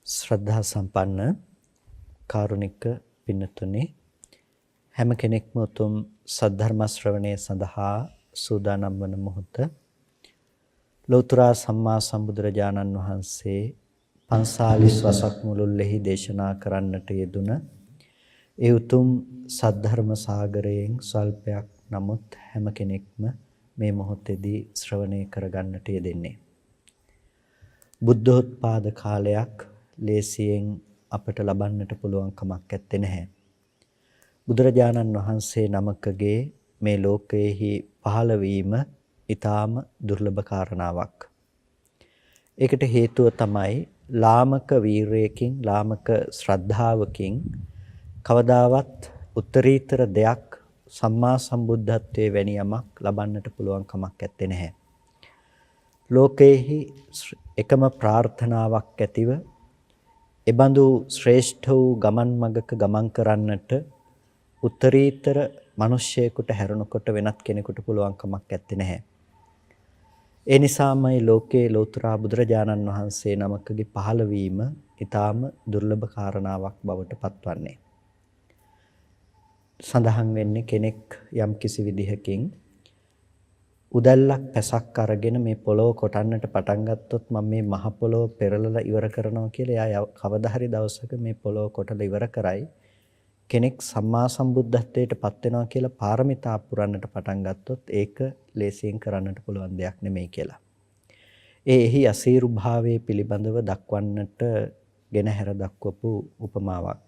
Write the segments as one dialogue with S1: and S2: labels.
S1: ශ්‍රද්ධා සම්පන්න කාරුණික පින්නතුනි හැම කෙනෙක්ම උතුම් සද්ධර්ම ශ්‍රවණය සඳහා සූදානම් වන මොහොත ලෞතර සම්මා සම්බුදුරජාණන් වහන්සේ 45 වසක් මුළුල්ලෙහි දේශනා කරන්නට යෙදුන ඒ උතුම් සද්ධර්ම සාගරයෙන් සල්පයක් නමුත් හැම කෙනෙක්ම මේ මොහොතේදී ශ්‍රවණය කරගන්නට යෙදෙන්නේ බුද්ධෝත්පාද කාලයක් ලේසියෙන් අපට ලබන්නට පුළුවන් කමක් නැත්තේ නැහැ. බුදුරජාණන් වහන්සේ නමකගේ මේ ලෝකයේහි පහළ වීම ඊටාම දුර්ලභ කාරණාවක්. ඒකට හේතුව තමයි ලාමක වීරයකින් ලාමක ශ්‍රද්ධාවකින් කවදාවත් උත්තරීතර දෙයක් සම්මා සම්බුද්ධත්වයේ වැනි යමක් ලබන්නට පුළුවන් කමක් නැත්තේ නැහැ. ලෝකයේහි එකම ප්‍රාර්ථනාවක් ඇතිව එබඳු ශ්‍රේෂ්ඨ වූ ගමන් මගක ගමන් කරන්නට උත්තරීතර මිනිසෙකුට හැරුණකොට වෙනත් කෙනෙකුට පුළුවන් කමක් නැත්තේ නැහැ. ඒ නිසාම මේ ලෝකේ ලෝතර බුදුරජාණන් වහන්සේ නමකගේ පහළ වීම ඊටාම දුර්ලභ කාරණාවක් බවට පත්වන්නේ. සඳහන් වෙන්නේ කෙනෙක් යම් කිසි විදිහකින් උදැල්ලක් පැසක් අරගෙන මේ පොළොව කොටන්නට පටන් ගත්තොත් මම මේ මහ පොළොව පෙරලලා ඉවර කරනවා කියලා එයා කවදා හරි දවසක මේ පොළොව කොටලා ඉවර කරයි. කෙනෙක් සම්මා සම්බුද්ධත්වයට පත් වෙනවා කියලා පාරමිතා පුරන්නට පටන් ගත්තොත් ඒක ලේසියෙන් කරන්නට පුළුවන් දෙයක් නෙමෙයි කියලා. එහි අසීරු භාවයේ පිළිබඳව දක්වන්නට ගෙනහැර දක්වපු උපමාවක්.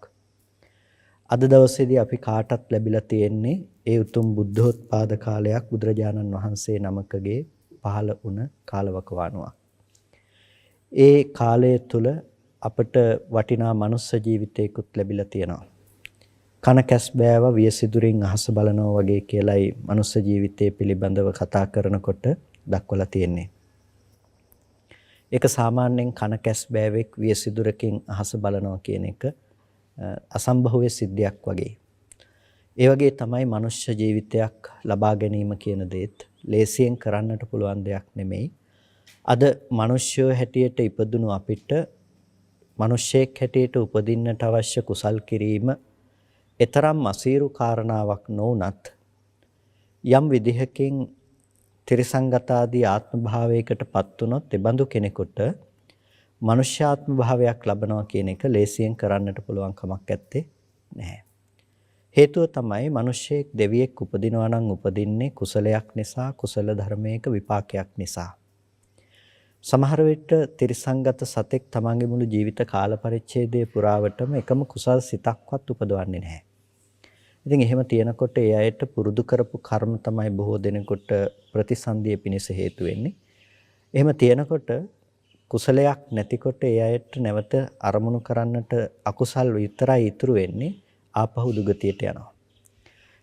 S1: අද දවසේදී අපි කාටත් ලැබිලා තියෙන්නේ ඒ උතුම් බුද්ධෝත්පාද කාලයක් බුදුරජාණන් වහන්සේ නමකගේ පහළ වුණ කාලවකවානුවක්. ඒ කාලය තුල අපට වටිනා මනුස්ස ජීවිතයකුත් ලැබිලා තියෙනවා. කන කැස් බෑව වියසිදුරින් අහස බලනවා වගේ කියලායි මනුස්ස ජීවිතය පිළිබඳව කතා කරනකොට දක්වලා තියෙන්නේ. ඒක සාමාන්‍යයෙන් කන කැස් බෑවෙක් වියසිදුරකින් අහස බලනවා කියන එක අසම්භව්‍ය සිද්ධියක් වගේ. ඒ වගේ තමයි මනුෂ්‍ය ජීවිතයක් ලබා ගැනීම කියන දේත් ලේසියෙන් කරන්නට පුළුවන් දෙයක් නෙමෙයි. අද මනුෂ්‍යෝ හැටියට ඉපදුණු අපිට මිනිසෙක් හැටියට උපදින්නට අවශ්‍ය කුසල් කිරීම එතරම් අසීරු කාරණාවක් නොවුනත් යම් විදිහකින් ත්‍රිසංගත ආදී ආත්ම භාවයකටපත් වුනොත් එබඳු කෙනෙකුට මනුෂ්‍යාත්ම භාවයක් ලබනවා කියන එක ලේසියෙන් කරන්නට පුළුවන් කමක් නැත්තේ නැහැ. හේතුව තමයි මිනිසෙක් දෙවියෙක් උපදිනවා නම් උපදින්නේ කුසලයක් නිසා, කුසල ධර්මයක විපාකයක් නිසා. සමහර විට ත්‍රිසංගත සතෙක් තමන්ගේ මුළු ජීවිත කාල පරිච්ඡේදයේ පුරාවටම එකම කුසල් සිතක්වත් උපදවන්නේ නැහැ. ඉතින් එහෙම තියෙනකොට ඒ අයට පුරුදු කරපු කර්ම තමයි බොහෝ දෙනෙකුට ප්‍රතිසන්දිය පිණිස හේතු වෙන්නේ. එහෙම තියෙනකොට කුසලයක් නැතිකොට ඒ අයට නැවත අරමුණු කරන්නට අකුසල් විතරයි ඉතුරු වෙන්නේ. ආපහු දුගතියට යනවා.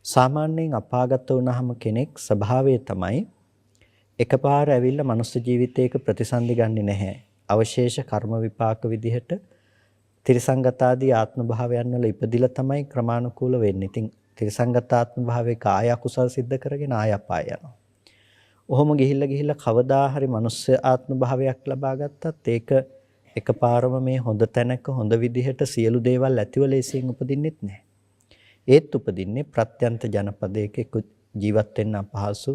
S1: සාමාන්‍යයෙන් අපාගත වුණාම කෙනෙක් ස්වභාවය තමයි එකපාර ඇවිල්ලා මනුස්ස ජීවිතයක ප්‍රතිසන්දි ගන්නෙ නැහැ. අවශේෂ කර්ම විපාක විදිහට ත්‍රිසංගත ආදී ආත්ම භාවයන් වල ඉපදිලා තමයි ක්‍රමානුකූල වෙන්නේ. ඉතින් ත්‍රිසංගත ආත්ම භාවයක ආය අකුසල් සිද්ධ කරගෙන ආය අපාය යනවා. ඔහොම ගිහිල්ලා කවදා හරි මනුස්ස ආත්ම භාවයක් ලබා ගත්තත් ඒක එකපාරම මේ හොඳ තැනක හොඳ විදිහට සියලු දේවල් ඇතිව ලේසියෙන් උපදින්නෙත් නැහැ. ඒත් උපදින්නේ ප්‍රත්‍යන්ත ජනපදයක ජීවත් වෙන්න අපහසු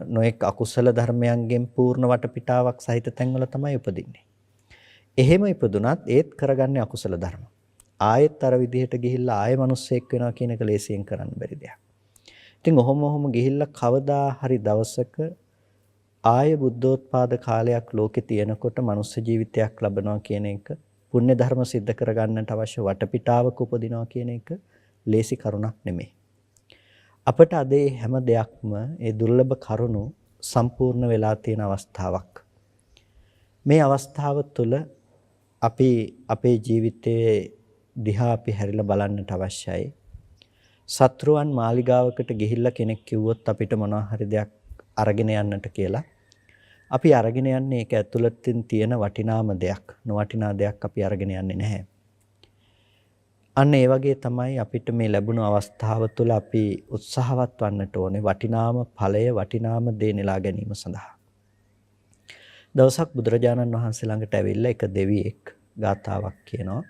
S1: නොඑක් අකුසල ධර්මයන්ගෙන් පූර්ණ වටපිටාවක් සහිත තැන්වල තමයි උපදින්නේ. එහෙම ඉපදුනත් ඒත් කරගන්නේ අකුසල ධර්ම. ආයෙත් අර විදිහට ගිහිල්ලා ආයෙ මිනිස්සෙක් වෙනවා කියන එක ලේසියෙන් කරන්න බැරි දෙයක්. ඉතින් ඔහොම ගිහිල්ලා කවදා හරි දවසක ආය බුද්ධෝත්පාද කාලයක් ලෝකේ තියෙනකොට මනුස්ස ජීවිතයක් ලබනවා කියන එක පුණ්‍ය ධර්ම સિદ્ધ කරගන්නට අවශ්‍ය වටපිටාවක උපදිනවා කියන එක ලේසි කරුණක් නෙමෙයි. අපට අද හැම දෙයක්ම ඒ දුර්ලභ කරුණු සම්පූර්ණ වෙලා තියෙන අවස්ථාවක්. මේ අවස්ථාව තුළ අපි අපේ ජීවිතයේ දිහා අපි හැරිලා බලන්නට අවශ්‍යයි. සත්‍රුවන් මාලිගාවකට ගිහිල්ලා කෙනෙක් කිව්වොත් අපිට මොනවා හරි දෙයක් අරගෙන යන්නට කියලා අපි අරගෙන යන්නේ ඒක ඇතුළතින් තියෙන වටිනාම දෙයක්. නොවටිනා දෙයක් අපි අරගෙන යන්නේ නැහැ. අන්න ඒ වගේ තමයි අපිට මේ ලැබුණු අවස්ථාව තුළ අපි උත්සාහවත් වන්නට ඕනේ වටිනාම ඵලය වටිනාම දේ නෙලා ගැනීම සඳහා. දවසක් බුදුරජාණන් වහන්සේ ළඟට ඇවිල්ලා එක දෙවියෙක් ගාතාවක් කියනවා.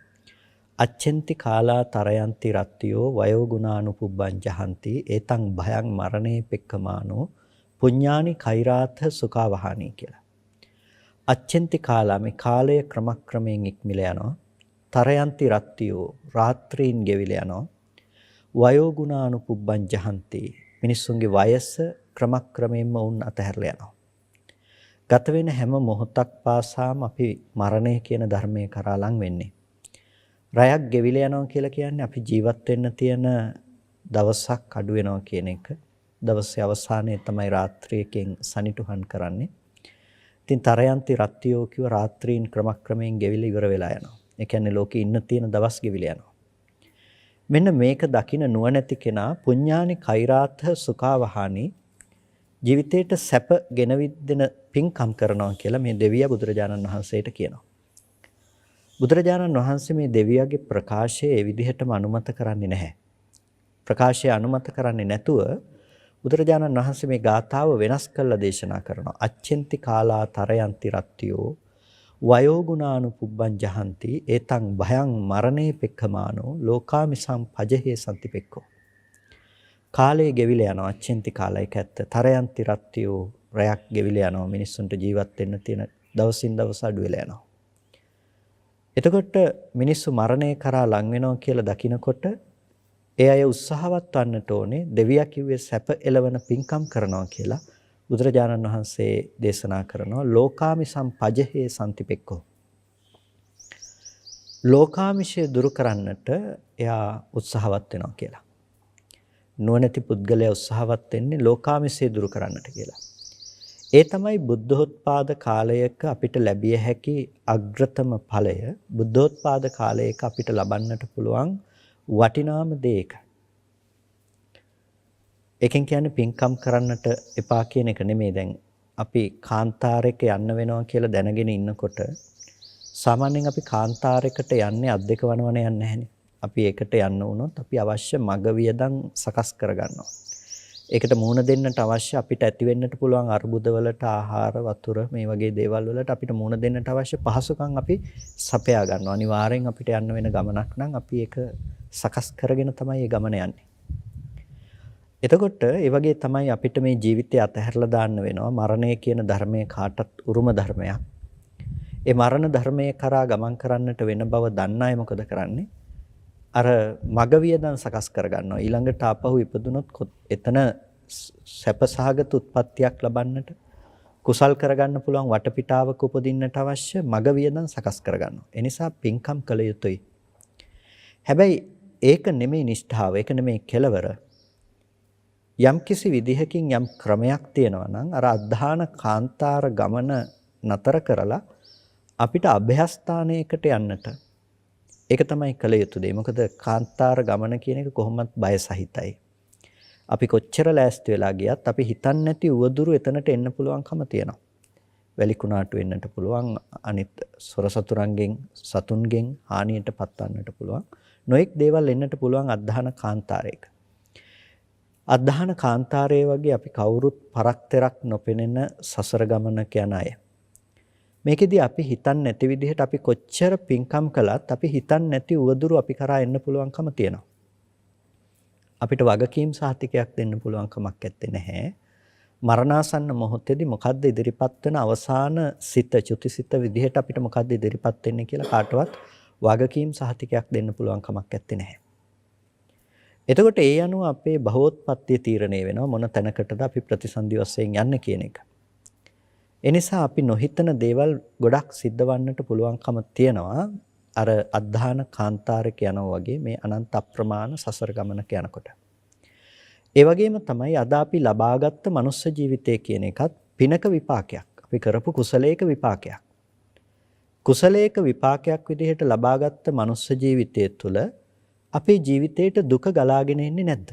S1: අච්චෙන්ති කාලා තරයන්ති රත්තියෝ වයෝ ගුණානුපුබ්බං ජහන්ති ඒතං භයං මරණේ පෙක්කමානෝ පුඤ්ඤානි කෛරාත සුඛාවහානි කියලා. අච්චෙන්ති කාලා මේ කාලය ක්‍රමක්‍රමයෙන් ඉක්මිල යනවා. තරයන්ති රත්තියෝ රාත්‍රීන් ගෙවිල යනවා. වයෝ ගුණානුපුබ්බං ජහන්ති මිනිස්සුන්ගේ වයස ක්‍රමක්‍රමයෙන්ම උන් අතහැරලා යනවා. ගත වෙන හැම මොහොතක් පාසාම අපි මරණය කියන ධර්මයේ කරා ලං වෙන්නේ. රැයක් ගෙවිල යනවා කියලා කියන්නේ අපි ජීවත් වෙන්න තියෙන දවසක් අඩු වෙනවා කියන එක. දවසේ අවසානයේ තමයි රාත්‍රියකින් සනිටුහන් කරන්නේ. ඉතින් තරයන්ති රත්තියෝ කියව රාත්‍රීන් ක්‍රමක්‍රමයෙන් ගෙවිල ඉවර වෙලා යනවා. ඒ කියන්නේ ලෝකේ ඉන්න තියෙන දවස් ගෙවිල යනවා. මෙන්න මේක දකින නුවණැති කෙනා පුඤ්ඤානි කෛරාත සුඛාවහානි ජීවිතේට සැප ගෙනවිද්දෙන පින්කම් කරනවා කියලා මේ දෙවියා බුදුරජාණන් වහන්සේට කියනවා. බුදුරජාණන් වහන්සේ මේ දෙවියාගේ ප්‍රකාශය ඒ විදිහටම අනුමත කරන්නේ නැහැ. ප්‍රකාශය අනුමත කරන්නේ නැතුව බුදුරජාණන් වහන්සේ මේ ගාථාව වෙනස් කරලා දේශනා කරනවා. අච්චෙන්ති කාලා තරයන්ති රත්තියෝ වයෝ ගුණානුපුබ්බං ජහන්ති ඒතං භයං මරණේ පෙක්ඛමානෝ ලෝකාමිසං පජහේ සම්තිපෙක්කෝ. කාලය ගෙවිල යනවා. අච්චෙන්ති කාලයක ඇත්ත. තරයන්ති රත්තියෝ රැයක් ගෙවිල යනවා. මිනිස්සුන්ට ජීවත් වෙන්න තියෙන දවසින් දවස අඩු වෙලා යනවා. එතකොට මිනිස්සු මරණය කරා ලං වෙනවා කියලා දකිනකොට ඒ අය උත්සාහවත් වන්නට ඕනේ දෙවියා කිව්වේ සැප එළවන පින්කම් කරනවා කියලා. බුදුරජාණන් වහන්සේ දේශනා කරනවා ලෝකාමිසම් පජහේ සම්තිපෙක්කෝ. ලෝකාමිෂය දුරු කරන්නට එයා උත්සාහවත් වෙනවා කියලා. නුවණැති පුද්ගලයා උත්සාහවත් වෙන්නේ ලෝකාමිෂය දුරු කරන්නට කියලා. ඒ තමයි බුද්ධෝත්පාද කාලයක අපිට ලැබිය හැකි අග්‍රතම ඵලය. බුද්ධෝත්පාද කාලයක අපිට ලබන්නට පුළුවන් වටිනාම දේ. එකෙන් කියන්නේ පින්කම් කරන්නට එපා කියන එක නෙමෙයි. දැන් අපි කාන්තාරයක යන්න වෙනවා කියලා දැනගෙන ඉන්නකොට සාමාන්‍යයෙන් අපි කාන්තාරයකට යන්නේ අත් දෙක වනවන යන්නේ නැහැනේ. අපි ඒකට යන්න වුණොත් අපි අවශ්‍ය මග වියදම් සකස් කරගන්නවා. ඒකට මුහුණ දෙන්නට අවශ්‍ය අපිට ඇති වෙන්නට පුළුවන් අර්බුදවලට ආහාර වතුර මේ වගේ දේවල් වලට අපිට මුහුණ දෙන්නට අවශ්‍ය පහසුකම් අපි සපයා ගන්නවා. අනිවාර්යෙන් අපිට යන්න වෙන ගමනක් නම් අපි ඒක සකස් කරගෙන තමයි මේ ගමන යන්නේ. එතකොට ඒ වගේ තමයි අපිට මේ ජීවිතය අතහැරලා දාන්න වෙනවා. මරණය කියන ධර්මයේ කාටත් උරුම ධර්මයක්. ඒ මරණ ධර්මයේ කරා ගමන් කරන්නට වෙන බව දන්න අය මොකද කරන්නේ? අර මග වියදම් සකස් කරගන්නවා. ඊළඟට ආපහු ඉපදුනොත් එතන සැපසහගත උත්පත්තියක් ලබන්නට කුසල් කරගන්න පුළුවන් වටපිටාවක උපදින්නට අවශ්‍ය මග වියදම් සකස් කරගන්නවා. ඒ නිසා පින්කම් කළ යුතුයි. හැබැයි ඒක නෙමෙයි නිෂ්ඨාව. ඒක නෙමෙයි කෙලවර. යම් කිසි විදිහකින් යම් ක්‍රමයක් තියෙනවා නම් අර අධධාන කාන්තාර ගමන නතර කරලා අපිට අභයස්ථානයකට යන්නට ඒක තමයි කළ යුතු දේ. මොකද කාන්තාර ගමන කියන එක කොහොමත් බය සහිතයි. අපි කොච්චර ලෑස්ති වෙලා ගියත් අපි හිතන්නේ නැති උවදුරු එතනට එන්න පුළුවන්කම තියෙනවා. වැලිකුණාට වෙන්නට පුළුවන්, අනිත් සොර සතුරන්ගෙන් සතුන්ගෙන් හානියට පත්වන්නට පුළුවන්. නොඑක් දේවල් එන්නට පුළුවන් අධධාන කාන්තාරයක. අධධාන කාන්තාරයේ වගේ අපි කවුරුත් පරක්තරක් නොපෙනෙන සසර ගමනක යන අය. මේකෙදි අපි හිතන්නේ නැති විදිහට අපි කොච්චර පින්කම් කළත් අපි හිතන්නේ නැති උවදුරු අපි කරා එන්න පුළුවන්කම තියෙනවා. අපිට වගකීම් සහතිකයක් දෙන්න පුළුවන් කමක් නැත්තේ නැහැ. මරණාසන්න මොහොතේදී මොකද්ද ඉදිරිපත් වෙන අවසාන සිත චුතිසිත විදිහට අපිට මොකද්ද ඉදිරිපත් වෙන්නේ කියලා කාටවත් වගකීම් සහතිකයක් දෙන්න පුළුවන් කමක් නැත්තේ නැහැ. එතකොට ඒ අනුව අපේ භවෝත්පත්තිය තීරණය වෙනවා මොන තැනකටද අපි ප්‍රතිසන්දි වශයෙන් යන්නේ කියන එක. එනිසා අපි නොහිතන දේවල් ගොඩක් සිද්ධ වන්නට පුළුවන්කම තියෙනවා අර අධධාන කාන්තාරයක යනවා වගේ මේ අනන්ත අප්‍රමාණ සසර ගමනක යනකොට. ඒ වගේම තමයි අද අපි ලබාගත් මනුස්ස ජීවිතය කියන එකත් පිනක විපාකයක්. අපි කරපු කුසලයක විපාකයක්. කුසලයක විපාකයක් විදිහට ලබාගත් මනුස්ස ජීවිතය තුළ අපේ ජීවිතේට දුක ගලාගෙන එන්නේ නැද්ද?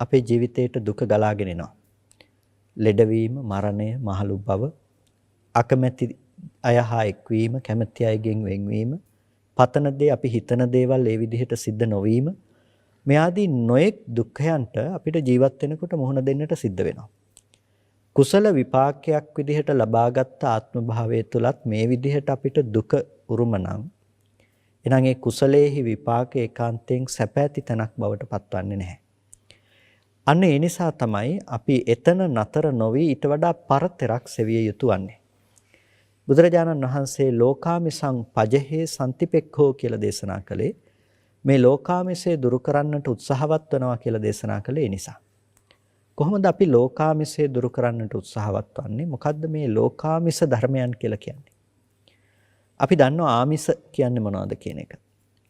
S1: අපේ ජීවිතේට දුක ගලාගෙන එනවා. ලෙඩවීම, මරණය, මහලු බව, අකමැති අය හා එක්වීම, කැමැති අයගෙන් වෙන්වීම, පතන දේ අපි හිතන දේවල් ඒ විදිහට සිද්ධ නොවීම, මේ ආදී නොයෙක් දුක්ඛයන්ට අපිට ජීවත් වෙනකොට මුහුණ දෙන්නට සිද්ධ වෙනවා. කුසල විපාකයක් විදිහට ලබාගත් ආත්ම භාවය තුලත් මේ විදිහට අපිට දුක උරුම නම් එහෙනම් ඒ කුසලයේහි විපාක ඒකාන්තයෙන් සැප ඇති තැනක් බවට පත්වන්නේ නැහැ. අන්න ඒ නිසා තමයි අපි එතන නතර නොවි ඊට වඩා පරතරක් සෙවිය යුතු වන්නේ. බුදුරජාණන් වහන්සේ ලෝකාමිසං පජහේ සම්තිපෙක්ඛෝ කියලා දේශනා කළේ මේ ලෝකාමිසය දුරු කරන්නට උත්සාහවත් වෙනවා කියලා දේශනා කළේ ඒ නිසා. කොහොමද අපි ලෝකාමිසය දුරු කරන්නට උත්සාහවත් වන්නේ? මොකද්ද මේ ලෝකාමිස ධර්මයන් කියලා කියන්නේ? අපි දන්නවා ආමිස කියන්නේ මොනවද කියන එක.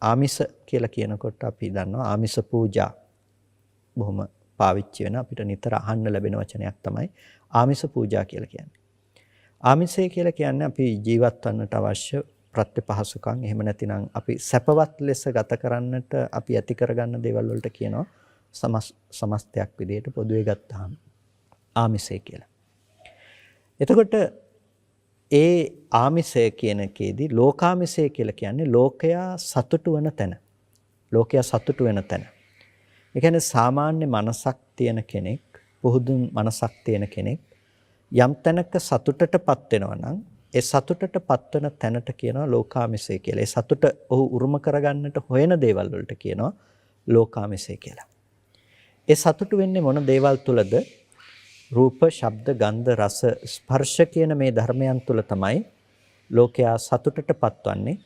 S1: ආමිස කියලා කියනකොට අපි දන්නවා ආමිස පූජා. බොහොම පාවිච්චි වෙන අපිට නිතර අහන්න ලැබෙන වචනයක් තමයි ආමිස පූජා කියලා කියන්නේ. ආමිසය කියලා කියන්නේ අපි ජීවත් වන්නට අවශ්‍ය ප්‍රත්‍යපහසුකම්. එහෙම නැතිනම් අපි සැපවත් ලෙස ගත කරන්නට අපි ඇති කරගන්න දේවල් වලට කියනවා සමස්තයක් විදිහට පොදුවේ ගත්තාම ආමිසය කියලා. එතකොට ඒ ආමිසය කියන එකේදී ලෝකාමිසය කියලා කියන්නේ ලෝකයා සතුටු වෙන තැන. ලෝකයා සතුටු වෙන තැන. ඒ කියන්නේ සාමාන්‍ය මනසක් තියෙන කෙනෙක්, පුහුදුන් මනසක් තියෙන කෙනෙක් යම් තැනක සතුටටපත් වෙනවා නම් ඒ සතුටටපත් වෙන තැනට කියනවා ලෝකාමිසය කියලා. ඒ සතුට ඔහු උරුම කරගන්නට හොයන දේවල් වලට කියනවා ලෝකාමිසය කියලා. ඒ සතුටු වෙන්නේ මොන දේවල් තුලද? රූප, ශබ්ද, ගන්ධ, රස, ස්පර්ශ කියන මේ ධර්මයන් තුල තමයි ලෝකයා සතුටටපත් වන්නේ.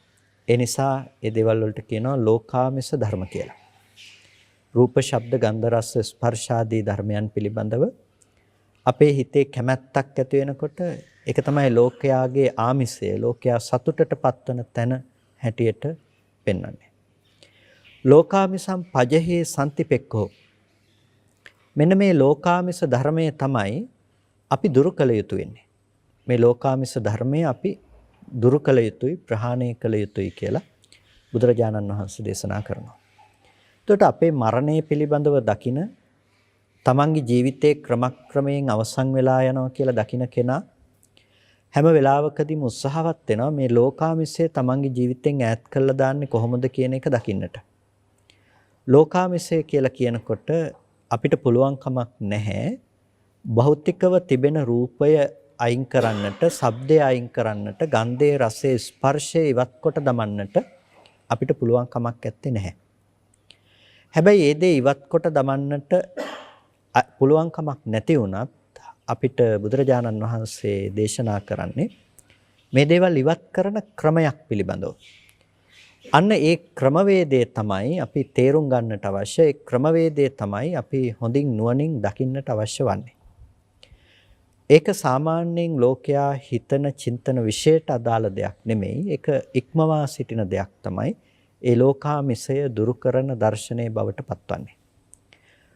S1: ඒ නිසා ඒ දේවල් වලට කියනවා ලෝකාමිස ධර්ම කියලා. රූප, ශබ්ද, ගන්ධ, රස, ස්පර්ශ ආදී ධර්මයන් පිළිබඳව අපේ හිතේ කැමැත්තක් ඇති වෙනකොට ඒක තමයි ලෝකයාගේ ආමිසය, ලෝකයා සතුටටපත් වන තැන හැටියට පෙන්වන්නේ. ලෝකාමිසම් පජහේ සම්තිපෙක්ඛෝ. මෙන්න මේ ලෝකාමිස ධර්මය තමයි අපි දුරු කළ යුතු වෙන්නේ. මේ ලෝකාමිස ධර්මය අපි දුරු කළ යුතුයි, ප්‍රහාණය කළ යුතුයි කියලා බුදුරජාණන් වහන්සේ දේශනා කරනවා. එතකොට අපේ මරණය පිළිබඳව දකින තමන්ගේ ජීවිතයේ ක්‍රමක්‍රමයෙන් අවසන් වෙලා යනවා කියලා දකින කෙනා හැම වෙලාවකදීම උත්සාහවත් වෙනවා මේ ලෝකාමිසය තමන්ගේ ජීවිතෙන් ඈත් කරලා දාන්නේ කොහොමද කියන එක දකින්නට. ලෝකාමිසය කියලා කියනකොට අපිට පුළුවන් කමක් නැහැ භෞතිකව තිබෙන රූපය අයින් කරන්නට, ශබ්දය අයින් කරන්නට, ගන්ධයේ, රසයේ, ස්පර්ශයේ ඉවත් කොට දමන්නට අපිට පුළුවන් කමක් නැත්තේ නැහැ. හැබැයි ඒ දේ ඉවත් කොට දමන්නට පුළුවන් කමක් නැති වුණත් අපිට බුදුරජාණන් වහන්සේ දේශනා කරන්නේ මේ දේවල් ඉවත් කරන ක්‍රමයක් පිළිබඳව. අන්න ඒ ක්‍රමවේදය තමයි අපි තේරුම් ගන්නට අවශ්‍ය. ඒ ක්‍රමවේදය තමයි අපි හොඳින් නුවණින් දකින්නට අවශ්‍ය වන්නේ. ඒක සාමාන්‍යයෙන් ලෝකයා හිතන චින්තන විශේෂයට අදාළ දෙයක් නෙමෙයි. ඒක ඉක්මවා සිටින දෙයක් තමයි ඒ ලෝකාමිසය දුරු කරන දර්ශනයේ බවට පත්වන්නේ.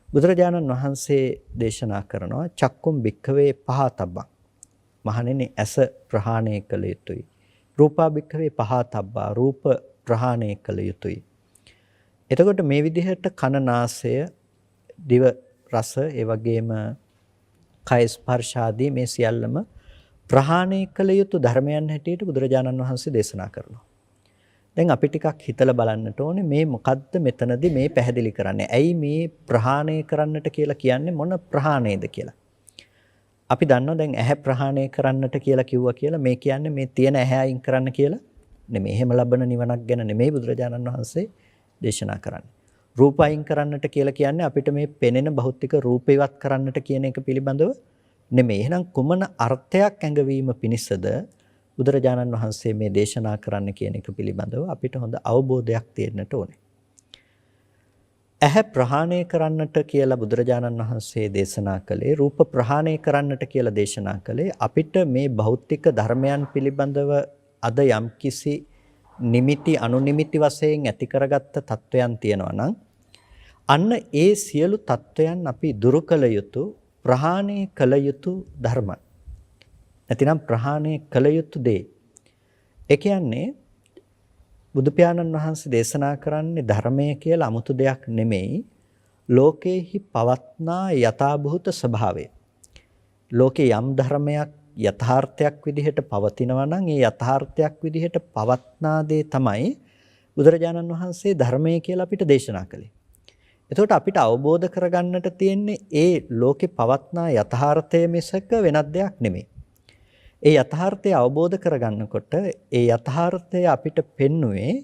S1: බුදුරජාණන් වහන්සේ දේශනා කරනවා චක්කුම් භික්ඛවේ පහතබ්බං. මහණෙනි ඇස ප්‍රහාණය කළ යුතුයි. රූපා භික්ඛවේ පහතබ්බා. රූප ප්‍රහාණය කළ යුතුයි. එතකොට මේ විදිහට කන, නාසය, දිව, රස, ඒ වගේම කය ස්පර්ශ ආදී මේ සියල්ලම ප්‍රහාණය කළ යුතු ධර්මයන් හැටියට බුදුරජාණන් වහන්සේ දේශනා කරනවා. දැන් අපි ටිකක් හිතලා බලන්නට ඕනේ මේ මොකද්ද මෙතනදී මේ පැහැදිලි කරන්නේ? ඇයි මේ ප්‍රහාණය කරන්නට කියලා කියන්නේ මොන ප්‍රහාණයද කියලා? අපි දන්නවා දැන් ඇහැ ප්‍රහාණය කරන්නට කියලා කිව්වා කියලා මේ කියන්නේ මේ තියෙන ඇහැ අයින් කරන්න කියලා නෙමෙයි. එහෙම ලබන නිවනක් ගැන නෙමෙයි බුදුරජාණන් වහන්සේ දේශනා කරන්නේ. රූප අයින් කරන්නට කියලා කියන්නේ අපිට මේ පෙනෙන භෞතික රූප ඉවත් කරන්නට කියන එක පිළිබඳව නෙමෙයි. එහෙනම් කුමන අර්ථයක් ඇඟවීම පිණිසද බුදුරජාණන් වහන්සේ මේ දේශනා කරන්න කියන එක පිළිබඳව අපිට හොඳ අවබෝධයක් තියෙන්නට ඕනේ. ඇහැ ප්‍රහාණය කරන්නට කියලා බුදුරජාණන් වහන්සේ දේශනා කළේ, රූප ප්‍රහාණය කරන්නට කියලා දේශනා කළේ අපිට මේ භෞතික ධර්මයන් පිළිබඳව අද යම්කිසි නිමිති අනුනිමිති වශයෙන් ඇති කරගත්ත තත්වයන් තියෙනවා නම් අන්න ඒ සියලු තත්වයන් අපි දුරු කළ යුතු, ප්‍රහාණය කළ යුතු ධර්ම. නැතිනම් ප්‍රහාණය කළ යුතු දේ. ඒ කියන්නේ බුදු පියාණන් වහන්සේ දේශනා කරන්නේ ධර්මය කියලා 아무තු දෙයක් නෙමෙයි. ලෝකේහි පවත්නා යථාභූත ස්වභාවය. ලෝකේ යම් ධර්මයක් යථාර්ථයක් විදිහට පවතිනවා නම් ඒ යථාර්ථයක් විදිහට පවත්නා දේ තමයි බුදුරජාණන් වහන්සේ ධර්මය කියලා අපිට දේශනා කළේ. එතකොට අපිට අවබෝධ කරගන්නට තියෙන්නේ ඒ ලෝකේ පවත්නා යථාර්ථය මිසක වෙනත් දෙයක් නෙමෙයි. ඒ යථාර්ථය අවබෝධ කරගන්නකොට ඒ යථාර්ථය අපිට පෙන්නුවේ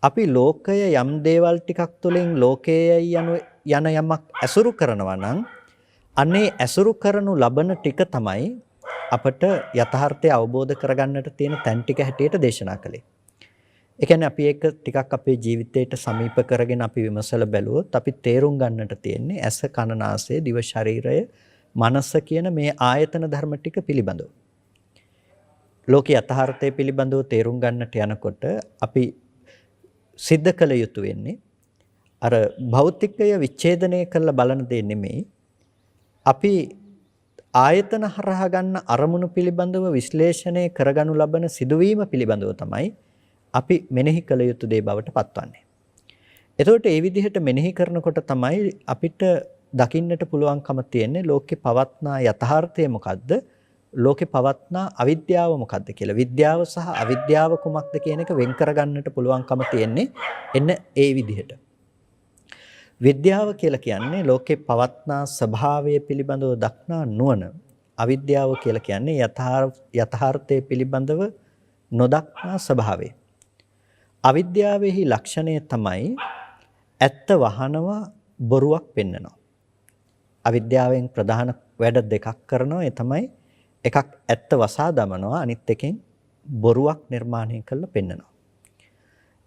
S1: අපි ලෝකය යම් දේවල් ටිකක් තුළින් ලෝකයේයි යන යමක් ඇසුරු කරනවා නම් අනේ ඇසුරු කරනු ලබන ටික තමයි අපට යථාර්ථය අවබෝධ කරගන්නට තියෙන තැන් ටික හැටියට දේශනා කළේ. ඒ කියන්නේ අපි ඒක ටිකක් අපේ ජීවිතයට සමීප කරගෙන අපි විමසලා බැලුවොත් අපි තේරුම් ගන්නට තියෙන්නේ ඇස කන නාසය දිව ශරීරය මනස කියන මේ ආයතන ධර්ම ටික පිළිබඳව. ලෝකේ යථාර්ථය පිළිබඳව තේරුම් ගන්නට යනකොට අපි සිද්ධ කළ යුතු වෙන්නේ අර භෞතිකය විච්ඡේදනය කරලා බලන දේ නෙමෙයි. අපි ආයතන හරහා ගන්න අරමුණු පිළිබඳව විශ්ලේෂණය කරගනු ලබන සිදුවීම පිළිබඳව තමයි අපි මෙනෙහි කළ යුතු දේ බවට පත්වන්නේ. එතකොට මේ විදිහට මෙනෙහි කරනකොට තමයි අපිට දකින්නට පුළුවන්කම තියෙන්නේ ලෝකේ පවත්නා යථාර්ථය මොකද්ද? ලෝකේ පවත්නා අවිද්‍යාව මොකද්ද කියලා. විද්‍යාව සහ අවිද්‍යාව කුමක්ද කියන එක වෙන් කරගන්නට පුළුවන්කම තියෙන්නේ එන්න ඒ විදිහට. විද්‍යාව කියලා කියන්නේ ලෝකේ පවත්නා ස්වභාවය පිළිබඳව දක්නා නුවණ. අවිද්‍යාව කියලා කියන්නේ යථාර්ථය පිළිබඳව නොදක්නා ස්වභාවය. අවිද්‍යාවේහි ලක්ෂණය තමයි ඇත්ත වහනවා බොරුවක් පෙන්නනවා. අවිද්‍යාවෙන් ප්‍රධාන වැඩ දෙකක් කරනවා. ඒ තමයි එකක් ඇත්ත වසා දමනවා, අනිත් එකෙන් බොරුවක් නිර්මාණය කරලා පෙන්නනවා.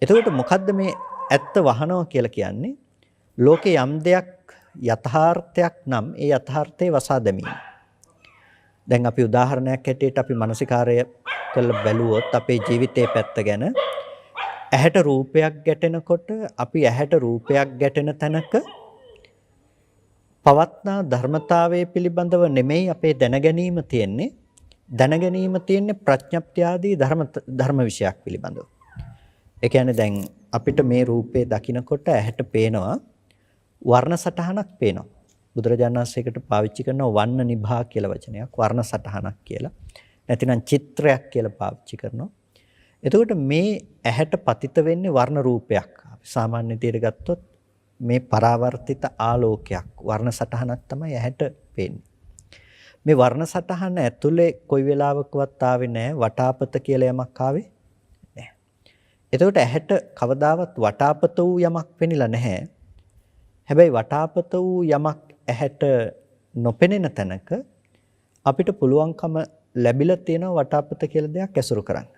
S1: එතකොට මොකද්ද මේ ඇත්ත වහනවා කියලා කියන්නේ? ලෝකේ යම් දෙයක් යථාර්ථයක් නම් ඒ යථාර්ථය වසා දැමීම. දැන් අපි උදාහරණයක් හැටියට අපි මානසිකාරය කරලා බැලුවොත් අපේ ජීවිතයේ පැත්ත ගැන ඇහැට රූපයක් ගැටෙනකොට අපි ඇහැට රූපයක් ගැටෙන තැනක පවත්නා ධර්මතාවයේ පිළිබඳව නෙමෙයි අපේ දැනගැනීම තියෙන්නේ. දැනගැනීම තියෙන්නේ ප්‍රඥප්ති ආදී ධර්ම විශයක් පිළිබඳව. ඒ කියන්නේ දැන් අපිට මේ රූපේ දකිනකොට ඇහැට පේනවා වර්ණ සටහනක් පේනවා. බුදුරජාණන් වහන්සේකට පාවිච්චි කරන වන්න නිභා කියලා වචනයක් වර්ණ සටහනක් කියලා. නැතිනම් චිත්‍රයක් කියලා පාවිච්චි කරනවා. එතකොට මේ ඇහැට පතිත වෙන්නේ වර්ණ රූපයක්. අපි සාමාන්‍ය විදිහට ගත්තොත් මේ පරාවර්තිත ආලෝකයක් වර්ණ සටහනක් තමයි ඇහැට පේන්නේ. මේ වර්ණ සටහන ඇතුලේ කොයි වෙලාවකවත් ආවේ නැහැ වටාපත කියලා යමක් ආවේ නැහැ. එතකොට ඇහැට කවදාවත් වටාපත වූ යමක් පෙනිලා නැහැ. හැබැයි වටාපත වූ යමක් ඇහැට නොපෙනෙන තැනක අපිට පුළුවන්කම ලැබිලා තියෙනවා වටාපත කියලා දෙයක් ඇසුරු කරන්න.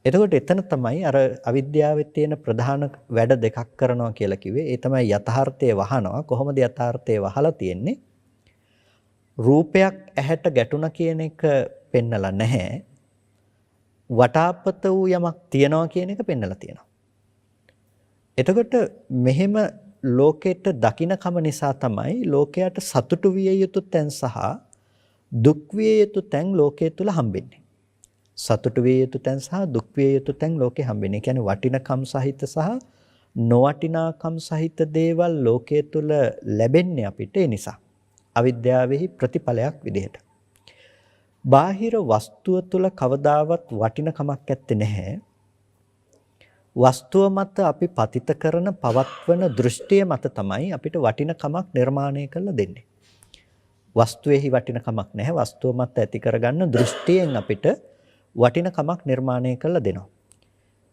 S1: එතකොට එතන තමයි අර අවිද්‍යාවේ තියෙන ප්‍රධාන වැඩ දෙකක් කරනවා කියලා කිව්වේ. ඒ තමයි යථාර්ථය වහනවා. කොහොමද යථාර්ථය වහලා තියෙන්නේ? රූපයක් ඇහැට ගැටුණා කියන එක පෙන්නලා නැහැ. වටාපත වූ යමක් තියනවා කියන එක පෙන්නලා තියෙනවා. එතකොට මෙහෙම ලෝකෙට දකින්නකම නිසා තමයි ලෝකයට සතුටු විය යුතු තැන් සහ දුක් විය යුතු තැන් ලෝකයේ තුල හම්බෙන්නේ. සතුටු විය යුතු තැන් සහ දුක් විය යුතු තැන් ලෝකේ හම්බෙන්නේ. කියන්නේ වටිනකම් සහිත සහ නොවටිනාකම් සහිත දේවල් ලෝකයේ තුල ලැබෙන්නේ අපිට ඒ නිසා. අවිද්‍යාවෙහි ප්‍රතිඵලයක් විදිහට. බාහිර වස්තුව තුල කවදාවත් වටිනකමක් ඇත්තේ නැහැ. වස්තුව මත අපි පතිත කරන පවත්වන දෘෂ්ටිය මත තමයි අපිට වටිනකමක් නිර්මාණය කරලා දෙන්නේ. වස්තුවේහි වටිනකමක් නැහැ. වස්තුව මත ඇති කරගන්න දෘෂ්ටියෙන් අපිට වටිනකමක් නිර්මාණය කරලා දෙනවා.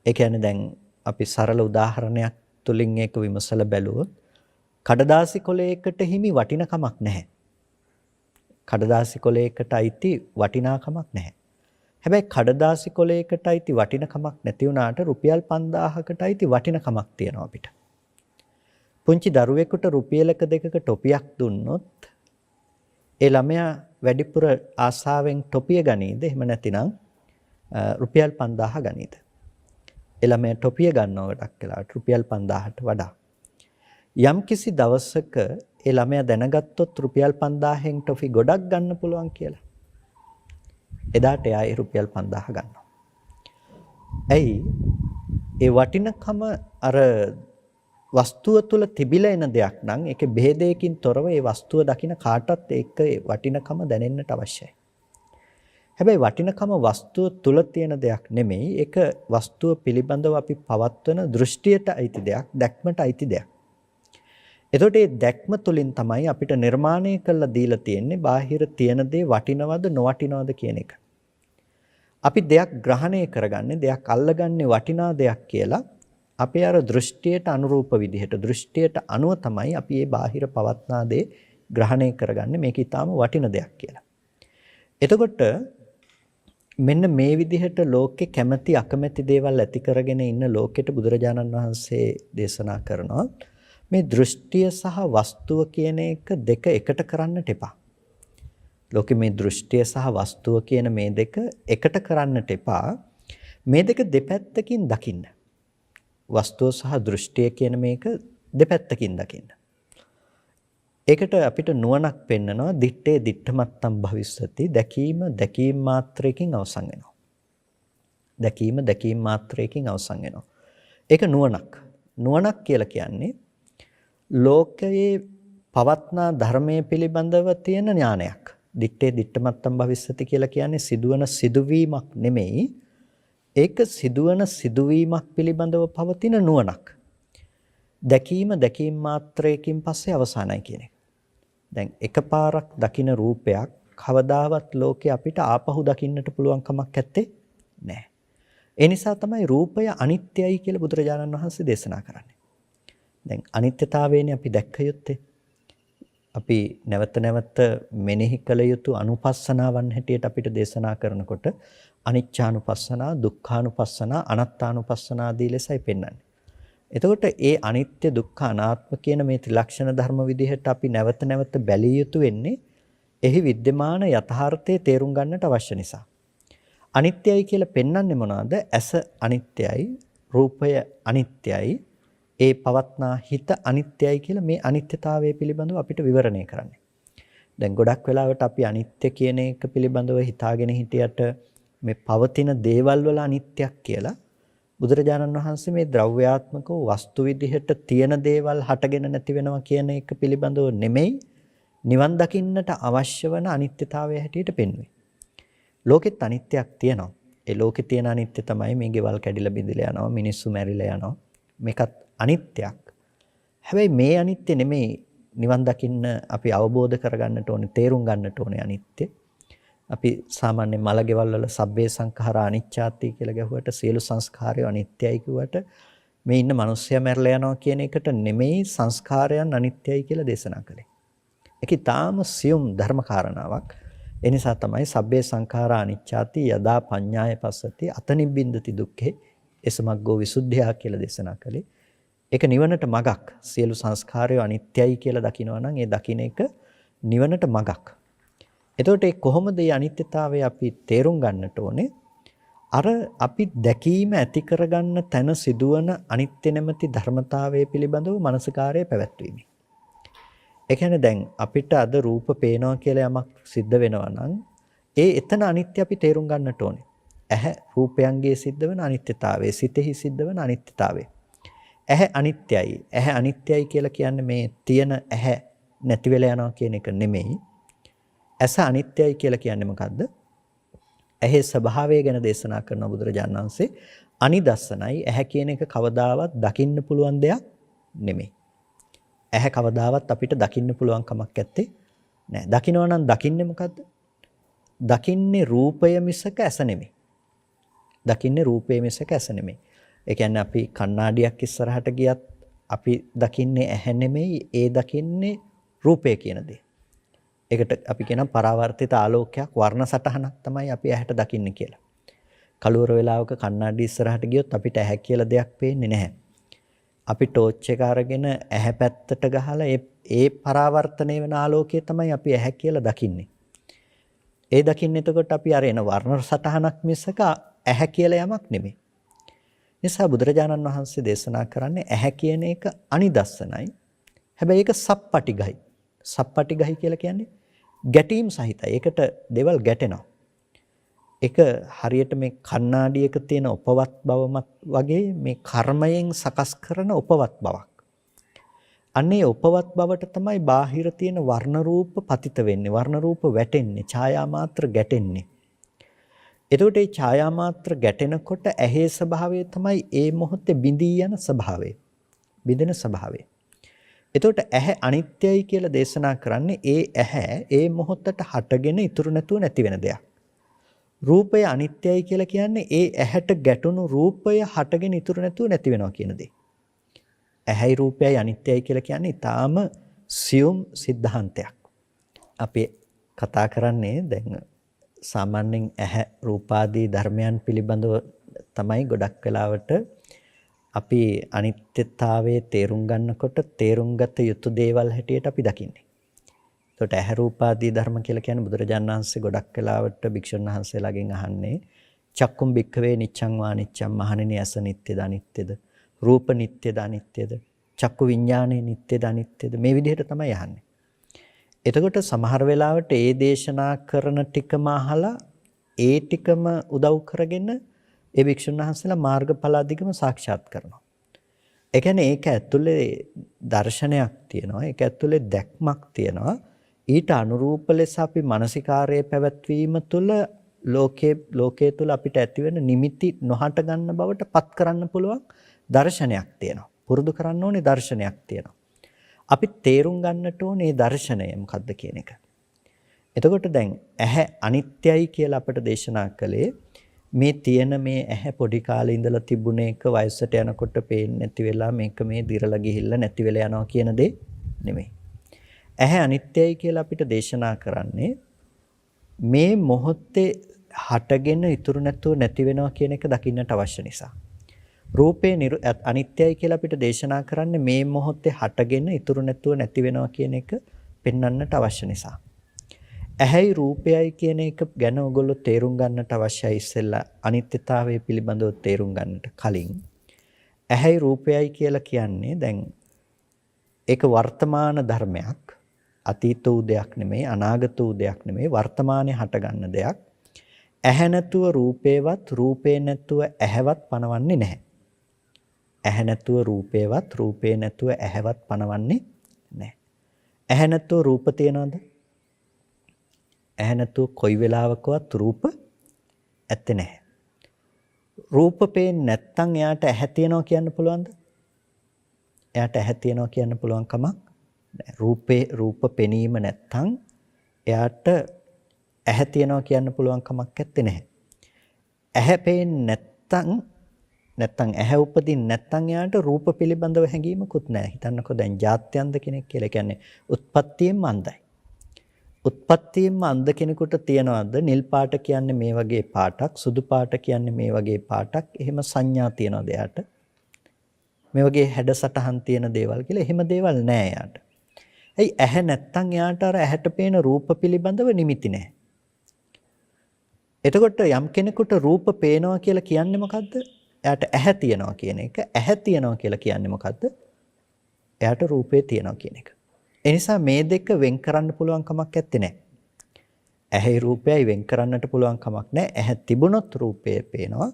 S1: ඒ කියන්නේ දැන් අපි සරල උදාහරණයක් තුලින් ඒක විමසලා බැලුවොත් කඩදාසි කොලයකට හිමි වටිනකමක් නැහැ. කඩදාසි කොලයකට අයිති වටිනාකමක් නැහැ. හැබැයි කඩදාසි කොලයකට අයිති වටිනකමක් නැති වුණාට රුපියල් 5000කට අයිති වටිනකමක් තියෙනවා අපිට. පුංචි දරුවෙකුට රුපියලක දෙකක ටොපියක් දුන්නොත් ඒ ළමයා වැඩිපුර ආසාවෙන් ටොපිය ගනීද? එහෙම නැතිනම් රුපියල් 5000 ගනීද? ඒ ළමයා ටොපිය ගන්නව ගොඩක් වෙලාවට රුපියල් 5000ට වඩා. යම් කිසි දවසක ඒ ළමයා දැනගත්තොත් රුපියල් 5000න් ටොෆි ගොඩක් ගන්න පුළුවන් කියලා. එදාට එයා ඒ රුපියල් 5000 ගන්නවා. ඇයි? ඒ වටිනකම අර වස්තුව තුල තිබිලා එන දෙයක් නම් ඒකේ ભેදයකින් තොරව ඒ වස්තුව දකින කාටත් ඒක වටිනකම දැනෙන්නට අවශ්‍යයි. හැබැයි වටිනකම වස්තුව තුල තියෙන දෙයක් නෙමෙයි. ඒක වස්තුව පිළිබඳව අපි පවත්වන දෘෂ්ටියට අයිති දෙයක්, දැක්මට අයිති දෙයක්. එතකොට මේ දැක්ම තුලින් තමයි අපිට නිර්මාණය කරලා දීලා තියෙන්නේ බාහිර තියෙන දේ වටිනවද නොවටිනවද කියන එක. අපි දෙයක් ග්‍රහණය කරගන්නේ දෙයක් අල්ලගන්නේ වටිනා දෙයක් කියලා අපේ අර දෘෂ්ටියට අනුරූප විදිහට දෘෂ්ටියට අනුව තමයි අපි මේ බාහිර පවත්නා දේ ග්‍රහණය කරගන්නේ මේක ඊටාම වටින දෙයක් කියලා. එතකොට මෙන්න මේ විදිහට ලෝකේ කැමැති අකමැති දේවල් ඇති කරගෙන ඉන්න ලෝකෙට බුදුරජාණන් වහන්සේ දේශනා කරනවා මේ දෘෂ්ටිය සහ වස්තුව කියන එක දෙක එකට කරන්නට එපා. ලෝකෙ මේ දෘෂ්ටිය සහ වස්තුව කියන මේ දෙක එකට කරන්නට එපා. මේ දෙක දෙපැත්තකින් දකින්න. වස්තුව සහ දෘෂ්ටිය කියන මේක දෙපැත්තකින් දකින්න. ඒකට අපිට නුවණක් පෙන්නනවා දිත්තේ දිත්තමත්තම් භවිස්සති දැකීම දැකීම මාත්‍රයකින් අවසන් වෙනවා. දැකීම දැකීම මාත්‍රයකින් අවසන් වෙනවා. ඒක නුවණක්. නුවණක් කියලා කියන්නේ ලෝකයේ පවත්නා ධර්මයේ පිළිබඳව තියෙන ඥානයක්. දිත්තේ දිත්තමත්තම් භවිස්සති කියලා කියන්නේ සිදුවන සිදුවීමක් නෙමෙයි. ඒක සිදුවන සිදුවීමක් පිළිබඳව පවතින නුවණක්. දැකීම දැකීම මාත්‍රයකින් පස්සේ අවසానයි කියන එක. දැන් එකපාරක් දකින රූපයක් කවදාවත් ලෝකේ අපිට ආපහු දකින්නට පුළුවන් කමක් නැත්තේ නෑ. ඒ නිසා තමයි රූපය අනිත්‍යයි කියලා බුදුරජාණන් වහන්සේ දේශනා කරන්නේ. දැන් අනිත්‍යතාවයනේ අපි දැක්ක යුත්තේ. අපි නැවත නැවත මෙනෙහි කළ යුතු අනුපස්සනාවන් හැටියට අපිට දේශනා කරනකොට අනිච්චානුපස්සනා, දුක්ඛානුපස්සනා, අනාත්තානුපස්සනා ආදී ලෙසයි පෙන්වන්නේ. එතකොට ඒ අනිත්‍ය දුක්ඛ අනාත්ම කියන මේ ත්‍රිලක්ෂණ ධර්ම විදිහට අපි නැවත නැවත බැලිය යුතු වෙන්නේ එහි विद्यमान යථාර්ථයේ තේරුම් ගන්නට අවශ්‍ය නිසා. අනිත්‍යයි කියලා පෙන්වන්නේ මොනවාද? ඇස අනිත්‍යයි, රූපය අනිත්‍යයි, ඒ පවත්නා හිත අනිත්‍යයි කියලා මේ අනිත්‍යතාවය පිළිබඳව අපිට විවරණය කරන්නේ. දැන් ගොඩක් වෙලාවට අපි අනිත්‍ය කියන එක පිළිබඳව හිතාගෙන හිටියට මේ පවතින දේවල් වල අනිත්‍යක් කියලා බුදුරජාණන් වහන්සේ මේ ද්‍රව්‍යාත්මක වස්තු විදිහට තියෙන දේවල් හටගෙන නැති වෙනවා කියන එක පිළිබඳව නෙමෙයි නිවන් දකින්නට අවශ්‍ය වන අනිත්‍යතාවය හැටියට පෙන්වන්නේ. ලෝකෙත් අනිත්‍යක් තියෙනවා. ඒ ලෝකේ තියෙන අනිත්‍ය තමයි මේ ගෙවල් කැඩිලා බිඳිලා යනවා, මිනිස්සු මැරිලා යනවා. මේකත් අනිත්‍යක්. හැබැයි මේ අනිත්‍ය නෙමෙයි නිවන් දකින්න අපි අවබෝධ කරගන්නට ඕනේ, තේරුම් ගන්නට ඕනේ අනිත්‍ය. අපි සාමාන්‍ය මලගෙවල් වල සබ්බේ සංඛාරා අනිච්චාති කියලා ගැහුවට සියලු සංස්කාරය අනිත්‍යයි කිව්වට මේ ඉන්න මිනිස්සයා මැරලා යනවා කියන එකට නෙමෙයි සංස්කාරයන් අනිත්‍යයි කියලා දේශනා කළේ. ඒක ඊටාම සියුම් ධර්ම කාරණාවක්. ඒ නිසා තමයි සබ්බේ සංඛාරා අනිච්චාති යදා පඤ්ඤාය පස්සති අතනිබ්බින්දති දුක්ඛේ එසමග්ගෝ විසුද්ධියා කියලා දේශනා කළේ. ඒක නිවනට මගක්. සියලු සංස්කාරය අනිත්‍යයි කියලා දකිනවා නම් ඒ දකින්න එක නිවනට මගක්. එතකොට ඒ කොහොමද මේ අනිත්‍යතාවය අපි තේරුම් ගන්නට ඕනේ? අර අපි දැකීම ඇති කරගන්න තැන සිදුවන අනිත්‍ය නැමැති ධර්මතාවය පිළිබඳව මනසකාරය පැවැත්වීම. ඒ කියන්නේ දැන් අපිට අද රූප පේනවා කියලා යමක් සිද්ධ වෙනවා නම් ඒ එතන අනිත්‍ය අපි තේරුම් ගන්නට ඕනේ. ඇහැ රූපයන්ගේ සිද්ධ වෙන අනිත්‍යතාවය, සිතෙහි සිද්ධ වෙන අනිත්‍යතාවය. ඇහැ අනිත්‍යයි. ඇහැ අනිත්‍යයි කියලා කියන්නේ මේ තියෙන ඇහැ නැති වෙලා යනවා කියන එක නෙමෙයි. ඇස අනිත්‍යයි කියලා කියන්නේ මොකද්ද? ඇහි ස්වභාවය ගැන දේශනා කරන බුදුරජාණන් වහන්සේ අනිදස්සනයි. ඇහැ කියන එක කවදාවත් දකින්න පුළුවන් දෙයක් නෙමෙයි. ඇහැ කවදාවත් අපිට දකින්න පුළුවන් කමක් නැත්තේ නෑ. දකින්නවා නම් දකින්නේ මොකද්ද? දකින්නේ රූපය මිසක ඇස නෙමෙයි. දකින්නේ රූපය මිසක ඇස නෙමෙයි. ඒ කියන්නේ අපි කණ්ණාඩියක් ඉස්සරහට ගියත් අපි දකින්නේ ඇහැ නෙමෙයි, ඒ දකින්නේ රූපය කියන දේ. ඒකට අපි කියනවා පරාවර්තිත ආලෝකයක් වර්ණ සටහනක් තමයි අපි ඇහැට දකින්නේ කියලා. කළුවර වෙලාවක කණ්ණාඩි ඉස්සරහට ගියොත් අපිට ඇහැ කියලා දෙයක් පේන්නේ නැහැ. අපි ටෝච් එක අරගෙන ඇහැ පැත්තට ගහලා ඒ පරාවර්තනය වෙන ආලෝකය තමයි අපි ඇහැ කියලා දකින්නේ. ඒ දකින්නේ එතකොට අපි අර එන වර්ණ සටහනක් මිසක ඇහැ කියලා යමක් නෙමෙයි. නිසා බුදුරජාණන් වහන්සේ දේශනා කරන්නේ ඇහැ කියන එක අනිදස්සනයි. හැබැයි ඒක සප්පටිගයි. සප්පටිගයි කියලා කියන්නේ ගැටීම් සහිතයි. ඒකට දේවල් ගැටෙනවා. ඒක හරියට මේ කණ්ණාඩියක තියෙන උපවත් බවමත් වගේ මේ කර්මයෙන් සකස් කරන උපවත් බවක්. අන්නේ උපවත් බවට තමයි බාහිර තියෙන වර්ණ රූප පතිත වෙන්නේ. වර්ණ රූප වැටෙන්නේ, ඡායා මාත්‍ර ගැටෙන්නේ. එතකොට මේ ඡායා මාත්‍ර ගැටෙනකොට ඇහි ස්වභාවය තමයි ඒ මොහොතේ බිඳී යන ස්වභාවය. බිඳෙන ස්වභාවය. එතකොට ඇහැ අනිත්‍යයි කියලා දේශනා කරන්නේ ඒ ඇහැ ඒ මොහොතට හටගෙන ඉතුරු නැතුව නැති වෙන දෙයක්. රූපය අනිත්‍යයි කියලා කියන්නේ ඒ ඇහැට ගැටුණු රූපය හටගෙන ඉතුරු නැතුව නැති වෙනවා කියන දේ. ඇහැයි රූපයයි අනිත්‍යයි කියලා කියන්නේ ඊටාම සියුම් સિદ્ધාන්තයක්. අපි කතා කරන්නේ දැන් සාමාන්‍යයෙන් ඇහැ රූපාදී ධර්මයන් පිළිබඳව තමයි ගොඩක් වෙලාවට අපි අනිත්‍යතාවයේ තේරුම් ගන්නකොට තේරුම් ගත යුතු දේවල් හැටියට අපි දකින්නේ. ඒකට ඇහැ රූපාදී ධර්ම කියලා කියන්නේ බුදුරජාණන් වහන්සේ ගොඩක් වෙලාවට භික්ෂුන් වහන්සේලාගෙන් අහන්නේ චක්කුම් භික්ඛවේ නිච්ඡං වා නිච්ඡං මහණෙනි ඇස නිට්ටයද අනිත්‍යද? රූප නිට්ටයද අනිත්‍යද? චක්කු විඥානේ නිට්ටයද අනිත්‍යද? මේ විදිහට තමයි අහන්නේ. එතකොට සමහර වෙලාවට ඒ දේශනා කරන ටිකම අහලා ඒ ටිකම උදව් කරගෙන ඒ භික්ෂුන් වහන්සේලා මාර්ගඵල අධිකම සාක්ෂාත් කරනවා. ඒ කියන්නේ ඒක ඇතුලේ දර්ශනයක් තියෙනවා. ඒක ඇතුලේ දැක්මක් තියෙනවා. ඊට අනුරූප ලෙස අපි මානසිකාරයේ පැවැත්වීම තුළ ලෝකයේ තුල අපිට ඇතිවෙන නිමිති නොහට ගන්න බවට පත් කරන්න පුළුවන් දර්ශනයක් තියෙනවා. පුරුදු කරන්න ඕනේ දර්ශනයක් තියෙනවා. අපි තේරුම් ගන්නට ඕනේ මේ දර්ශනය මොකක්ද කියන එක. එතකොට දැන් ඇහැ අනිත්‍යයි කියලා අපට දේශනා කළේ මේ තියෙන මේ ඇහැ පොඩි කාලේ ඉඳලා තිබුණ එක වයසට යනකොට පේන්නේ නැති වෙලා මේක මේ දිරලා ගිහිල්ලා නැති වෙලා යනවා කියන දේ නෙමෙයි. ඇහැ අනිත්‍යයි කියලා අපිට දේශනා කරන්නේ මේ මොහොතේ හටගෙන ඉතුරු නැතුව නැති වෙනවා කියන එක දකින්නට අවශ්‍ය නිසා. රූපේ අනිත්‍යයි කියලා අපිට දේශනා කරන්නේ මේ මොහොතේ හටගෙන ඉතුරු නැතුව නැති වෙනවා කියන එක පෙන්වන්නට අවශ්‍ය නිසා. ඇහැයි රූපයයි කියන එක ගැන ඔයගොල්ලෝ තේරුම් ගන්නට අවශ්‍යයි ඉස්සෙල්ලා අනිත්‍යතාවය පිළිබඳව තේරුම් ගන්නට කලින් ඇහැයි රූපයයි කියලා කියන්නේ දැන් ඒක වර්තමාන ධර්මයක් අතීත වූ දෙයක් නෙමෙයි අනාගත වූ දෙයක් නෙමෙයි වර්තමානයේ හටගන්න දෙයක්. ඇහැ නැතුව රූපේවත් රූපේ නැතුව ඇහැවත් පනවන්නේ නැහැ. ඇහැ නැතුව රූපේවත් රූපේ නැතුව ඇහැවත් පනවන්නේ නැහැ. ඇහැ නැතුව රූප තියනවද? ඇහැ නැතුව කොයි වෙලාවකවත් රූප ඇත්තේ නැහැ. රූප පේන්නේ නැත්තම් එයාට ඇහැ තියනවා කියන්න පුළුවන්ද? එයාට ඇහැ තියනවා කියන්න පුළුවන් කමක් නැහැ. රූප පෙනීම නැත්තම් එයාට ඇහැ තියනවා කියන්න පුළුවන් කමක් නැත්තේ නැහැ. ඇහැ පේන්නේ නැත්තම් ඇහැ උපදින්නේ නැත්තම් එයාට රූප පිළිබඳව හැඟීමකුත් නැහැ. හිතන්නකෝ දැන් ජාත්‍යන්ත කෙනෙක් කියලා කියන්නේ උත්පත්තියෙන්ම අන්ධයි. උත්පත්තියෙන්ම අන්ධ කෙනෙකුට තියනවාද නිල් පාට කියන්නේ මේ වගේ පාටක්, සුදු පාට කියන්නේ මේ වගේ පාටක්, එහෙම සංඥා තියනවාද එයාට? මේ වගේ හැඩසටහන් තියෙන දේවල් කියලා එහෙම දේවල් නැහැ එයාට. ඇයි ඇහැ නැත්තම් එයාට අර ඇහැට පේන රූප පිළිබඳව නිමිති නැහැ. එතකොට යම් කෙනෙකුට රූප පේනවා කියලා කියන්නේ මොකද්ද? එයාට ඇහැ තියනවා කියන එක. ඇහැ තියනවා කියලා කියන්නේ මොකද්ද? එයාට රූපේ තියනවා කියන එක. ඒ නිසා මේ දෙක වෙන් කරන්න පුළුවන් කමක් නැත්තේ. ඇහැයි රූපයයි වෙන් කරන්නට පුළුවන් කමක් නැහැ. ඇහැ තිබුණොත් රූපය පේනවා.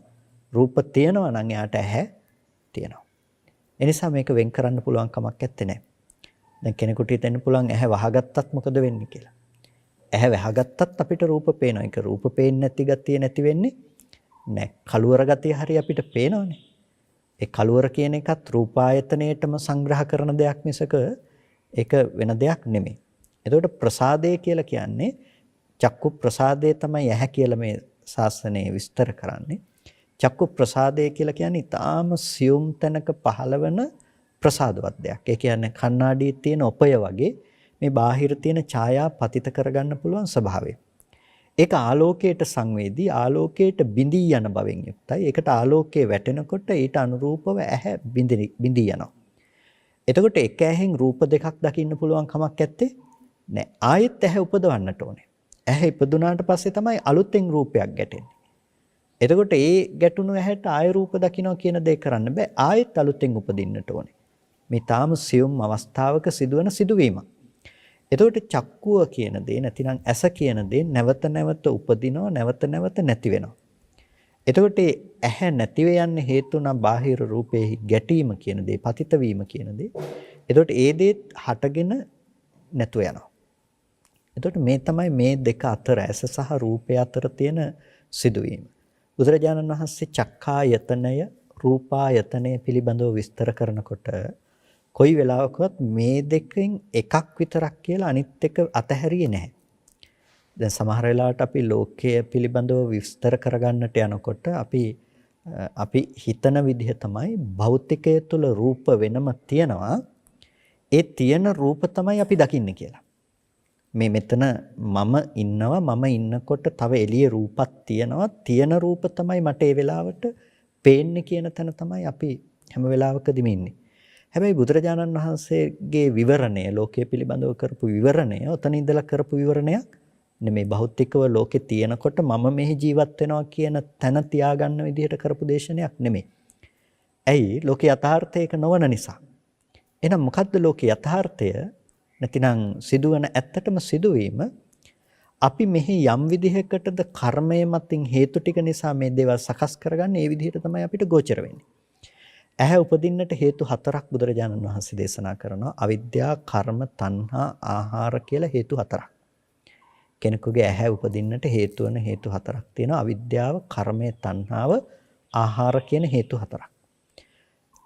S1: රූප තියනවා නම් එයාට ඇහැ තියනවා. ඒ නිසා මේක වෙන් කරන්න පුළුවන් කමක් නැත්තේ. දැන් කෙනෙකුට හිතෙන්න පුළුවන් ඇහැ වහගත්තත් මොකද වෙන්නේ කියලා. ඇහැ වහගත්තත් අපිට රූප පේනවා. ඒක රූප පේන්නේ නැති ගතිය නැති වෙන්නේ නැහැ. කලවර ගතිය හරිය අපිට පේනවනේ. ඒ කලවර කියන එකත් රූපායතනයේටම සංග්‍රහ කරන දෙයක් මිසක ඒක වෙන දෙයක් නෙමෙයි. එතකොට ප්‍රසාදය කියලා කියන්නේ චක්කු ප්‍රසාදය තමයි ඇහැ කියලා මේ ශාස්ත්‍රයේ විස්තර කරන්නේ. චක්කු ප්‍රසාදය කියලා කියන්නේ ඊටාම සියුම් තැනක පහළවන ප්‍රසාදවත් දෙයක්. ඒ කියන්නේ කණ්ණාඩියේ තියෙන ඔපය වගේ මේ බාහිර තියෙන ඡායා පතිත කරගන්න පුළුවන් ස්වභාවය. ඒක ආලෝකයට සංවේදී ආලෝකයට බිඳී යන බවෙන් යුක්තයි. ඒකට ආලෝකයේ වැටෙනකොට ඊට අනුරූපව ඇහැ බිඳී යනවා. එතකොට එක ඇහෙන් රූප දෙකක් දකින්න පුළුවන් කමක් නැත්තේ නෑ. ආයෙත් ඇහැ උපදවන්නට ඕනේ. ඇහැ ඉපදුනාට පස්සේ තමයි අලුතෙන් රූපයක් ගැටෙන්නේ. එතකොට ඒ ගැටුණු ඇහැට ආය රූප දකින්න කියන දේ කරන්න බෑ. ආයෙත් අලුතෙන් උපදින්නට ඕනේ. මේ තාම සියුම් අවස්ථාවක සිදුවන සිදුවීමක්. එතකොට චක්කුව කියන දේ නැතිනම් ඇස කියන දේ නැවත නැවත උපදිනවා නැවත නැවත නැති වෙනවා. එතකොට ඇහැ නැතිව යන්න හේතු නම් බාහිර රූපේ ගැටීම කියන දේ පතිත වීම කියන දේ. එතකොට ඒ දේත් හටගෙන නැතුව යනවා. එතකොට මේ තමයි මේ දෙක අතර ඇස සහ රූපය අතර තියෙන සිදුවීම. බුදුරජාණන් වහන්සේ චක්ඛායතනය රූපායතනය පිළිබඳව විස්තර කරනකොට කොයි වෙලාවකවත් මේ දෙකෙන් එකක් විතරක් කියලා අනිත් එක අතහැරියේ නැහැ. දැන් සමහර වෙලාවට අපි ලෝකයේ පිළිබඳව විස්තර කරගන්නට යනකොට අපි හිතන විදිහ තමයි භෞතිකය තුළ රූප වෙනම තියෙනවා. ඒ තියෙන රූප තමයි අපි දකින්නේ කියලා. මේ මෙතන මම ඉන්නවා, මම ඉන්නකොට තව එළියේ රූපක් තියෙනවා. තියෙන රූප තමයි මට ඒ වෙලාවට පේන්නේ කියන තැන තමයි අපි හැම වෙලාවකදීම ඉන්නේ. හැබැයි බුදුරජාණන් වහන්සේගේ විවරණය, ලෝකයේ පිළිබඳව කරපු විවරණය, ඔතන ඉඳලා කරපු විවරණයක් නෙමෙයි. භෞතිකව ලෝකේ තියෙනකොට මම මෙහි ජීවත් වෙනවා කියන තැන තියාගන්න විදිහට කරපු දේශනයක් නෙමෙයි. ඇයි? ලෝකේ යථාර්ථය ඒක නොවන නිසා. එහෙනම් මොකද්ද ලෝකේ යථාර්ථය? නැතිනම් සිදුවන ඇත්තටම සිදුවීම අපි මෙහි යම් විදිහකටද කර්මය මතින් හේතු ටික නිසා මේ දේවල් සකස් කරගන්නේ, ඒ විදිහට තමයි අපිට ගෝචර වෙන්නේ. ඇහැ උපදින්නට හේතු 4ක් බුදුරජාණන් වහන්සේ දේශනා කරනවා. අවිද්‍යාව, කර්ම, තණ්හා, ආහාර කියලා හේතු 4ක්. කෙනෙකුගේ ඇහැ උපදින්නට හේතු වෙන හේතු 4ක් තියෙනවා. අවිද්‍යාව, කර්මය, තණ්හාව, ආහාර කියන හේතු 4ක්.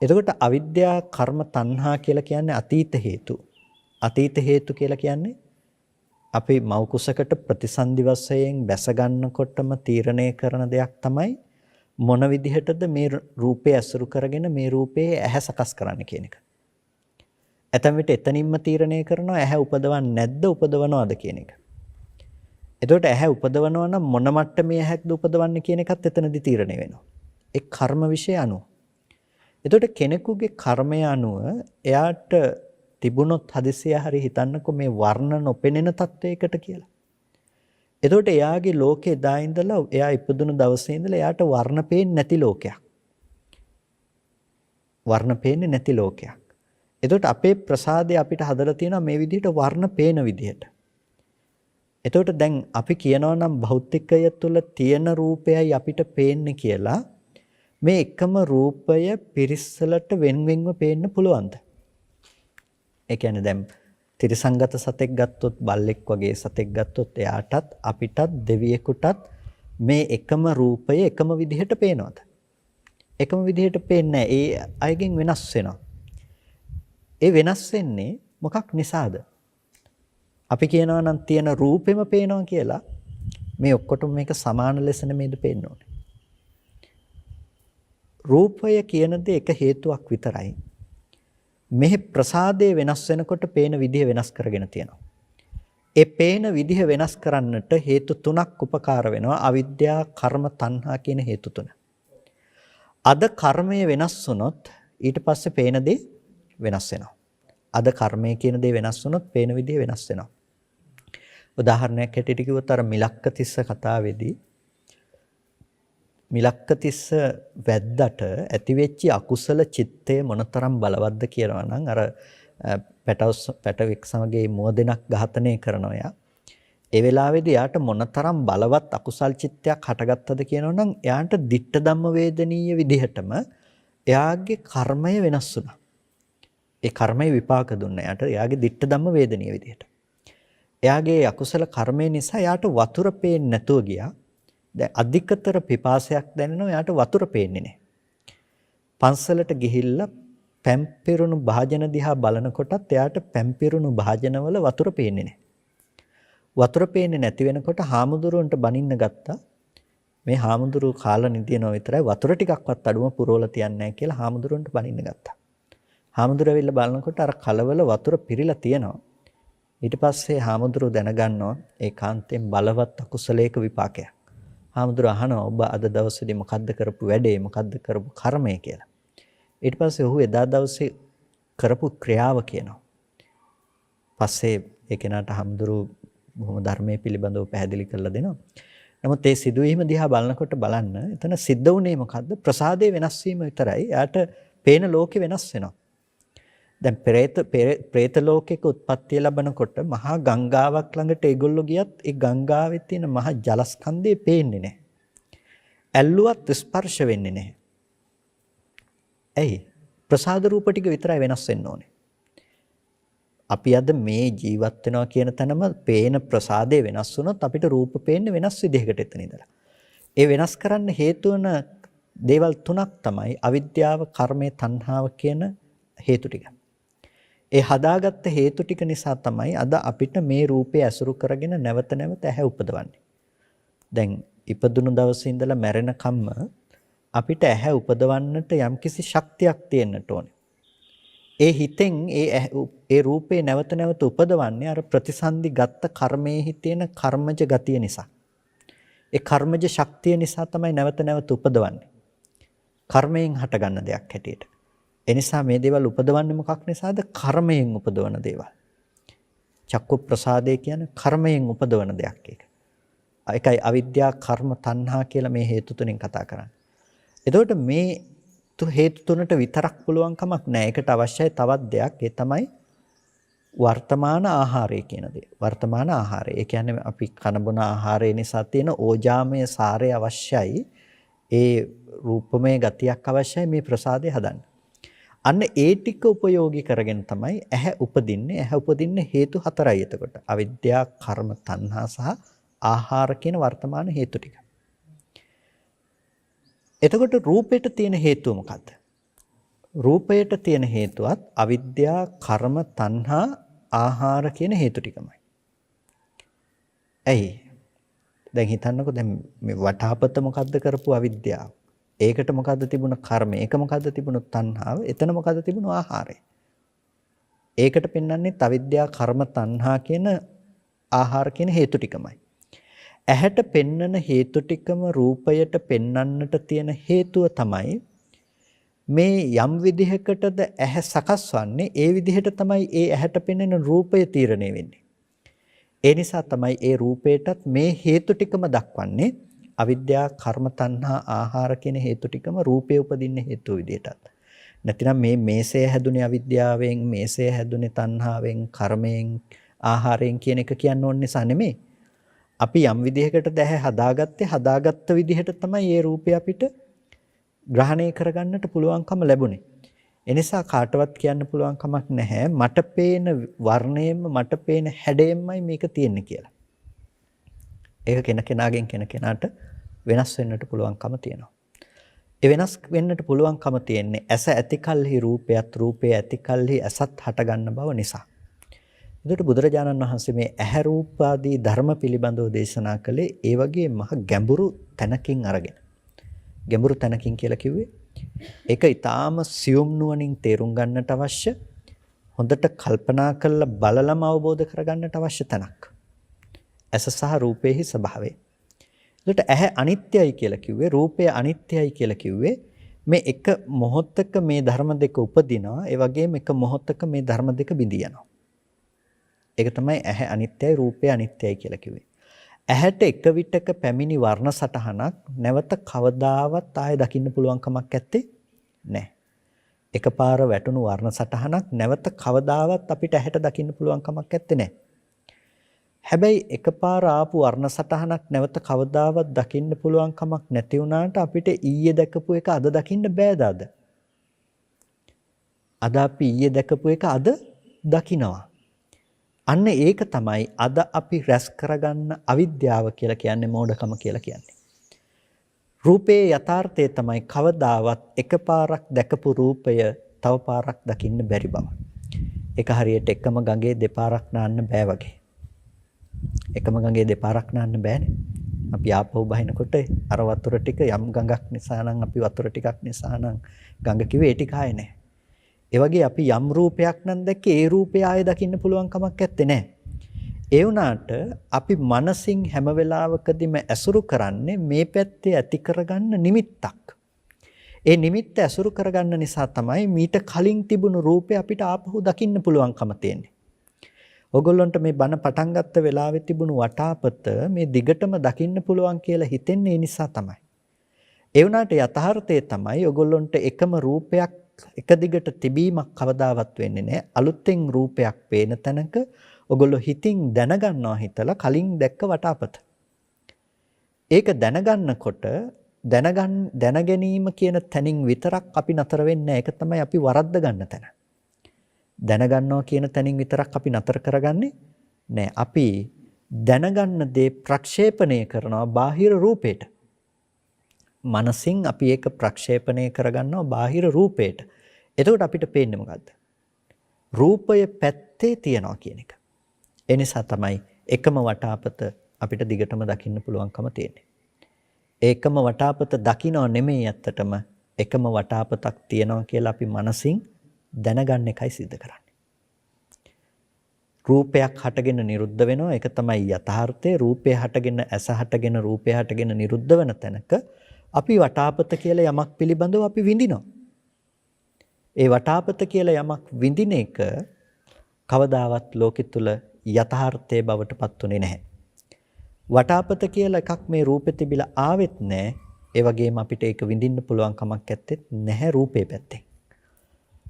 S1: එතකොට අවිද්‍යාව, කර්ම, තණ්හා කියලා කියන්නේ අතීත හේතු. අතීත හේතු කියලා කියන්නේ අපි මව් කුසකට ප්‍රතිසන්දි වශයෙන් බැස ගන්නකොටම තීරණය කරන දෙයක් තමයි මොන විදිහටද මේ රූපය ඇසුරු කරගෙන මේ රූපයේ ඇහැ සකස් කරන්න කියන එක. ඇතැම් විට එතනින්ම තීරණය කරනවා ඇහැ උපදවන්නේ නැද්ද, උපදවනවද කියන එක. එතකොට ඇහැ උපදවනවා නම් මොන මට්ටමේ ඇහැක්ද උපදවන්නේ කියන එකත් එතනදි තීරණය වෙනවා. ඒ කර්ම විශේෂ අනුව. එතකොට කෙනෙකුගේ කර්මය අනුව එයාට තිබුණොත් හදිසිය හරි හිතන්නකෝ මේ වර්ණ නොපෙනෙන තත්වයකට කියලා. එතකොට එයාගේ ලෝකේ එදා ඉඳලා එයා ඉපදුණු දවසේ ඉඳලා එයාට වර්ණ පේන්නේ නැති ලෝකයක්. වර්ණ පේන්නේ නැති ලෝකයක්. එතකොට අපේ ප්‍රසාදය අපිට හදලා තියෙනවා මේ විදිහට වර්ණ පේන විදිහට. එතකොට දැන් අපි කියනවා නම් භෞතිකය තුළ තියෙන රූපයයි අපිට පේන්නේ කියලා. මේ එකම රූපය පිරිස්සලට වෙන්වෙන්ව පේන්න පුළුවන්ද? ඒ කියන්නේ දැන් තිරසංගත සතෙක් ගත්තොත්, බල්ලෙක් වගේ සතෙක් ගත්තොත් එයාටත් අපිටත් දෙවියෙකුටත් මේ එකම රූපය එකම විදිහට පේනවද? එකම විදිහට පේන්නේ නැහැ. ඒ අයගෙන් වෙනස් වෙනවා. ඒ වෙනස් වෙන්නේ මොකක් නිසාද? අපි කියනවා නම් තියෙන රූපෙම පේනවා කියලා. මේ ඔක්කොටම මේක සමාන ලෙස නෙමෙයිද පේන්න ඕනේ. රූපය කියන දේ එක හේතුවක් විතරයි. මෙහි ප්‍රසාදයේ වෙනස් වෙනකොට පේන විදිහ වෙනස් කරගෙන තියෙනවා. ඒ පේන විදිහ වෙනස් කරන්නට හේතු තුනක් උපකාර වෙනවා. අවිද්‍යාව, කර්ම, තණ්හා කියන හේතු තුන. අද කර්මය වෙනස් වුණොත් ඊට පස්සේ පේන දේ වෙනස් වෙනවා. අද කර්මය කියන දේ වෙනස් වුණොත් පේන විදිහ වෙනස් වෙනවා. උදාහරණයක් හැටියට කිව්වොත් අර මිලක්කතිස්ස කතාවේදී මිලක්කතිස්ස වැද්දට ඇතිවෙච්ච අකුසල චිත්තය මොනතරම් බලවත්ද කියනවා නම් අර පැටවෙක් සමග මුවදෙනක් ඝාතනය කරනවා යා. ඒ වෙලාවේදී යාට මොනතරම් බලවත් අකුසල් චිත්තයක් හටගත්තද කියනවා නම් යාට ditta ධම්ම වේදනීය විදිහටම එයාගේ කර්මය වෙනස් වුණා. ඒ කර්මය විපාක දුන්නා යාට එයාගේ ditta ධම්ම වේදනීය විදිහට. එයාගේ අකුසල කර්මය නිසා යාට වතුර පේන්නේ නැතුව ගියා. දැන් අධිකතර පිපාසයක් දැනෙනවා යාට වතුර පේන්නේ නැහැ. පන්සලට ගිහිල්ලා පැම්පිරුණු භාජන දිහා බලනකොටත් එයාට පැම්පිරුණු භාජනවල වතුර පේන්නේ නැහැ. වතුර පේන්නේ නැති වෙනකොට හාමුදුරුවන්ට බනින්න ගත්තා. මේ හාමුදුරුවෝ කාලා නිදිනවා විතරයි වතුර ටිකක්වත් අඩුම පුරවලා තියන්නේ නැහැ කියලා හාමුදුරුවන්ට බනින්න ගත්තා. හාමුදුරුවෝ ඇවිල්ලා බලනකොට අර කලවල වතුර පිරීලා තියෙනවා. ඊට පස්සේ හාමුදුරුවෝ දැනගන්නවා ඒකාන්තයෙන් බලවත් අකුසලයක විපාකයක්. හාමුදුරුවෝ අහනවා ඔබ අද දවසේදී මොකද්ද කරපු වැඩේ, මොකද්ද කරපු කර්මය කියලා. ඊට පස්සේ ඔහු එදා දවසේ කරපු ක්‍රියාව කියනවා. පස්සේ ඒ කෙනාට හාමුදුරුවෝ බොහොම ධර්මයේ පිළිබඳව පැහැදිලි කරලා දෙනවා. නමුත් ඒ සිදුවීම දිහා බලනකොට බලන්න එතන සිද්ධ වුණේ මොකද්ද? ප්‍රසාදයේ වෙනස් වීම විතරයි. එයාට පේන ලෝකෙ වෙනස් වෙනවා. දැන් പ്രേත ලෝකයක උත්පත්ති ලැබනකොට මහා ගංගාවක් ළඟට ඒගොල්ලෝ ගියත් ඒ ගංගාවේ තියෙන මහා ජලස්කන්ධය පේන්නේ නැහැ. ඇල්ලුවත් ස්පර්ශ වෙන්නේ නැහැ. ඇයි? ප්‍රසාද රූප ටික විතරයි වෙනස් වෙන්න ඕනේ. අපි අද මේ ජීවත් වෙනවා කියන තැනම පේන ප්‍රසාදේ වෙනස් වුණොත් අපිට රූප පේන්නේ වෙනස් විදිහකට එතන ඉඳලා. ඒ වෙනස් කරන්න හේතු වෙන දේවල් තුනක් තමයි අවිද්‍යාව, කර්මය, තණ්හාව කියන හේතු ටික. ඒ හදාගත්ත හේතු ටික නිසා තමයි අද අපිට මේ රූපය ඇසුරු කරගෙන නැවත නැවත ඇහැ උපදවන්නේ. දැන් ඉපදුණු දවසේ ඉඳලා මැරෙනකම්ම අපිට ඇහැ උපදවන්නට යම්කිසි ශක්තියක් තියෙන්නට ඕනේ. ඒ හිතෙන් ඒ රූපේ නැවත නැවත උපදවන්නේ අර ප්‍රතිසන්දි ගත්ත කර්මයේ තියෙන කර්මජ ගතිය නිසා. ඒ කර්මජ ශක්තිය නිසා තමයි නැවත නැවත උපදවන්නේ. කර්මයෙන් හටගන්න දෙයක් හැටියට. ඒ නිසා මේ දේවල් උපදවන්නේ මොකක් නිසාද? කර්මයෙන් උපදවන දේවල්. චක්කු ප්‍රසාදේ කියන්නේ කර්මයෙන් උපදවන දෙයක් ඒක. ඒකයි අවිද්‍යා කර්ම තණ්හා කියලා මේ හේතු තුنين කතා කරන්නේ. එතකොට මේ හේතු තුනට විතරක් පුළුවන් කමක් නැහැ. ඒකට අවශ්‍යයි තවත් දෙයක්. ඒ තමයි වර්තමාන ආහාරය කියන දේ. වර්තමාන ආහාරය. ඒ කියන්නේ අපි කන බොන ආහාරය නිසා තියෙන ඕජාමය සාරය අවශ්‍යයි. ඒ රූපමය ගතියක් අවශ්‍යයි මේ ප්‍රසාදය හදන්න. අන්න ඒ ටික උපයෝගී කරගෙන තමයි ඇහැ උපදින්නේ. ඇහැ උපදින්න හේතු හතරයි එතකොට. අවිද්‍යා, කර්ම, තණ්හා සහ ආහාර කියන වර්තමාන හේතු ටික. එතකොට රූපයට තියෙන හේතුව මොකද්ද? රූපයට තියෙන හේතුවත් අවිද්‍යා, කර්ම, තණ්හා, ආහාර කියන හේතු ටිකමයි. ඇයි? දැන් හිතන්නකෝ දැන් මේ වටාපත මොකද්ද කරපු අවිද්‍යාව? ඒකට මොකද්ද තිබුණ කර්මය? ඒක මොකද්ද තිබුණ තණ්හාව? එතන මොකද්ද තිබුණ ආහාරය? ඒකට පෙන්වන්නේ අවිද්‍යා, කර්ම, තණ්හා කියන ආහාර කියන හේතු ටිකමයි. ඇහැට පෙන්නන හේතු ටිකම රූපයට පෙන්වන්නට තියෙන හේතුව තමයි මේ යම් විදිහකටද ඇහැ සකස් වන්නේ ඒ විදිහට තමයි ඒ ඇහැට පෙනෙන රූපය තීරණය වෙන්නේ. ඒ නිසා තමයි ඒ රූපයටත් මේ හේතු ටිකම දක්වන්නේ අවිද්‍යා, කර්ම, තණ්හා, ආහාර කියන හේතු ටිකම රූපේ උපදින්න හේතු විදිහටත්. නැතිනම් මේ මේසය හැදුනේ අවිද්‍යාවෙන්, මේසය හැදුනේ තණ්හාවෙන්, කර්මයෙන්, ආහාරයෙන් කියන එක කියන්න ඕන නිසා නෙමෙයි. අපි යම් විදිහකට ඇහැ හදාගත්ත විදිහට තමයි මේ රූපය අපිට ග්‍රහණය කරගන්නට පුළුවන්කම ලැබුණේ. එනිසා කාටවත් කියන්න පුළුවන් කමක් නැහැ මට පේන වර්ණයෙන්ම මට පේන හැඩයෙන්මයි මේක තියෙන්නේ කියලා. ඒක කෙනකෙනාගෙන් කෙනකෙනාට වෙනස් වෙන්නට පුළුවන්කම තියෙනවා. ඒ වෙනස් වෙන්නට පුළුවන්කම තියෙන්නේ ඇස ඇතිකල්හි රූපයත්, රූපය ඇතිකල්හි ඇසත් හටගන්න බව නිසා. එතකොට බුදුරජාණන් වහන්සේ මේ ඇහැ රූප ආදී ධර්ම පිළිබඳව දේශනා කළේ ඒ වගේ මහ ගැඹුරු තැනකින් අරගෙන. ගැඹුරු තැනකින් කියලා කිව්වේ ඒක ඊටාම සියුම් නුවණින් තේරුම් ගන්නට අවශ්‍ය, හොඳට කල්පනා කරලා බලලම අවබෝධ කරගන්නට අවශ්‍ය තැනක්. ඇස සහ රූපේහි ස්වභාවය. එතකොට ඇහැ අනිත්‍යයි කියලා කිව්වේ, රූපය අනිත්‍යයි කියලා කිව්වේ මේ එක මොහොතක මේ ධර්ම දෙක උපදිනවා, ඒ වගේම එක මොහොතක මේ ධර්ම දෙක බිඳී යනවා. ඒක තමයි ඇහැ අනිත්‍යයි, රූපය අනිත්‍යයි කියලා කිව්වේ. ඇහැට එක විටක පැමිණි වර්ණ සටහනක් නැවත කවදාවත් ආයෙ දකින්න පුළුවන් කමක් නැත්තේ නැහැ. එකපාර වැටුණු වර්ණ සටහනක් නැවත කවදාවත් අපිට ඇහැට දකින්න පුළුවන් කමක් නැත්තේ නැහැ. හැබැයි එකපාර ආපු වර්ණ සටහනක් නැවත කවදාවත් දකින්න පුළුවන් කමක් නැති වුණාට අපිට ඊයේ දැකපු එක අද දකින්න බෑද අද? අද අපි ඊයේ දැකපු එක අද දකිනවා. අන්න ඒක තමයි අද අපි රැස් කරගන්න අවිද්‍යාව කියලා කියන්නේ, මෝඩකම කියලා කියන්නේ. රූපේ යථාර්ථය තමයි කවදාවත් එකපාරක් දැකපු රූපය තව පාරක් දකින්න බැරි බව. ඒක හරියට එකම ගඟේ දෙපාරක් නාන්න බෑ වගේ. එකම ගඟේ දෙපාරක් නාන්න බෑනේ. අපි ආපහු බහිනකොට අර වතුර ටික යම් ගඟක් නිසා නම් අපි වතුර ටිකක් නිසා නම් ගඟ කිව්වේ ඒ ටික ආයේ නැහැ. ඒ වගේ අපි යම් රූපයක් නම් දැක්කේ ඒ රූපය ආයෙ දකින්න පුළුවන් කමක් නැත්තේ නෑ. ඒ වුණාට අපි මනසින් හැම වෙලාවකදීම ඇසුරු කරන්නේ මේ පැත්තේ ඇති කරගන්න නිමිත්තක්. ඒ නිමිත්ත ඇසුරු කරගන්න නිසා තමයි මීට කලින් තිබුණු රූපය අපිට ආපහු දකින්න පුළුවන්කම තියෙන්නේ. ඔයගොල්ලන්ට මේ බණ පටන් ගත්ත වෙලාවේ තිබුණු වටාපත මේ දිගටම දකින්න පුළුවන් කියලා හිතෙන්නේ ඒ නිසා තමයි. ඒ වුණාට යථාර්ථය තමයි ඔයගොල්ලන්ට එකම රූපයක් එක දිගට තිබීමක් කවදාවත් වෙන්නේ නැහැ. අලුතෙන් රූපයක් පේන තැනක ඔගොල්ලෝ හිතින් දැනගන්නවා හිතලා කලින් දැක්ක වටාපත. ඒක දැනගන්නකොට දැනගැනීම කියන තැනින් විතරක් අපි නතර වෙන්නේ. ඒක තමයි අපි වරද්ද ගන්න තැන. දැනගන්නවා කියන තැනින් විතරක් අපි නතර කරගන්නේ නෑ. අපි දැනගන්න දේ ප්‍රක්ෂේපණය කරනවා බාහිර රූපයට. මනසින් අපි ඒක ප්‍රක්ෂේපණය කරගන්නවා බාහිර රූපයට. එතකොට අපිට පේන්නේ මොකද්ද? රූපය පැත්තේ තියනවා කියන එක. ඒ නිසා තමයි එකම වටාපත අපිට දිගටම දකින්න පුළුවන්කම තියෙන්නේ. ඒකම වටාපත දකින්නව නෙමෙයි ඇත්තටම එකම වටාපතක් තියනවා කියලා අපි මනසින් දැනගන්න එකයි සිද්ධ කරන්නේ. රූපයක් හටගෙන නිරුද්ධ වෙනවා. ඒක තමයි යථාර්ථය. රූපය හටගෙන ඇස හටගෙන රූපය හටගෙන නිරුද්ධ වෙන තැනක අපි වටාපත කියලා යමක් පිළිබඳව අපි විඳිනවා. ඒ වටාපත කියලා යමක් විඳින එක කවදාවත් ලෝකෙ තුල යථාර්ථයේ බවට පත්ුනේ නැහැ. වටාපත කියලා එකක් මේ රූපෙ තිබිලා ආවෙත් නැහැ. ඒ වගේම අපිට ඒක විඳින්න පුළුවන් කමක් නැත්තේ නැහැ රූපේ පැත්තෙන්.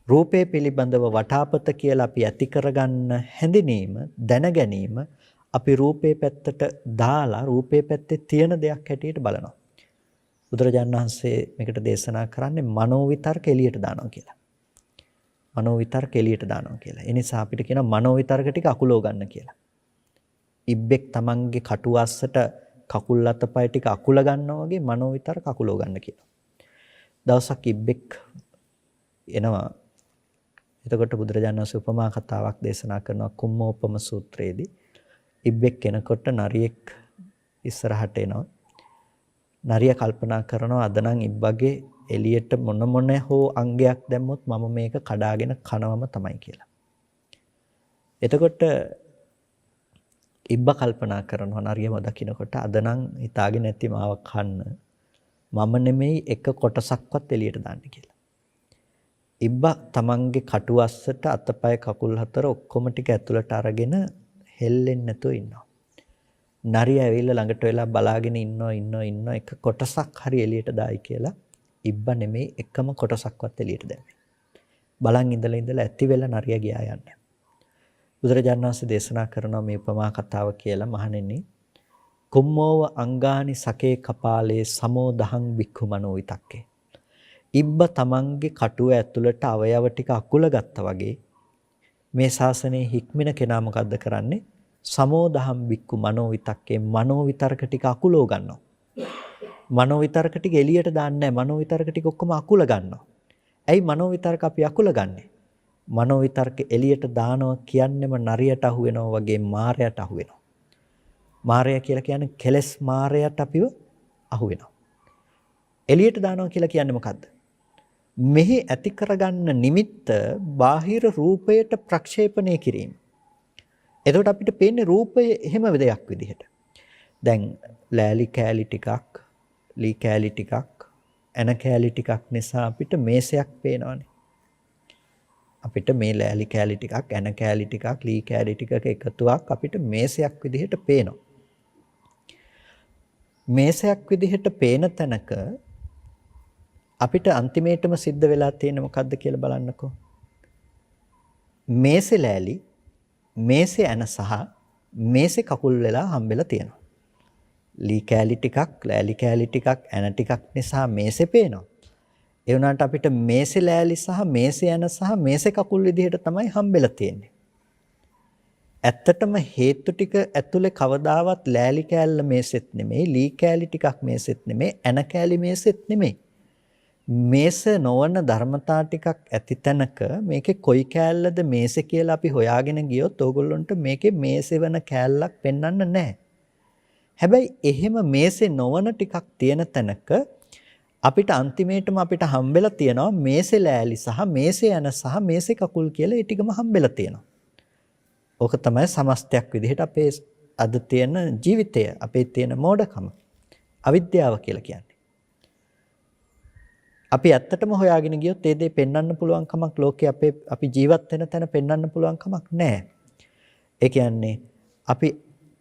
S1: රූපේ පිළිබඳව වටාපත කියලා අපි ඇති කරගන්න හැඳිනීම දැන ගැනීම අපි රූපේ පැත්තට දාලා රූපේ පැත්තේ තියෙන දෙයක් හැටියට බලනවා. බුදුරජාණන් වහන්සේ මේකට දේශනා කරන්නේ මනෝ විතර්ක එළියට දානවා කියලා. මනෝ විතර්ක එළියට දානවා කියලා. ඒ නිසා අපිට කියනවා මනෝ විතර්ක ටික අකුලව ගන්න කියලා. ඉබ්බෙක් තමන්ගේ කටුවස්සට කකුල් අතපය ටික අකුල ගන්නවා වගේ මනෝ විතර්ක අකුලව ගන්න කියලා. දවසක් ඉබ්බෙක් එනවා. එතකොට බුදුරජාණන් වහන්සේ උපමා කතාවක් දේශනා කරනවා කුම්මෝපම සූත්‍රයේදී. ඉබ්බෙක් කෙනකොට නරියෙක් ඉස්සරහට එනවා. නරිය කල්පනා කරනවා අද නම් ඉබ්බගේ එළියට මොන හෝ අංගයක් දැම්මොත් මම මේක කඩාගෙන කනවම තමයි කියලා. එතකොට ඉබ්බ කල්පනා කරනවා නරියම දකින්නකොට අද නම් හිතාගෙන ඇති මාව කන්න මම නෙමෙයි එක කොටසක්වත් එළියට දාන්න කියලා. ඉබ්බ තමන්ගේ කටුවස්සට අතපය කකුල් හතර ඔක්කොම ටික ඇතුළට අරගෙන හෙල්ලෙන්නේ නැතුව ඉන්නවා. නරිය ඇවිල්ලා ළඟට වෙලා බලාගෙන ඉන්නවා එක කොටසක් හරි එළියට දායි කියලා ඉබ්බ නෙමෙයි එකම කොටසක්වත් එළියට දැම්මේ. බලන් ඉඳලා ඇති වෙලා නරිය ගියා යන්නේ. බුදුරජාණන් වහන්සේ දේශනා කරනවා මේ උපමා කතාව කියලා මහණෙනි කුම්මෝව අංගානි සකේ කපාලේ සමෝ දහං වික්ඛු මනෝ විතක්කේ. ඉබ්බ තමන්ගේ කටුව ඇතුළට අවයව ටික අකුල ගත්තා වගේ මේ ශාසනයේ හික්මින කෙනා මොකද්ද කරන්නේ? සමෝ දහම් වික්ඛු මනෝ විතක්කේ මනෝ විතර්ක ටික අකුලව ගන්නවා. මනෝ විතර්ක ටික එළියට දාන්නේ නැහැ. මනෝ විතර්ක ටික ඔක්කොම අකුල ගන්නවා. ඇයි මනෝ විතර්ක අපි අකුල ගන්නෙ? මනෝ විතර්ක එළියට දානවා කියන්නේම නරියට අහු වෙනවා වගේ මායයට අහු වෙනවා. මායя කියලා කියන්නේ කෙලස් මායයට අපිව අහු වෙනවා. එළියට දානවා කියලා කියන්නේ මොකද්ද? මෙහි ඇති කරගන්න නිමිත්ත බාහිර රූපයට ප්‍රක්ෂේපණය කිරීම. එතකොට අපිට පේන්නේ රූපය එහෙම දෙයක් විදිහට. දැන් ලෑලි කෑලි ටිකක්, ලී කෑලි ටිකක්, එන කෑලි ටිකක් නිසා අපිට මේසයක් පේනවනේ. අපිට මේ ලෑලි කෑලි ටිකක්, එන කෑලි ටිකක්, ලී කෑලි ටිකක එකතුවක් අපිට මේසයක් විදිහට පේනවා. මේසයක් විදිහට පේන තැනක අපිට අන්තිමේටම සිද්ධ වෙලා තියෙන මොකද්ද කියලා බලන්නකෝ. මේසේ ලෑලි, මේසේ ඇන සහ මේසේ කකුල් වෙලා හම්බෙලා තියෙනවා. ලී කෑලි ටිකක්, ලෑලි කෑලි ටිකක්, ඇන ටිකක් නිසා මේසේ පේනවා. ඒ වුණාට අපිට මේසේ ලෑලි සහ මේසේ ඇන සහ මේසේ කකුල් විදිහට තමයි හම්බෙලා තියෙන්නේ. ඇත්තටම හේතු ටික ඇතුලේ කවදාවත් ලෑලි කෑල්ල මේසෙත් නෙමෙයි, ලී කෑලි ටිකක් මේසෙත් නෙමෙයි, ඇන කෑලි මේසෙත් නෙමෙයි. මේස නොවන ධර්මතා ටිකක් ඇති තැනක මේකේ කොයි කෑල්ලද මේස කියලා අපි හොයාගෙන ගියොත් ඕගොල්ලන්ට මේකේ මේසෙ වෙන කෑල්ලක් පෙන්වන්න නැහැ. හැබැයි එහෙම මේසෙ නොවන ටිකක් තියෙන තැනක අපිට අන්තිමේටම අපිට හම්බෙලා තියෙනවා මේසෙ ලෑලි සහ මේසෙ යන සහ මේසෙ කකුල් කියලා ඒ ටිකම හම්බෙලා තියෙනවා. ඕක තමයි සමස්තයක් විදිහට අපේ අද තියෙන ජීවිතය, අපේ තියෙන මෝඩකම, අවිද්‍යාව කියලා කියන්නේ. අපි ඇත්තටම හොයාගෙන ගියොත් ඒ දේ පෙන්වන්න පුළුවන් කමක් ලෝකේ අපි ජීවත් වෙන තැන පෙන්වන්න පුළුවන් කමක් නැහැ. ඒ කියන්නේ අපි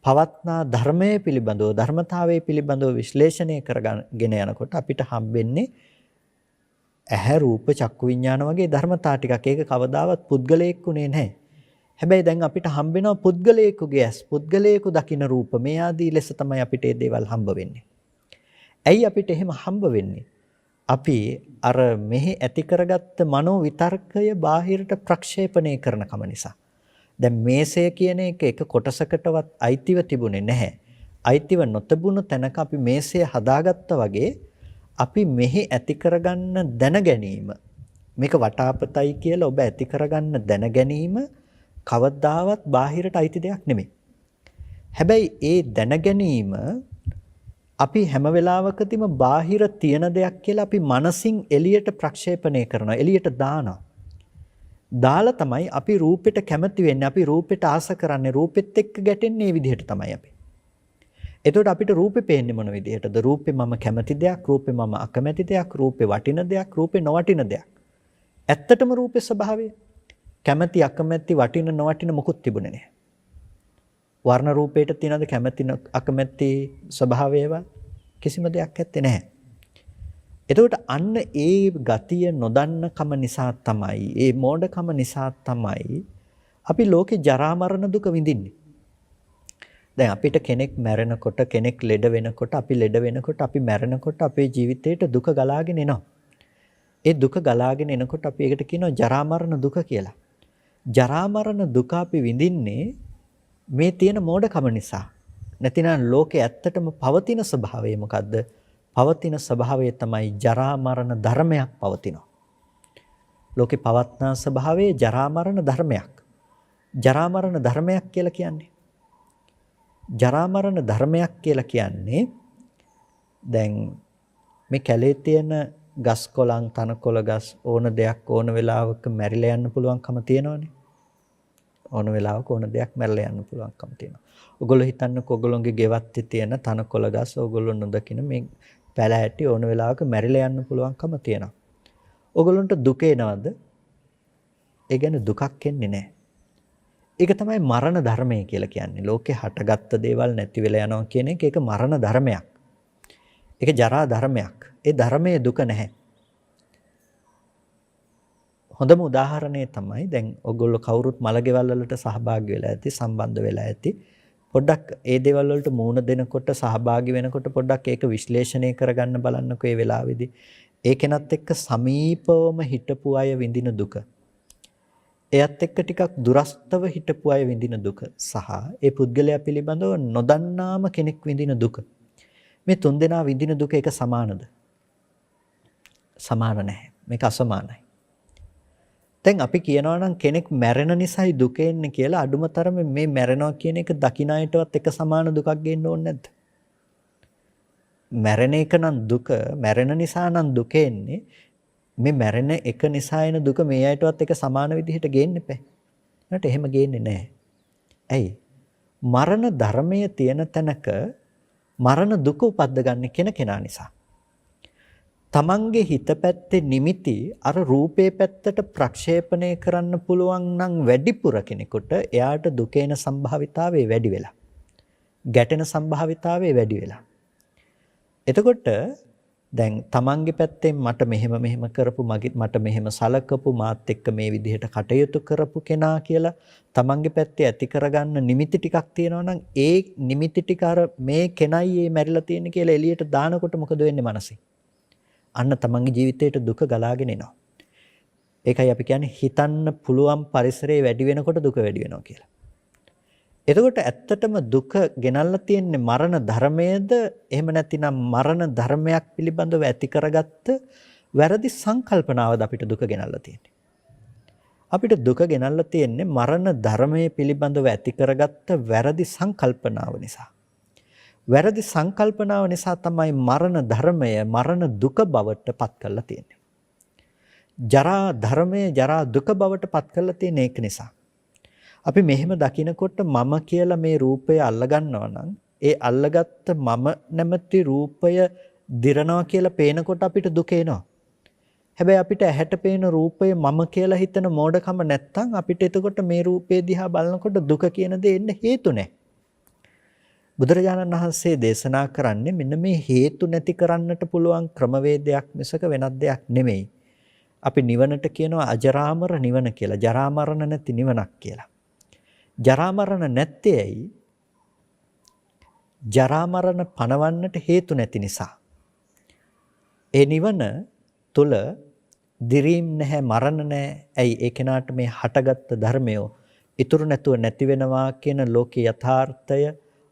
S1: පවත්නා ධර්මයේ පිළිබඳව, ධර්මතාවයේ පිළිබඳව විශ්ලේෂණය කරගෙන යනකොට අපිට හම්බෙන්නේ ඇහැ රූප චක්කු විඥාන වගේ ධර්මතා ටිකක්. ඒක කවදාවත් පුද්ගලයෙකුනේ නැහැ. හැබැයි දැන් අපිට හම්බෙනවා පුද්ගලයෙකුගේ ඇස්, පුද්ගලයෙකු දකින්න රූප. මේ ආදී ලෙස තමයි අපිට මේ දේවල් හම්බ වෙන්නේ. ඇයි අපිට එහෙම හම්බ වෙන්නේ? අපි අර මෙහි ඇති කරගත්ත මනෝ විතර්කය බාහිරට ප්‍රක්ෂේපණය කරන කම නිසා. දැන් මේසය කියන එක කොටසකටවත් අයිතිව තිබුණේ නැහැ. අයිතිව නොතිබුණු තැනක අපි මේසය හදාගත්තා වගේ අපි මෙහි ඇති කරගන්න දැන ගැනීම, මේක වටාපතයි කියලා ඔබ ඇති කරගන්න දැන ගැනීම කවදාවත් බාහිරට අයිති දෙයක් නෙමෙයි. හැබැයි ඒ දැන ගැනීම අපි හැම වෙලාවකදීම බාහිර තියෙන දෙයක් කියලා අපි මනසින් එළියට ප්‍රක්ෂේපණය කරනවා. එළියට දානවා. දාලා තමයි අපි රූපෙට කැමති වෙන්නේ. අපි රූපෙට ආස කරන්නේ. රූපෙත් එක්ක ගැටෙන්නේ මේ විදිහට තමයි අපි. එතකොට අපිට රූපේ පේන්නේ මොන විදිහටද? රූපේ මම කැමති දෙයක්, රූපේ මම අකමැති දෙයක්, රූපේ වටින දෙයක්, රූපේ නොවටින දෙයක්. ඇත්තටම රූපේ ස්වභාවය කැමති අකමැති වටින නොවටින මොකුත් තිබුණේ නැහැ. වර්ණ රූපේට තියෙනද කැමති අකමැති ස්වභාවය ඒවා කිසිම දෙයක් ඇත්තේ නැහැ. එතකොට අන්න ඒ ගතිය නොදන්නකම නිසා තමයි, ඒ මෝඩකම නිසා තමයි අපි ලෝකේ ජරා මරණ දුක විඳින්නේ. දැන් අපිට කෙනෙක් මැරෙනකොට, කෙනෙක් ලෙඩ වෙනකොට, අපි ලෙඩ වෙනකොට, අපි මැරෙනකොට අපේ ජීවිතේට දුක ගලාගෙන එනවා. ඒ දුක ගලාගෙන එනකොට අපි ඒකට කියනවා ජරා මරණ දුක කියලා. ජරා මරණ දුක අපි විඳින්නේ මේ තියෙන මෝඩකම නිසා. නැතිනම් ලෝකේ ඇත්තටම පවතින ස්වභාවය මොකද්ද? පවතින ස්වභාවය තමයි ජරා මරණ ධර්මයක් පවතිනවා. ලෝකේ පවත්නා ස්වභාවයේ ජරා මරණ ධර්මයක්. ජරා මරණ ධර්මයක් කියලා කියන්නේ. ජරා මරණ ධර්මයක් කියලා කියන්නේ දැන් මේ කැලේ තියෙන ගස් කොළන් තනකොළ ගස් ඕන දෙයක් ඕන වෙලාවක මැරිලා යන්න පුළුවන්කම තියෙනවනේ. ඕන වෙලාවක ඕන දෙයක් මැරලා යන්න පුළුවන්කම තියෙනවා. ඔයගොල්ලෝ හිතන්නකෝ ඔයගොල්ලෝගේ ගෙවත්තේ තියෙන තනකොළ ගස් ඔයගොල්ලෝ නොදකින මේ පැල ඇටි ඕන වෙලාවක මැරිලා යන්න පුළුවන්කම තියෙනවා. ඔයගොල්ලන්ට දුක එනවද? ඒ කියන්නේ දුකක් එන්නේ නැහැ. ඒක තමයි මරණ ධර්මය කියලා කියන්නේ. ලෝකේ හටගත්ත දේවල් නැති වෙලා යනවා කියන එක ඒක මරණ ධර්මයක්. ඒක ජරා ධර්මයක්. ඒ ධර්මයේ දුක නැහැ. හොඳම උදාහරණය තමයි දැන් ඔයගොල්ලෝ කවුරුත් මලගෙවල් වලට සහභාගී වෙලා ඇති, සම්බන්ධ වෙලා ඇති. පොඩ්ඩක් ඒ දේවල් වලට මූණ දෙනකොට සහභාගී වෙනකොට පොඩ්ඩක් ඒක විශ්ලේෂණය කරගන්න බලන්නකෝ ඒ වෙලාවේදී. ඒ කෙනත් එක්ක සමීපවම හිටපු අය විඳින දුක. එයත් එක්ක ටිකක් දුරස්තව හිටපු අය විඳින දුක සහ ඒ පුද්ගලයා පිළිබඳව නොදන්නාම කෙනෙක් විඳින දුක. මේ තුන්දෙනා විඳින දුක එක සමානද? සමාන නැහැ. මේක අසමානයි. දැන් අපි කියනවා නම් කෙනෙක් මැරෙන නිසායි දුක එන්නේ කියලා අඩුම තරමේ මේ මැරෙනවා කියන එක දකින්න අයටවත් එක සමාන දුකක් ගේන්න ඕනේ නැද්ද? මැරෙන එක නම් දුක, මැරෙන නිසා නම් දුක එන්නේ. මේ මැරෙන එක නිසා එන දුක මේ අයටවත් එක සමාන විදිහට ගේන්න එපා. ඒකට එහෙම ගේන්නේ නැහැ. ඇයි? මරණ ධර්මයේ තියෙන තැනක මරණ දුක උපද්දගන්නේ කෙනා නිසා. තමන්ගේ හිත පැත්තේ නිමිති අර රූපේ පැත්තට ප්‍රක්ෂේපණය කරන්න පුළුවන් නම් වැඩිපුර කෙනෙකුට එයාට දුක එන සම්භාවිතාවය වැඩි වෙලා. ගැටෙන සම්භාවිතාවය වැඩි වෙලා. එතකොට දැන් තමන්ගේ පැත්තෙන් මට මෙහෙම කරපු මට මෙහෙම සලකපු මාත් එක්ක මේ විදිහට කටයුතු කරපු කෙනා කියලා තමන්ගේ පැත්තේ ඇති කරගන්න නිමිති ටිකක් තියෙනවා නම් ඒ නිමිති ටික අර මේ කෙනයි මේ මැරිලා තියෙන්නේ කියලා එළියට දානකොට මොකද වෙන්නේ මනසින්? අන්න තමන්ගේ ජීවිතේට දුක ගලාගෙන එනවා. ඒකයි අපි කියන්නේ හිතන්න පුළුවන් පරිසරයේ වැඩි වෙනකොට දුක වැඩි වෙනවා කියලා. එතකොට ඇත්තටම දුක ගෙනල්ලා තියෙන්නේ මරණ ධර්මයේද එහෙම නැතිනම් මරණ ධර්මයක් පිළිබඳව ඇති කරගත්ත වැරදි සංකල්පනාවද අපිට දුක ගෙනල්ලා තියෙන්නේ. අපිට දුක ගෙනල්ලා තියෙන්නේ මරණ ධර්මයේ පිළිබඳව ඇති කරගත්ත වැරදි සංකල්පනාව නිසා. වැරදි සංකල්පනාව නිසා තමයි මරණ ධර්මය මරණ දුක බවට පත් කරලා තියෙන්නේ. ජරා ධර්මය ජරා දුක බවට පත් කරලා තියෙන ඒක නිසා. අපි මෙහෙම දකිනකොට මම කියලා මේ රූපය අල්ලගන්නවා නම් ඒ අල්ලගත්ත මම නැමැති රූපය දිරනවා කියලා පේනකොට අපිට දුක එනවා. හැබැයි අපිට ඇහැට පේන රූපය මම කියලා හිතන මෝඩකම නැත්තම් අපිට එතකොට මේ රූපේ දිහා බලනකොට දුක කියන දේ එන්න හේතු නැහැ. බුදුරජාණන් වහන්සේ දේශනා කරන්නේ මෙන්න මේ හේතු නැති කරන්නට පුළුවන් ක්‍රමවේදයක් මිසක වෙනත් දෙයක් නෙමෙයි. අපි නිවනට කියනවා අජරාමර නිවන කියලා. ජරා මරණ නැති නිවනක් කියලා. ජරා මරණ නැත්තේ ඇයි? ජරා මරණ පණවන්නට හේතු නැති නිසා. ඒ නිවන තුල දිරීම් නැහැ, මරණ නැහැ. ඇයි? ඒ කෙනාට මේ හටගත්ත ධර්මය ඉතුරු නැතුව නැති වෙනවා කියන ලෝකේ යථාර්ථය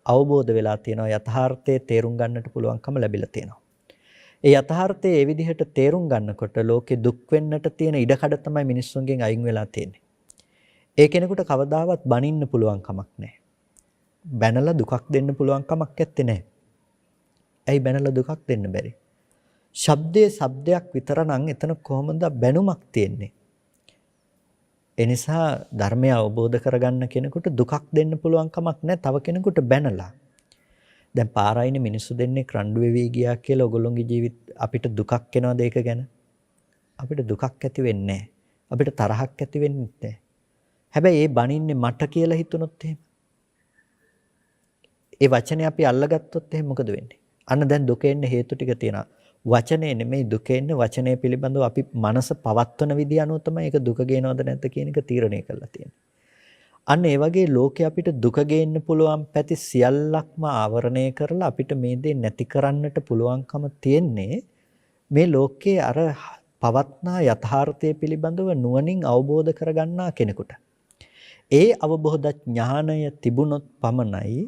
S1: අවබෝධ වෙලා තියෙනවා. යථාර්ථයේ තේරුම් ගන්නට පුළුවන්කම ලැබිලා තියෙනවා. ඒ යථාර්ථය ඒ විදිහට තේරුම් ගන්නකොට ලෝකේ දුක් වෙන්නට තියෙන ඉඩකඩ තමයි මිනිස්සුන්ගෙන් අයින් වෙලා තියෙන්නේ. ඒ කෙනෙකුට කවදාවත් බනින්න පුළුවන් කමක් නැහැ. බැනලා දුකක් දෙන්න පුළුවන් කමක් නැත්තේ නෑ. ඇයි බැනලා දුකක් දෙන්න බැරි? ශබ්දයේ ශබ්දයක් විතර නම් එතන කොහොමද බැනුමක් තියෙන්නේ? ඒ නිසා ධර්මය අවබෝධ කරගන්න කෙනෙකුට දුකක් දෙන්න පුළුවන් කමක් නැහැ තව කෙනෙකුට බැනලා. දැන් පාරයිනේ මිනිස්සු දෙන්නේ රණ්ඩු වෙවි ගියා කියලා ඔයගොල්ලෝගේ ජීවිත අපිට දුකක් එනවද ඒක ගැන? අපිට දුකක් ඇති වෙන්නේ නැහැ. අපිට තරහක් ඇති වෙන්නේ නැහැ. හැබැයි ඒ බනින්නේ මට කියලා හිතුනොත් එහෙම. ඒ වචනේ අපි අල්ලගත්තොත් එහෙනම් මොකද වෙන්නේ? අන්න දැන් දුක එන්න හේතු ටික තියෙනවා. වචනේ නෙමෙයි දුක එන්න වචනේ පිළිබඳව අපි මනස පවත්වන විදිය අනුව තමයි ඒක දුක ගේනවද නැද්ද කියන එක තීරණය කරලා තියෙන්නේ. අන්න ඒ වගේ ලෝකේ අපිට දුක ගේන්න පුළුවන් පැති සියල්ලක්ම ආවරණය කරලා අපිට මේ දේ නැති කරන්නට පුළුවන්කම තියෙන්නේ මේ ලෝකයේ අර පවත්නා යථාර්ථය පිළිබඳව නුවණින් අවබෝධ කරගන්නා කෙනෙකුට. ඒ අවබෝධ ඥානය තිබුණොත් පමණයි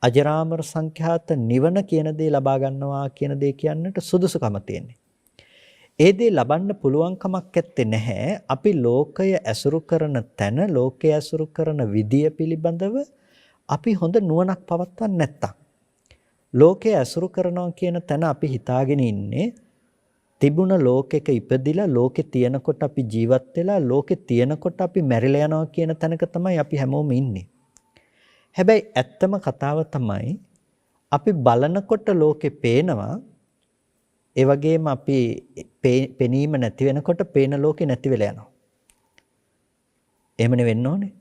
S1: අජරාමර සංඛ්‍යාත නිවන කියන දේ ලබා ගන්නවා කියන දේ කියන්නට සුදුසුකම තියෙන්නේ. ඒ දේ ලබන්න පුළුවන් කමක් නැත්තේ නැහැ. අපි ලෝකය ඇසුරු කරන තැන, ලෝකය ඇසුරු කරන විදිය පිළිබඳව අපි හොඳ නුවණක් පවත්වන්නේ නැත්තම්. ලෝකය ඇසුරු කරනවා කියන තැන අපි හිතාගෙන ඉන්නේ තිබුණ ලෝකෙක ඉපදිලා ලෝකේ තියෙනකොට අපි ජීවත් වෙලා ලෝකේ තියෙනකොට අපි මැරිලා යනවා කියන තැනක තමයි අපි හැමෝම ඉන්නේ. හැබැයි ඇත්තම කතාව තමයි අපි බලනකොට ලෝකේ පේනවා ඒ වගේම අපි පෙනීම නැති වෙනකොට පේන ලෝකේ නැති වෙලා යනවා. එහෙමනේ වෙන්න ඕනේ.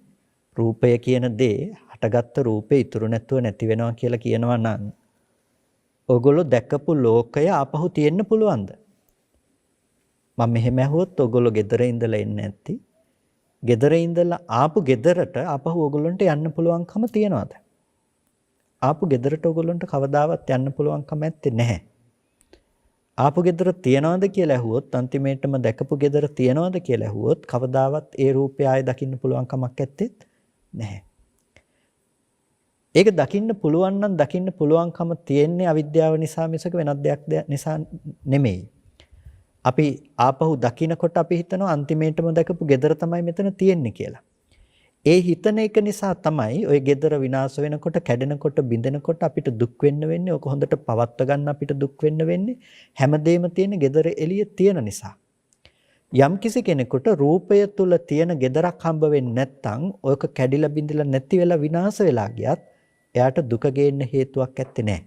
S1: රූපය කියන දේ හටගත්තු රූපේ ඉතුරු නැතුව නැති වෙනවා කියලා කියනවා නම් ඔයගොල්ලෝ දැකපු ලෝකය ආපහු තියෙන්න පුළුවන්ද? මම මෙහෙම ඇහුවොත් ඔයගොල්ලෝ ගෙදර ඉඳලා එන්නේ නැති. ගෙදර ඉඳලා ආපු ගෙදරට ආපහු ඔයගොල්ලන්ට යන්න පුළුවන්කම තියනවාද? ආපු ගෙදරට ඔයගොල්ලන්ට කවදාවත් යන්න පුළුවන්කම නැත්තේ නැහැ. ආපු ගෙදර තියනවාද කියලා ඇහුවොත් අන්තිමේටම දැකපු ගෙදර තියනවාද කියලා ඇහුවොත් කවදාවත් ඒ රූපය ආයෙ දකින්න පුළුවන් කමක් නැත්තේ නැහැ. ඒක දකින්න පුළුවන් නම් දකින්න පුළුවන්කම තියෙන්නේ අවිද්‍යාව නිසා මිසක වෙනත් දෙයක් නිසා නෙමෙයි. අපි ආපහු දකින්නකොට අපි හිතනවා අන්තිමේටම දැකපු ගෙදර තමයි මෙතන තියෙන්නේ කියලා. ඒ හිතන එක නිසා තමයි ওই ගෙදර විනාශ වෙනකොට, කැඩෙනකොට, බිඳෙනකොට අපිට දුක් වෙන්න වෙන්නේ. ඔක හොඳට පවත්ව ගන්න අපිට දුක් වෙන්න වෙන්නේ. හැමදේම තියෙන ගෙදර එළිය තියෙන නිසා. යම් කිසි කෙනෙකුට රූපය තුල තියෙන ගෙදරක් හම්බ වෙන්නේ නැත්නම් ඔයක කැඩිලා බිඳිලා නැති වෙලා විනාශ වෙලා ගියත් එයාට දුක ගේන්න හේතුවක් ඇත්තේ නැහැ.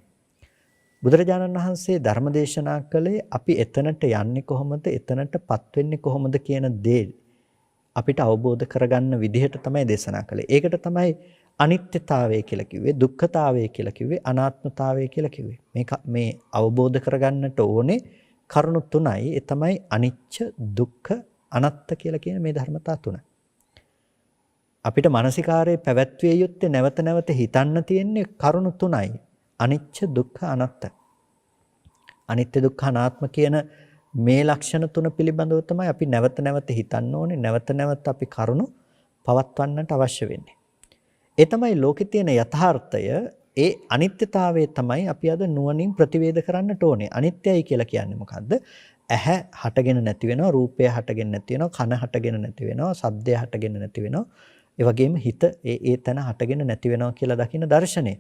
S1: බුදුරජාණන් වහන්සේ ධර්ම දේශනා කළේ අපි එතනට යන්නේ කොහොමද, එතනටපත් වෙන්නේ කොහොමද කියන දේ අපිට අවබෝධ කරගන්න විදිහට තමයි දේශනා කළේ. ඒකට තමයි අනිත්‍යතාවය කියලා කිව්වේ, දුක්ඛතාවය කියලා කිව්වේ, අනාත්මතාවය කියලා කිව්වේ. මේ අවබෝධ කරගන්නට ඕනේ කරුණු තුනයි. ඒ තමයි අනිච්ච, දුක්ඛ, අනාත්ත කියලා කියන මේ ධර්මතා තුන. අපිට මානසිකාරයේ පැවැත්විය යුත්තේ නැවත නැවත හිතන්න තියෙන්නේ කරුණු තුනයි. අනිච්ච, දුක්ඛ, අනාත්ත. අනිත්‍ය, දුක්ඛ, අනාත්ම කියන මේ ලක්ෂණ තුන පිළිබඳව තමයි අපි නැවත නැවත හිතන්න ඕනේ. නැවත නැවත අපි කරුණු පවත්වන්නට අවශ්‍ය වෙන්නේ. ඒ තමයි ලෝකේ තියෙන යථාර්ථය. ඒ අනිත්‍යතාවය තමයි අපි අද නුවණින් ප්‍රතිවේද කරන්නට ඕනේ. අනිත්‍යයි කියලා කියන්නේ මොකද්ද? ඇහැ හටගෙන නැති වෙනවා, රූපය හටගෙන නැති වෙනවා, කන හටගෙන නැති වෙනවා, ශබ්දය හටගෙන නැති වෙනවා. ඒ වගේම හිත ඒ තැන හටගෙන නැති වෙනවා කියලා දකින දර්ශනය.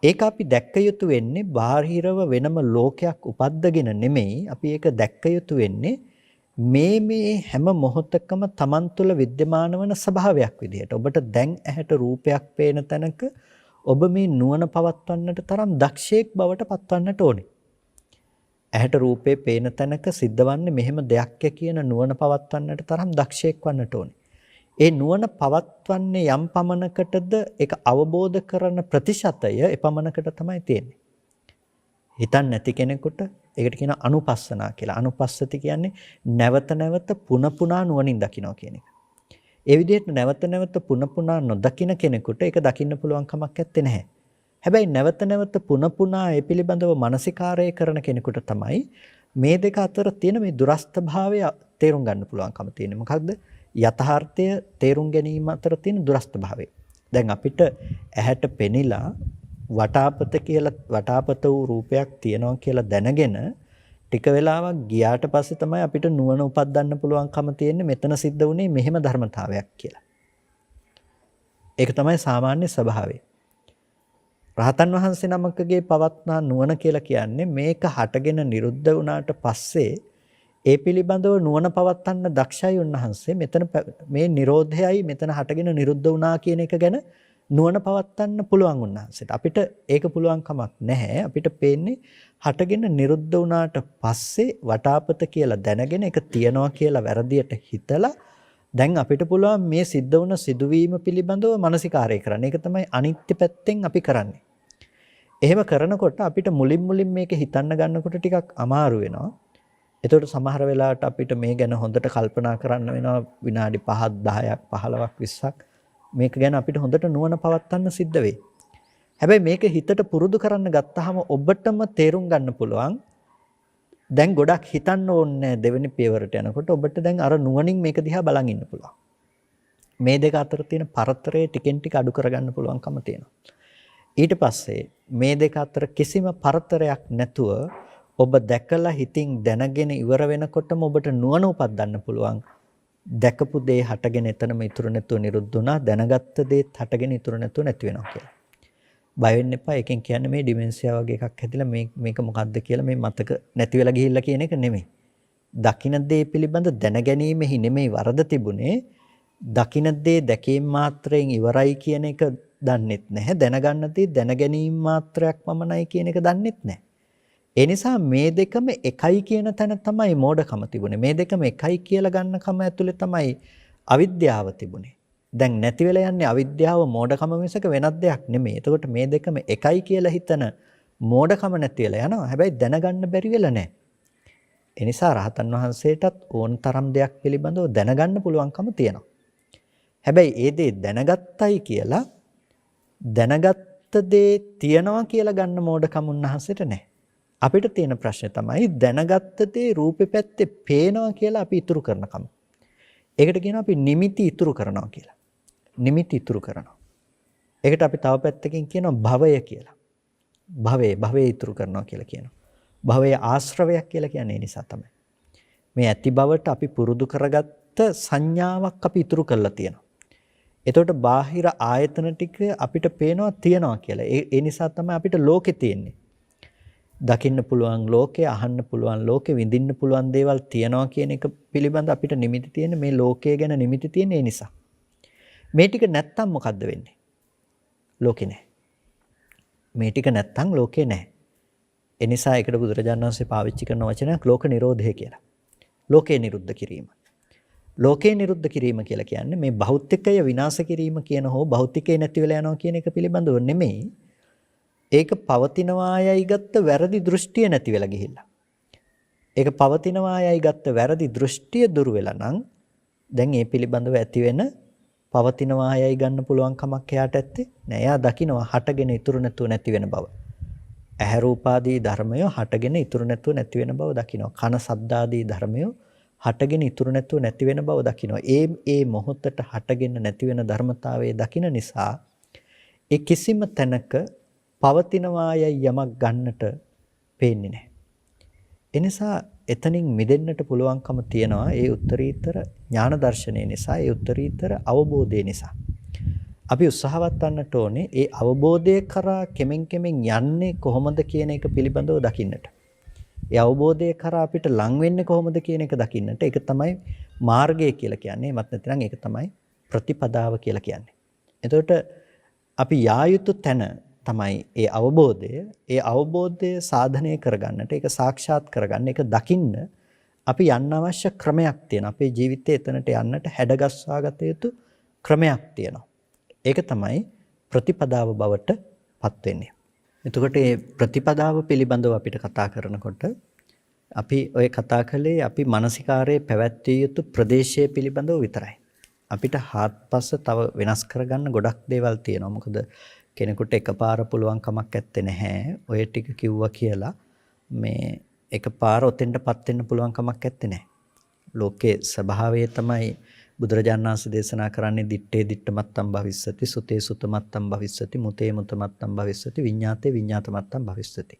S1: ඒක අපි දැක්ක යුතු වෙන්නේ බාහිරව වෙනම ලෝකයක් උපද්දගෙන නෙමෙයි. අපි ඒක දැක්ක යුතු වෙන්නේ මේ හැම මොහොතකම Taman තුල विद्यमान වන ස්වභාවයක් විදිහට. ඔබට දැන් ඇහැට රූපයක් පේන තැනක ඔබ මේ නුවණ පවත්වන්නට තරම් දක්ෂයෙක් බවට පත්වන්නට ඕනේ. ඇහැට රූපේ පේන තැනක සිද්ධවන්නේ මෙහෙම දෙයක් කියන නුවණ පවත්වන්නට තරම් දක්ෂයෙක් වන්නට ඕනේ. ඒ නුවණ පවත්වන්නේ යම් පමණකටද ඒක අවබෝධ කරන ප්‍රතිශතය එපමණකට තමයි තියෙන්නේ. හිතන්නේ නැති කෙනෙකුට ඒකට කියන අනුපස්සනා කියලා. අනුපස්සති කියන්නේ නැවත නැවත පුන පුනා නුවණින් දකිනවා කියන එක. ඒ විදිහට නැවත නැවත පුන පුනා නොදකින කෙනෙකුට ඒක දකින්න පුළුවන් කමක් නැත්තේ නැහැ. හැබැයි නැවත නැවත පුන පුනා ඒ පිළිබඳව මානසිකාරය කරන කෙනෙකුට තමයි මේ දෙක අතර තියෙන මේ දුරස්ත භාවය තේරුම් ගන්න පුළුවන්කම තියෙන්නේ. මොකක්ද? යථාර්ථය තේරුම් ගැනීම අතර තියෙන දුරස්ත භාවය. දැන් අපිට ඇහැට පෙනිලා වටාපත වූ රූපයක් තියෙනවා කියලා දැනගෙන ටික වෙලාවක් ගියාට පස්සේ තමයි අපිට නුවණ උපදින්න පුළුවන්කම තියෙන්නේ මෙතන සිද්ධ වුණේ මෙහෙම ධර්මතාවයක් කියලා. ඒක තමයි සාමාන්‍ය ස්වභාවය. රහතන් වහන්සේ නමකගේ පවත්නා නුවණ කියලා කියන්නේ මේක හටගෙන නිරුද්ධ වුණාට පස්සේ ඒ පිළිබඳව නුවණ පවත්වන්න දක්ෂයි උන්වහන්සේ. මෙතන මේ Nirodhayයි මෙතන හටගෙන නිරුද්ධ වුණා කියන එක ගැන නුවණ පවත්වන්න පුළුවන් උන්වහන්සේට. අපිට ඒක පුළුවන් කමක් නැහැ. අපිට පේන්නේ හටගෙන නිරුද්ධ වුණාට පස්සේ වටාපත කියලා දැනගෙන ඒක තියනවා කියලා වැරදියට හිතලා දැන් අපිට පුළුවන් මේ සිද්ධ වුණ සිදුවීම පිළිබඳව මානසිකාරය කරන්න. ඒක තමයි අනිත්‍ය පැත්තෙන් අපි කරන්නේ. එහෙම කරනකොට අපිට මුලින් මේක හිතන්න ගන්නකොට ටිකක් අමාරු වෙනවා. එතකොට සමහර වෙලාවට අපිට මේ ගැන හොඳට කල්පනා කරන්න වෙනවා විනාඩි 5ක් 10ක් 15ක් 20ක් මේක ගැන අපිට හොඳට නුවණ පවත්වන්න සිද්ධ වෙයි. හැබැයි මේක හිතට පුරුදු කරන්න ගත්තාම ඔබටම තේරුම් ගන්න පුළුවන් දැන් ගොඩක් හිතන්න ඕනේ දෙවෙනි පියවරට යනකොට ඔබට දැන් අර නුවණින් මේක දිහා බලන් ඉන්න පුළුවන්. මේ දෙක අතර තියෙන පරතරය ටිකෙන් ටික අඩු කරගන්න පුළුවන්කම තියෙනවා. ඊට පස්සේ මේ දෙක අතර කිසිම පරතරයක් නැතුව ඔබ දැකලා හිතින් දැනගෙන ඉවර වෙනකොටම ඔබට නුවණ උපදින්න පුළුවන්. දැකපු දේ හටගෙන එතනම ඉතුරු නැතුව නිරුද්ධ වුණා. දැනගත්ත දේත් හටගෙන ඉතුරු නැතුව නැති වෙනවා කියලා. බය වෙන්න එපා. එකෙන් කියන්නේ මේ ඩිමෙන්සියා වගේ එකක් හැදිලා මේක මොකද්ද කියලා මේ මතක නැති වෙලා ගිහිල්ලා කියන එක නෙමෙයි. දකින්න දේ පිළිබඳ දැනගැනීමෙහි නෙමෙයි වරද තිබුණේ. දකින්න දේ දැකීම මාත්‍රයෙන් ඉවරයි කියන එක දන්නෙත් නැහැ. දැනගන්න දේ දැනගැනීම මාත්‍රයක් පමණයි කියන එක දන්නෙත් නැහැ. ඒ නිසා මේ දෙකම එකයි කියන තැන තමයි මෝඩකම තිබුණේ. මේ දෙකම එකයි කියලා ගන්න කම ඇතුලේ තමයි අවිද්‍යාව තිබුණේ. දැන් නැති වෙලා යන්නේ අවිද්‍යාව මෝඩකම මිසක වෙනත් දෙයක් නෙමෙයි. එතකොට මේ දෙකම එකයි කියලා හිතන මෝඩකම නැති වෙලා යනවා. හැබැයි දැනගන්න බැරි වෙලා නැහැ. ඒ නිසා රහතන් වහන්සේටත් ඕන තරම් දෙයක් පිළිබඳව දැනගන්න පුළුවන්කම තියෙනවා. හැබැයි ඒ දේ දැනගත්තයි කියලා දැනගත්ත දේ තියනවා කියලා ගන්න මෝඩකම උන්වහන්සේට නැහැ. අපිට තියෙන ප්‍රශ්නේ තමයි දැනගත්ත දේ රූපේ පැත්තේ පේනවා කියලා අපි ඉතුරු කරනකම. ඒකට කියනවා අපි නිමිති ඉතුරු කරනවා කියලා. නිමිති ඉතුරු කරනවා. ඒකට අපි තව පැත්තකින් කියනවා භවය කියලා. භවය ඉතුරු කරනවා කියලා කියනවා. භවය ආශ්‍රවයක් කියලා කියන්නේ ඒ නිසා තමයි. මේ ඇති බවට අපි පුරුදු කරගත්ත සංඥාවක් අපි ඉතුරු කරලා තියෙනවා. එතකොට බාහිර ආයතන ටික අපිට පේනවා තියනවා කියලා. ඒ නිසා තමයි අපිට ලෝකේ තියෙන්නේ. දකින්න පුළුවන් ලෝකේ, අහන්න පුළුවන් ලෝකේ, විඳින්න පුළුවන් දේවල් තියනවා කියන එක පිළිබඳ අපිට නිමිති තියෙන මේ ලෝකය ගැන නිමිති තියෙන ඒ නිසා. මේ ටික නැත්තම් මොකද්ද වෙන්නේ? ලෝකේ නැහැ. මේ ටික නැත්තම් ලෝකේ නැහැ. ඒ නිසා ඒකට බුදුරජාණන් වහන්සේ පාවිච්චි කරන වචනයක් ලෝක නිරෝධය කියලා. ලෝකේ නිරුද්ධ කිරීම. ලෝකේ නිරුද්ධ කිරීම කියලා කියන්නේ මේ භෞතිකය විනාශ කිරීම කියන හෝ භෞතිකේ නැති වෙලා යනවා කියන එක පිළිබඳව නෙමෙයි. ඒක පවතිනවායයි ගත්ත වැරදි දෘෂ්ටිය නැති වෙලා ගිහිල්ලා. ඒක පවතිනවායයි ගත්ත වැරදි දෘෂ්ටිය දුරු වෙලා නම් දැන් ඒ පිළිබඳව ඇති වෙන පවතිනවායයි ගන්න පුළුවන් කමක් එයාට ඇත්තේ නෑ. එයා දකිනවා හටගෙන ඉතුරු නැතුව නැති වෙන බව. ඇහැ රූපාදී ධර්මය හටගෙන ඉතුරු නැතුව නැති වෙන බව දකිනවා. කන සද්දාදී ධර්මය හටගෙන ඉතුරු නැතුව නැති වෙන බව දකිනවා. ඒ මොහොතට හටගෙන නැති වෙන ධර්මතාවයේ දකින නිසා ඒ කිසිම තැනක පවතිනවායයි යමක් ගන්නට පේන්නේ නැහැ. එනිසා එතනින් මිදෙන්නට පුළුවන්කම තියනවා ඒ උත්තරීතර ඥාන දර්ශනය නිසා, ඒ උත්තරීතර අවබෝධය නිසා. අපි උත්සාහවත් වන්නට ඕනේ ඒ අවබෝධය කරා කෙමෙන් යන්නේ කොහොමද කියන එක පිළිබඳව දකින්නට. ඒ අවබෝධය කරා අපිට ලං වෙන්නේ කොහොමද කියන එක දකින්නට. ඒක තමයි මාර්ගය කියලා කියන්නේ. එමත් නැත්නම් ඒක තමයි ප්‍රතිපදාව කියලා කියන්නේ. එතකොට අපි යා යුතු තැන තමයි ඒ අවබෝධය සාධනය කරගන්නට, ඒක සාක්ෂාත් කරගන්න, ඒක දකින්න අපි යන්න අවශ්‍ය ක්‍රමයක් තියෙනවා. අපේ ජීවිතේ එතනට යන්නට හැඩගස්වා ගත යුතු ක්‍රමයක් තියෙනවා. ඒක තමයි ප්‍රතිපදාව බවට පත් වෙන්නේ. එතකොට මේ ප්‍රතිපදාව පිළිබඳව අපිට කතා කරනකොට අපි ඔය කතා කළේ අපි මානසිකාරයේ පැවැත්විය යුතු ප්‍රදේශය පිළිබඳව විතරයි. අපිට හාත්පස තව වෙනස් කරගන්න ගොඩක් දේවල් තියෙනවා. මොකද කෙනෙකුට එකපාර පුළුවන් කමක් නැත්තේ නැහැ. ඔය ටික කිව්වා කියලා මේ එකපාර ඔතෙන්ටපත් වෙන්න පුළුවන් කමක් නැත්තේ නැහැ. ලෝකේ ස්වභාවය තමයි බුදුරජාණන් වහන්සේ දේශනා කරන්නේ දිත්තේ දිත්තමත්තම් භවිස්සති, සුතේ සුතමත්තම් භවිස්සති, මුතේ මුතමත්තම් භවිස්සති, විඤ්ඤාතේ විඤ්ඤාතමත්තම් භවිස්සති.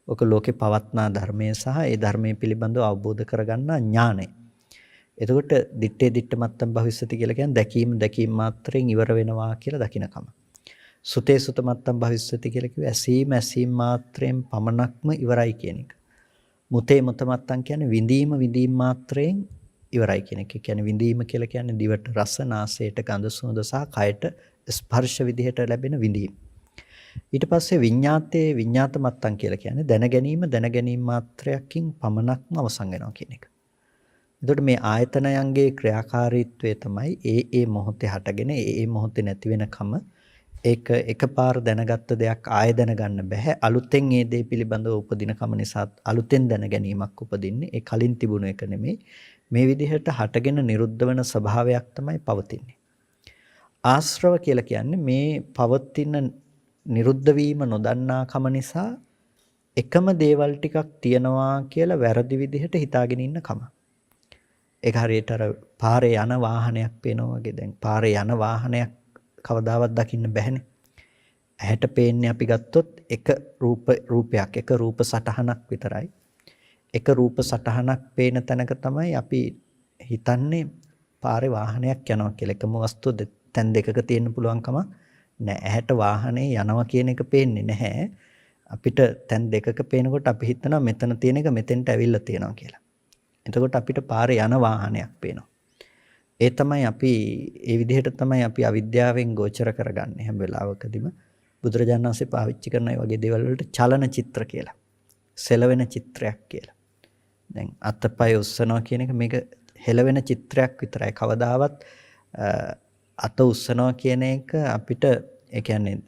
S1: ඔක ලෝකේ පවත්නා ධර්මයේ සහ ඒ ධර්මයේ පිළිබඳව අවබෝධ කරගන්නා ඥානය. එතකොට දිත්තේ දිට්ඨ මත්තම් භවිස්සති කියලා කියන්නේ දැකීම මාත්‍රයෙන් ඉවර වෙනවා කියලා දකින්නකම. සුතේ සුත මත්තම් භවිස්සති කියලා කිව්වේ ඇසීම මාත්‍රයෙන් පමණක්ම ඉවරයි කියන එක. මුතේ මුත මත්තම් කියන්නේ විඳීම මාත්‍රයෙන් ඉවරයි කියන එක. කියන්නේ විඳීම කියලා කියන්නේ දිවට රස, නාසයට ගඳ සුවඳ සහ කයට ස්පර්ශ විදිහට ලැබෙන විඳීම. ඊට පස්සේ විඤ්ඤාත මත්තම් කියලා කියන්නේ දැනගැනීම මාත්‍රයකින් පමණක්ම අවසන් වෙනවා කියන එක. එතකොට මේ ආයතනයන්ගේ ක්‍රියාකාරීත්වය තමයි ඒ මොහොතේ හටගෙන ඒ මොහොතේ නැති වෙනකම ඒක එකපාර දැනගත්ත දෙයක් ආය දැනගන්න බෑ. අලුතෙන් ඒ දේ පිළිබඳව උපදිනකම නිසා අලුතෙන් දැන ගැනීමක් උපදින්නේ. ඒ කලින් තිබුණු එක නෙමෙයි. මේ විදිහට හටගෙන නිරුද්ධ වෙන ස්වභාවයක් තමයි පවතින්නේ. ආශ්‍රව කියලා කියන්නේ මේ පවතින නිරුද්ධ වීම නොදන්නාකම නිසා එකම දේවල් ටිකක් තියනවා කියලා වැරදි විදිහට හිතාගෙන ඉන්නකම. ඒක හරියට අර පාරේ යන වාහනයක් පේනවා වගේ. දැන් පාරේ යන වාහනයක් කවදාවත් දකින්න බැහැනේ. ඇහැට පේන්නේ අපි ගත්තොත් එක රූපයක්, එක රූප සටහනක් විතරයි. එක රූප සටහනක් පේන තැනක තමයි අපි හිතන්නේ පාරේ වාහනයක් යනවා කියලා. එකම වස්තුව තැන් දෙකක තියෙන්න පුළුවන්කම නැහැ. ඇහැට වාහනේ යනවා කියන එක පේන්නේ නැහැ. අපිට තැන් දෙකක පේනකොට අපි හිතනවා මෙතන තියෙන එක මෙතෙන්ට ඇවිල්ලා තියෙනවා කියලා. එතකොට අපිට පාරේ යන වාහනයක් පේනවා. ඒ තමයි අපි ඒ විදිහට තමයි අපි අවිද්‍යාවෙන් ගෝචර කරගන්නේ හැම වෙලාවකදීම. බුදුරජාණන් වහන්සේ පාවිච්චි කරන ඒ වගේ දේවල් වලට චලන චිත්‍ර කියලා. සෙලවෙන චිත්‍රයක් කියලා. දැන් අතපය උස්සනවා කියන එක මේක හෙලවෙන චිත්‍රයක් විතරයි. කවදාවත් අත උස්සනවා කියන එක අපිට ඒ කියන්නේ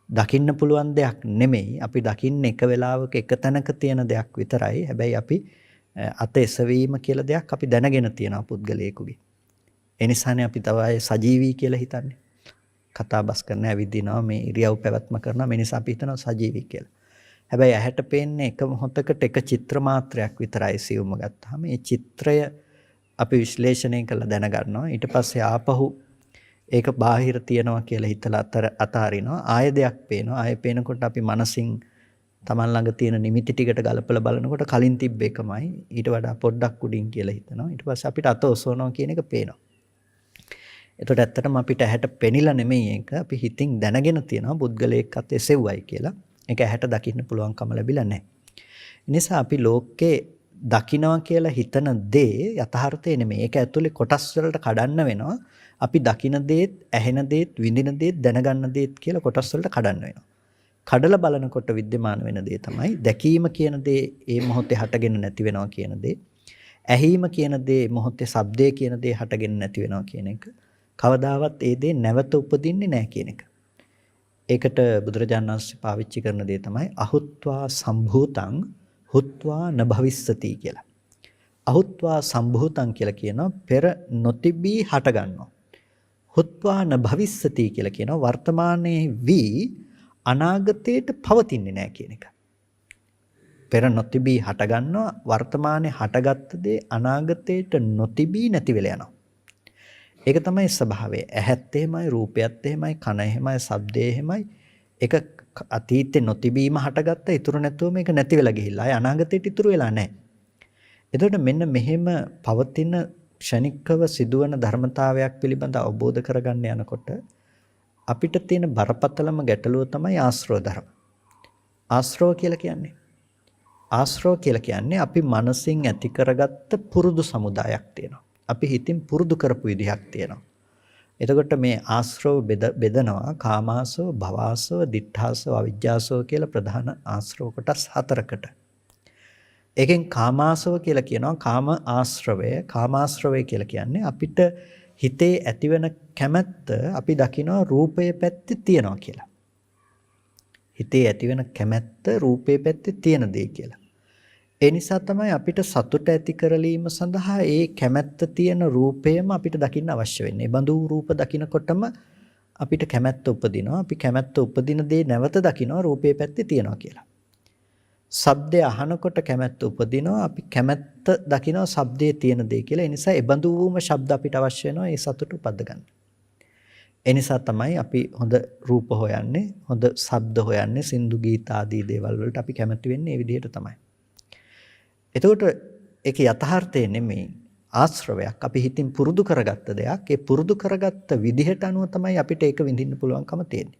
S1: දකින්න පුළුවන් දෙයක් නෙමෙයි. අපි දකින්නේ එක වෙලාවක එක තැනක තියෙන දෙයක් විතරයි. හැබැයි අපි අත එසවීම කියලා දෙයක් අපි දැනගෙන තියෙනවා පුද්ගලයෙකුගේ. ඒ නිසානේ අපි තවයි සජීවී කියලා හිතන්නේ. කතා බස් කරන ඇවිදිනවා මේ ඉරියව් පැවැත්ම කරනවා. මේ නිසා අපි හිතනවා සජීවී කියලා. හැබැයි ඇහැට පේන්නේ එක මොහොතකට එක චිත්‍ර මාත්‍රයක් විතරයි සියුම්ම ගත්තාම. මේ චිත්‍රය අපි විශ්ලේෂණය කරලා දැනගන්නවා. ඊට පස්සේ ආපහු ඒක බාහිර තියනවා කියලා හිතලා අතාරිනවා. ආය දෙයක් පේනවා. ආය පේනකොට අපි මනසින් තමන් ළඟ තියෙන නිමිති ටිකට ගලපලා බලනකොට කලින් තිබ්බ එකමයි ඊට වඩා පොඩ්ඩක් උඩින් කියලා හිතනවා. ඊට පස්සේ අපිට අත ඔසවනවා කියන එක පේනවා. එතකොට ඇත්තටම අපිට ඇහැට පෙනිලා නෙමෙයි ඒක. අපි හිතින් දැනගෙන තියෙනවා පුද්ගලයෙක් අත එසෙව්වයි කියලා. ඒක ඇහැට දකින්න පුළුවන්කම ලැබිලා නැහැ. ඒ නිසා අපි ලෝකේ දකින්නවා කියලා හිතන දේ යථාර්ථය නෙමෙයි. ඒක ඇතුලේ කොටස් වලට කඩන්න වෙනවා. අපි දකින දේත්, ඇහෙන දේත්, විඳින දේත්, දැනගන්න දේත් කියලා කොටස් වලට කඩන්න වෙනවා. කඩලා බලනකොට विद्यमान වෙන දේ තමයි දැකීම කියන දේ ඒ මොහොතේ හටගෙන නැති වෙනවා කියන දේ. ඇහිීම කියන දේ මොහොතේ ශබ්දය කියන දේ හටගෙන නැති වෙනවා කියන එක. කවදාවත් ඒ දේ නැවත උපදින්නේ නැහැ කියන එක. ඒකට බුදුරජාණන් වහන්සේ පාවිච්චි කරන දේ තමයි අහුත්වා සම්භූතං හුත්වා නභවිස්සති කියලා. අහුත්වා සම්භූතං කියලා කියනවා පෙර නොතිබී හට ගන්නවා. හුත්වා නභවිස්සති කියලා කියනවා වර්තමානයේ වී අනාගතයට පවතින්නේ නැහැ කියන එක. පෙර නොතිබී හට ගන්නවා වර්තමානයේ හටගත්ත දේ අනාගතයට නොතිබී නැති වෙලා යනවා. ඒක තමයි ස්වභාවය. ඇහත් එහෙමයි, රූපයත් එහෙමයි, කන එහෙමයි, ශබ්දය එහෙමයි. ඒක අතීතේ නොතිබීම හටගත්ත ඉතුරු නැතුව මේක නැති වෙලා ගිහිල්ලා ආය අනාගතයට ඉතුරු වෙලා නැහැ. එතකොට මෙන්න මෙහෙම පවතින ක්ෂණිකව සිදුවන ධර්මතාවයක් පිළිබඳ අවබෝධ කරගන්න යනකොට අපිට තියෙන බරපතලම ගැටලුව තමයි ආශ්‍රව ධර්ම. ආශ්‍රව කියලා කියන්නේ අපි මනසින් ඇති කරගත්ත පුරුදු සමුදායක් තියෙනවා. අපි හිතින් පුරුදු කරපු විදිහක් තියෙනවා. එතකොට මේ ආශ්‍රව බෙදනවා කාමාසව, භවාසව, දිඨාසව, අවිජ්ජාසව කියලා ප්‍රධාන ආශ්‍රව කොටස් 4කට. ඒකෙන් කාමාසව කියලා කියනවා කාම ආශ්‍රවය. කාමාශ්‍රවය කියලා කියන්නේ අපිට හිතේ ඇතිවෙන කැමැත්ත අපි දකිනවා රූපයේ පැත්තේ තියනවා කියලා. හිතේ ඇතිවෙන කැමැත්ත රූපයේ පැත්තේ තියෙන දේ කියලා. ඒ නිසා තමයි අපිට සතුට ඇති කරලීම සඳහා ඒ කැමැත්ත තියෙන රූපයම අපිට දකින්න අවශ්‍ය වෙන්නේ. බඳු රූප දකිනකොටම අපිට කැමැත්ත උපදිනවා. අපි කැමැත්ත උපදින දේ නැවත දකිනවා රූපයේ පැත්තේ තියනවා කියලා. ශබ්දය අහනකොට කැමැත්ත උපදිනවා. අපි කැමැත්ත දකිනවා ශබ්දයේ තියෙන දේ කියලා. ඒ නිසා ඒ බඳු වූම ශබ්ද අපිට අවශ්‍ය වෙනවා ඒ සතුට උපද්ද ගන්න. ඒ නිසා තමයි අපි හොඳ රූප හොයන්නේ, හොඳ ශබ්ද හොයන්නේ, සින්දු ගීත ආදී දේවල් වලට අපි කැමති වෙන්නේ මේ විදිහට තමයි. එතකොට ඒක යථාර්ථය නෙමෙයි, ආශ්‍රවයක්. අපි හිතින් පුරුදු කරගත්ත දෙයක්. ඒ පුරුදු කරගත්ත විදිහට අනුව තමයි අපිට ඒක විඳින්න පුළුවන්කම තියෙන්නේ.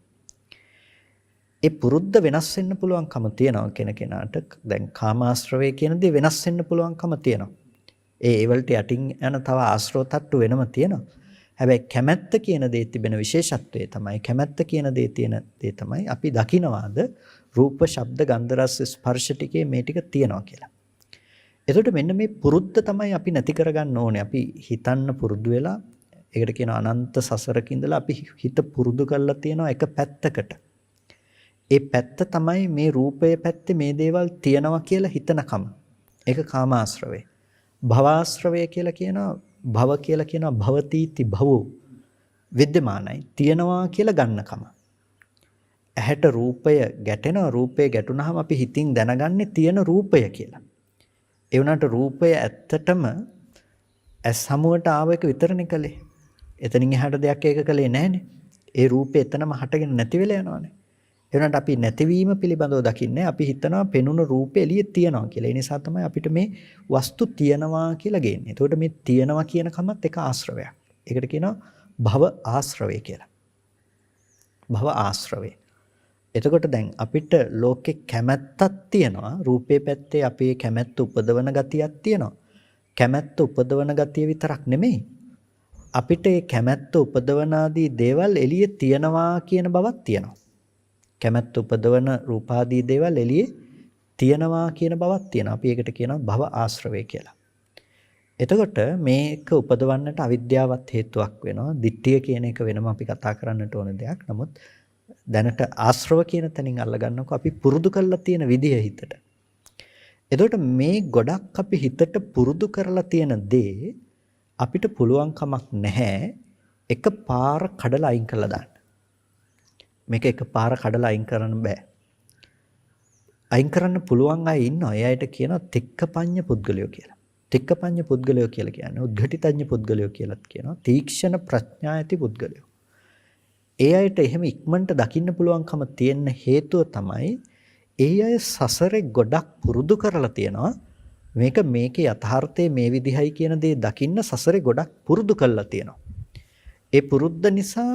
S1: ඒ පුරුද්ද වෙනස් වෙන්න පුළුවන්කම තියෙනවා කෙනාට. දැන් කාමාශ්‍රවය කියන දේ වෙනස් වෙන්න පුළුවන්කම තියෙනවා. ඒ වලට යටින් යන තව ආශ්‍රව තට්ටු වෙනම තියෙනවා. හැබැයි කැමැත්ත කියන දේ තිබෙන විශේෂත්වය තමයි, කැමැත්ත කියන දේ තියෙන දේ තමයි අපි දකිනවාද රූප, ශබ්ද, ගන්ධ, රස, ස්පර්ශ ටිකේ මේ ටික තියෙනවා කියලා. එතකොට මෙන්න මේ පුරුද්ද තමයි අපි නැති කරගන්න ඕනේ. අපි හිතන්න පුරුදු වෙලා, ඒකට කියනවා අනන්ත සසරක ඉඳලා අපි හිත පුරුදු කරලා තියෙනවා එක පැත්තකට. ඒ පැත්ත තමයි මේ රූපයේ පැත්තේ මේ දේවල් තියෙනවා කියලා හිතනකම. ඒක කාමාශ්‍රවය. භවආශ්‍රවය කියලා කියනවා. භව කියලා කියනවා භවතිති භවෝ. විද්‍යමානයි. තියෙනවා කියලා ගන්නකම. ඇහැට රූපය ගැටෙනවා. රූපය ගැටුනහම අපි හිතින් දැනගන්නේ තියෙන රූපය කියලා. ඒ වුණාට රූපය ඇත්තටම ඇස් හමුවට ආව එක විතරනේ කලේ. එතනින් එහාට දෙයක් ඒක කලේ නැහනේ. ඒ රූපේ එතනම හටගෙන නැති වෙලා යනවානේ. ඒ වුණාට අපි නැතිවීම පිළිබඳව දකින්නේ අපි හිතනවා පෙනුන රූපේ එළියේ තියනවා කියලා. ඒ නිසා තමයි අපිට මේ වස්තු තියනවා කියලා ගේන්නේ. එතකොට මේ තියනවා කියන කමත් එක ආශ්‍රවයක්. ඒකට කියනවා භව ආශ්‍රවය කියලා. භව ආශ්‍රවය. එතකොට දැන් අපිට ලෝකේ කැමැත්තක් තියෙනවා. රූපේ පැත්තේ අපේ කැමැත්ත උපදවන ගතියක් තියෙනවා. කැමැත්ත උපදවන ගතිය විතරක් නෙමෙයි. අපිට මේ කැමැත්ත උපදවන ආදී දේවල් එළියේ තියනවා කියන බවක් තියෙනවා. කැමැත්ත උපදවන රූපාදී දේවල් එළියේ තියනවා කියන බවක් තියෙනවා. අපි ඒකට කියනවා භව ආශ්‍රවය කියලා. එතකොට මේක උපදවන්නට අවිද්‍යාවත් හේතුවක් වෙනවා. ditthිය කියන එක වෙනම අපි කතා කරන්නට ඕන දෙයක්. නමුත් දැනට ආශ්‍රව කියන තැනින් අල්ලගන්නකො අපි පුරුදු කරලා තියෙන විදිය හිතට. එතකොට මේ ගොඩක් අපි හිතට පුරුදු කරලා තියෙන දේ අපිට පුළුවන් කමක් නැහැ එකපාර කඩලා අයින් කරලා දාන්න. මේක එකපාර කඩලා අයින් කරන්න බෑ. අයින් කරන්න පුළුවන් අය ඉන්නවා. ඒ අයට කියනවා තික්කපඤ්ඤ පුද්ගලයෝ කියලා. තික්කපඤ්ඤ පුද්ගලයෝ කියලා කියන්නේ උද්ඝටිතඤ්ඤ පුද්ගලයෝ කියලාත් කියනවා. තීක්ෂණ ප්‍රඥා ඇති පුද්ගලයෝ. ඒ අයට එහෙම ඉක්මනට දකින්න පුළුවන්කම තියෙන හේතුව තමයි ඒ අය සසරේ ගොඩක් පුරුදු කරලා තියෙනවා. මේකේ යථාර්ථයේ මේ විදිහයි කියන දේ දකින්න සසරේ ගොඩක් පුරුදු කරලා තියෙනවා. ඒ පුරුද්ද නිසා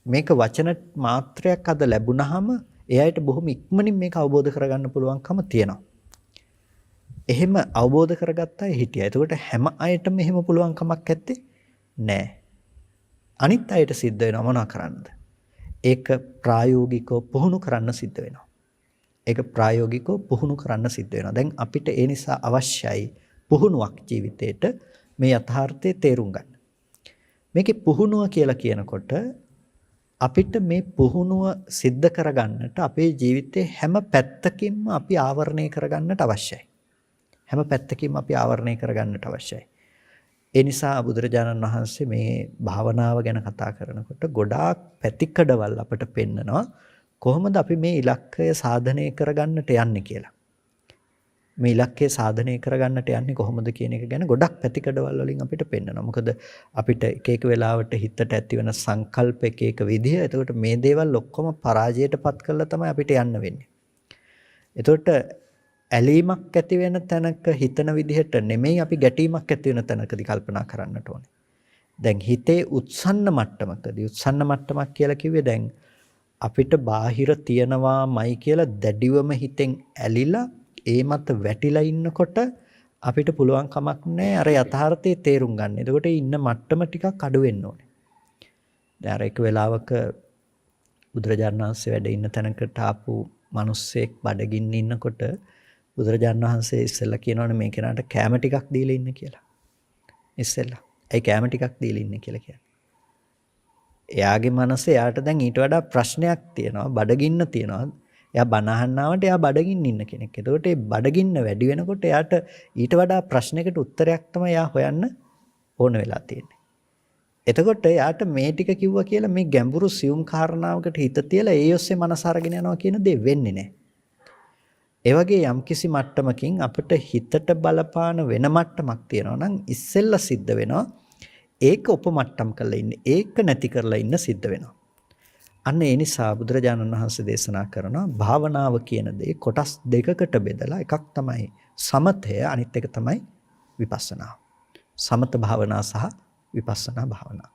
S1: මේක වචන මාත්‍රයක් අද ලැබුණාම ඒ අයට බොහොම ඉක්මනින් මේක අවබෝධ කරගන්න පුළුවන්කම තියෙනවා. එහෙම අවබෝධ කරගත්තා හිටියා. එතකොට හැම අයටම එහෙම පුළුවන්කමක් ඇත්තේ නෑ. අනිත් අයට සිද්ධ වෙනවා මොනවා කරන්නද? ඒක ප්‍රායෝගිකව පුහුණු කරන්න සිද්ධ වෙනවා. ඒක ප්‍රායෝගිකව පුහුණු කරන්න සිද්ධ වෙනවා. දැන් අපිට ඒ නිසා අවශ්‍යයි පුහුණුවක් ජීවිතේට මේ යථාර්ථය තේරුම් ගන්න. මේකේ පුහුණුව කියලා කියනකොට අපිට මේ පුහුණුව සිද්ධ කරගන්නට අපේ ජීවිතේ හැම පැත්තකින්ම අපි ආවරණය කරගන්නට අවශ්‍යයි. හැම පැත්තකින්ම අපි ආවරණය කරගන්නට අවශ්‍යයි. ඒ නිසා බුදුරජාණන් වහන්සේ මේ භාවනාව ගැන කතා කරනකොට ගොඩාක් පැතිකඩවල් අපට පෙන්නනවා කොහොමද අපි මේ ඉලක්කය සාධනය කරගන්නට යන්නේ කියලා. මේ ඉලක්කය සාධනය කරගන්නට යන්නේ කොහොමද කියන එක ගැන ගොඩක් පැතිකඩවල් වලින් අපිට පෙන්නනවා. මොකද අපිට එක එක වෙලාවට හිතට ඇති වෙන සංකල්ප එක විදිහ. එතකොට මේ දේවල් ඔක්කොම පරාජයටපත් කරලා තමයි අපිට යන්න වෙන්නේ. එතකොට ඇලීමක් ඇති වෙන තැනක හිතන විදිහට නෙමෙයි අපි ගැටීමක් ඇති වෙන තැනකදී කල්පනා කරන්නට ඕනේ. දැන් හිතේ උත්සන්න මට්ටමක් කියලා කිව්වේ දැන් අපිට බාහිර තියනවාමයි කියලා දැඩිවම හිතෙන් ඇලිලා ඒ මත වැටිලා ඉන්නකොට අපිට පුළුවන් කමක් නැහැ අර යථාර්ථයේ තේරුම් ගන්න. එතකොට ඉන්න මට්ටම ටිකක් අඩු වෙන්න ඕනේ. දැන් අර එක වෙලාවක බුදුරජාණන් වහන්සේ වැඩ ඉන්න තැනකට ආපු මිනිස්සෙක් බඩගින්න ඉන්නකොට බුදුරජාණන් වහන්සේ ඉස්සෙල්ලා කියනවනේ මේ කෙනාට කැම ටිකක් දීලා ඉන්න කියලා. ඉස්සෙල්ලා. ඒ කැම ටිකක් දීලා ඉන්න කියලා කියන්නේ. එයාගේ මනසේ එයාට දැන් ඊට වඩා ප්‍රශ්නයක් තියෙනවා. බඩගින්න තියෙනවා. එයා බණ අහන්නවට එයා බඩගින්න ඉන්න කෙනෙක්. එතකොට ඒ බඩගින්න වැඩි වෙනකොට එයාට ඊට වඩා ප්‍රශ්නයකට උත්තරයක් තමයි එයා හොයන්න ඕන වෙලා තියෙන්නේ. එතකොට එයාට මේ ටික කිව්වා කියලා මේ ගැඹුරු සියුම් කාරණාවකට හිත තියලා ඒ ඔස්සේ මනස අරගෙන යනවා කියන දේ වෙන්නේ නැහැ. ඒ වගේ යම්කිසි මට්ටමකින් අපිට හිතට බලපාන වෙන මට්ටමක් තියෙනවා නම් ඉස්සෙල්ලා සිද්ධ වෙනවා ඒක උපමට්ටම් කරලා ඉන්නේ. ඒක නැති කරලා ඉන්න සිද්ධ වෙනවා. අන්න ඒ නිසා බුදුරජාණන් වහන්සේ දේශනා කරනවා භාවනාව කියන දේ කොටස් දෙකකට බෙදලා එකක් තමයි සමතය, අනිත් එක තමයි විපස්සනා. සමත භාවනා සහ විපස්සනා භාවනා.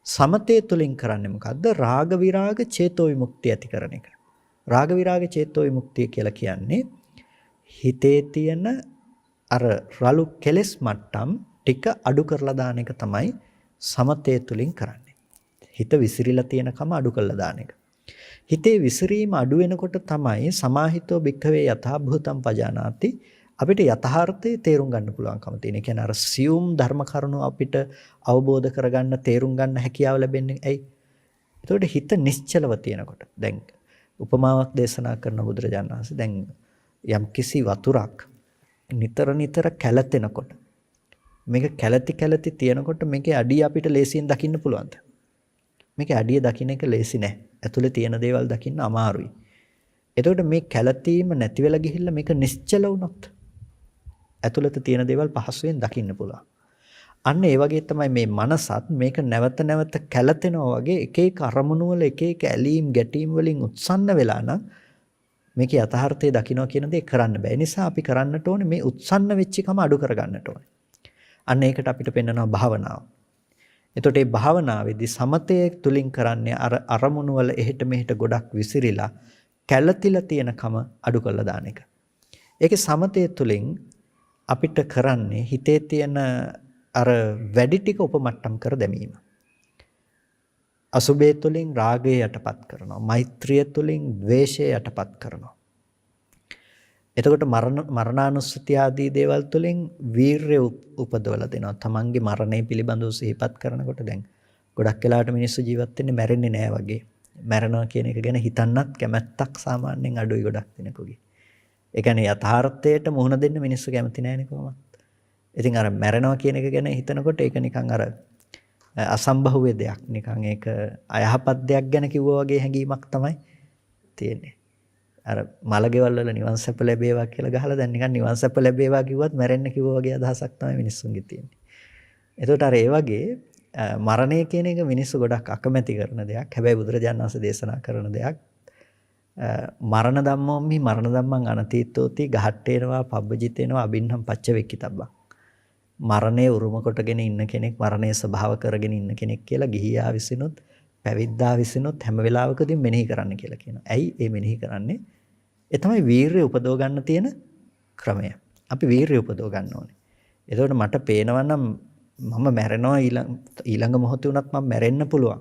S1: සමතේ තුලින් කරන්නේ මොකද්ද? රාග විරාග චේතෝ විමුක්තිය ඇති කරන එක. රාග විරාග චේතෝ විමුක්තිය කියලා කියන්නේ හිතේ තියෙන අර රළු කෙලෙස් මට්ටම් ටික අඩු කරලා දාන එක තමයි සමතේ තුලින් කරන්නේ. හිත විසිරීලා තියෙනකම අඩු කරලා දාන එක. හිතේ විසිරීම අඩු වෙනකොට තමයි සමාහිතෝ භික්ඛවේ යථා භූතම් පජානාති අපිට යථාර්ථය තේරුම් ගන්න පුළුවන්කම තියෙන. ඒ කියන්නේ අර සියුම් ධර්ම කරුණු අපිට අවබෝධ කරගන්න, තේරුම් ගන්න හැකියාව ලැබෙන්නේ ඇයි? එතකොට හිත නිශ්චලව තියෙනකොට. දැන් උපමාවක් දේශනා කරන බුදුරජාණන් වහන්සේ දැන් යම් කිසි වතුරක් නිතර නිතර කැළතෙනකොට මේක කැළති තියෙනකොට මේකේ අඩිය අපිට ලේසියෙන් දකින්න පුළුවන්ද? මේකේ අඩිය දකින්න එක ලේසි නෑ. ඇතුලේ තියෙන දේවල් දකින්න අමාරුයි. එතකොට මේ කැළතීම නැති වෙලා ගිහිල්ලා මේක නිශ්චල වුණොත් ඇතුළත තියෙන දේවල් පහසුවෙන් දකින්න පුළුවන්. අන්න ඒ වගේ තමයි මේ මනසත් මේක නැවත නැවත කැළතෙනවා වගේ එක එක අරමුණු වල එක එක ඇලීම් ගැටීම් වලින් උත්සන්න වෙලා නම් මේක යථාර්ථය දකින්න කියන දේ කරන්න බෑ. ඒ නිසා අපි කරන්නට ඕනේ මේ උත්සන්න වෙච්ච කම අඩු කරගන්නට ඕනේ. අන්න ඒකට අපිට පෙන්වනවා භාවනාව. එතකොට මේ භාවනාවේදී සමතයේ තුලින් කරන්නේ අර අරමුණු වල එහෙට මෙහෙට ගොඩක් විසිරිලා කැළතිලා තියෙනකම අඩු කරලා දාන එක. ඒකේ සමතයේ තුලින් අපිට කරන්නේ හිතේ තියෙන අර වැඩි ටික උපමට්ටම් කර දැමීම. අසුබේ තුලින් රාගය යටපත් කරනවා. මෛත්‍රිය තුලින් ද්වේෂය යටපත් කරනවා. එතකොට මරණානුස්සතිය ආදී දේවල් තුලින් වීරය උපදවලා දෙනවා. තමන්ගේ මරණය පිළිබඳව සිහිපත් කරනකොට දැන් ගොඩක් වෙලාවට මිනිස්සු ජීවත් වෙන්නේ මැරෙන්නේ නැහැ වගේ. මැරෙනවා කියන එක ගැන හිතන්නත් කැමැත්තක් සාමාන්‍යයෙන් අඩුයි ගොඩක් දෙනෙකුගේ. ඒ කියන්නේ යථාර්ථයට මුහුණ දෙන්න මිනිස්සු කැමති නැහැනේ කොහොමද? ඉතින් අර මැරෙනවා කියන එක ගැන හිතනකොට ඒක නිකන් අර අසම්භව්‍ය දෙයක්. නිකන් ඒක අයහපත් දෙයක් ගැන කිව්වා වගේ හැඟීමක් තමයි තියෙන්නේ. අර මලගෙවල් වල නිවන් සැප ලැබේවා කියලා ගහලා දැන් නිකන් නිවන් සැප ලැබේවා කිව්වත් මැරෙන්න කිව්වා වගේ අදහසක් තමයි මිනිස්සුන්ගේ තියෙන්නේ. එතකොට අර ඒ වගේ මරණය කියන එක මිනිස්සු ගොඩක් අකමැති කරන දෙයක්. හැබැයි බුදුරජාණන් වහන්සේ දේශනා කරන දෙයක්. මරණ ධම්මෝම්හි මරණ ධම්මං අනතීතෝති ගහට්ටේනවා පබ්බජිතේනවා අබින්නම් පච්චවෙක්කිතබ්බං. මරණය උරුම කොටගෙන ඉන්න කෙනෙක්, මරණය ස්වභාව කරගෙන ඉන්න කෙනෙක් කියලා ගිහියා විසිනුත් පැවිද්දා විසිනුත් හැම වෙලාවකදීම මෙනෙහි කරන්න කියලා කියනවා. ඇයි ඒ මෙනෙහි කරන්නේ? ඒ තමයි වීරිය උපදව ගන්න තියෙන ක්‍රමය. අපි වීරිය උපදව ගන්න ඕනේ. එතකොට මට පේනවා නම් මම මැරෙනවා ඊළඟ මොහොතේ උනත් මම මැරෙන්න පුළුවන්.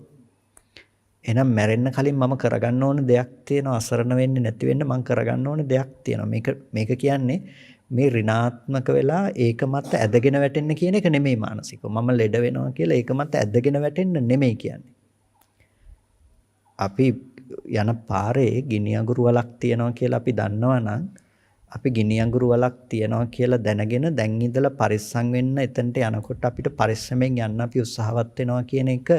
S1: එහෙනම් මැරෙන්න කලින් මම කරගන්න ඕන දෙයක් තියෙනවා. අසරණ වෙන්නේ නැති වෙන්න මම කරගන්න ඕන දෙයක් තියෙනවා. මේක කියන්නේ මේ ඍණාත්මක වෙලා ඒක මත ඇදගෙන වැටෙන්න කියන එක නෙමෙයි මානසිකව. මම ලෙඩ වෙනවා කියලා ඒක මත ඇදගෙන වැටෙන්න නෙමෙයි කියන්නේ. අපි යන පාරේ ගිනි අඟුරු වලක් තියනවා කියලා අපි දන්නවා නම් අපි ගිනි අඟුරු වලක් තියනවා කියලා දැනගෙන දැන් ඉඳලා පරිස්සම් වෙන්න එතනට යනකොට අපිට පරිස්සමෙන් යන්න අපි උත්සාහවත් වෙනවා කියන එක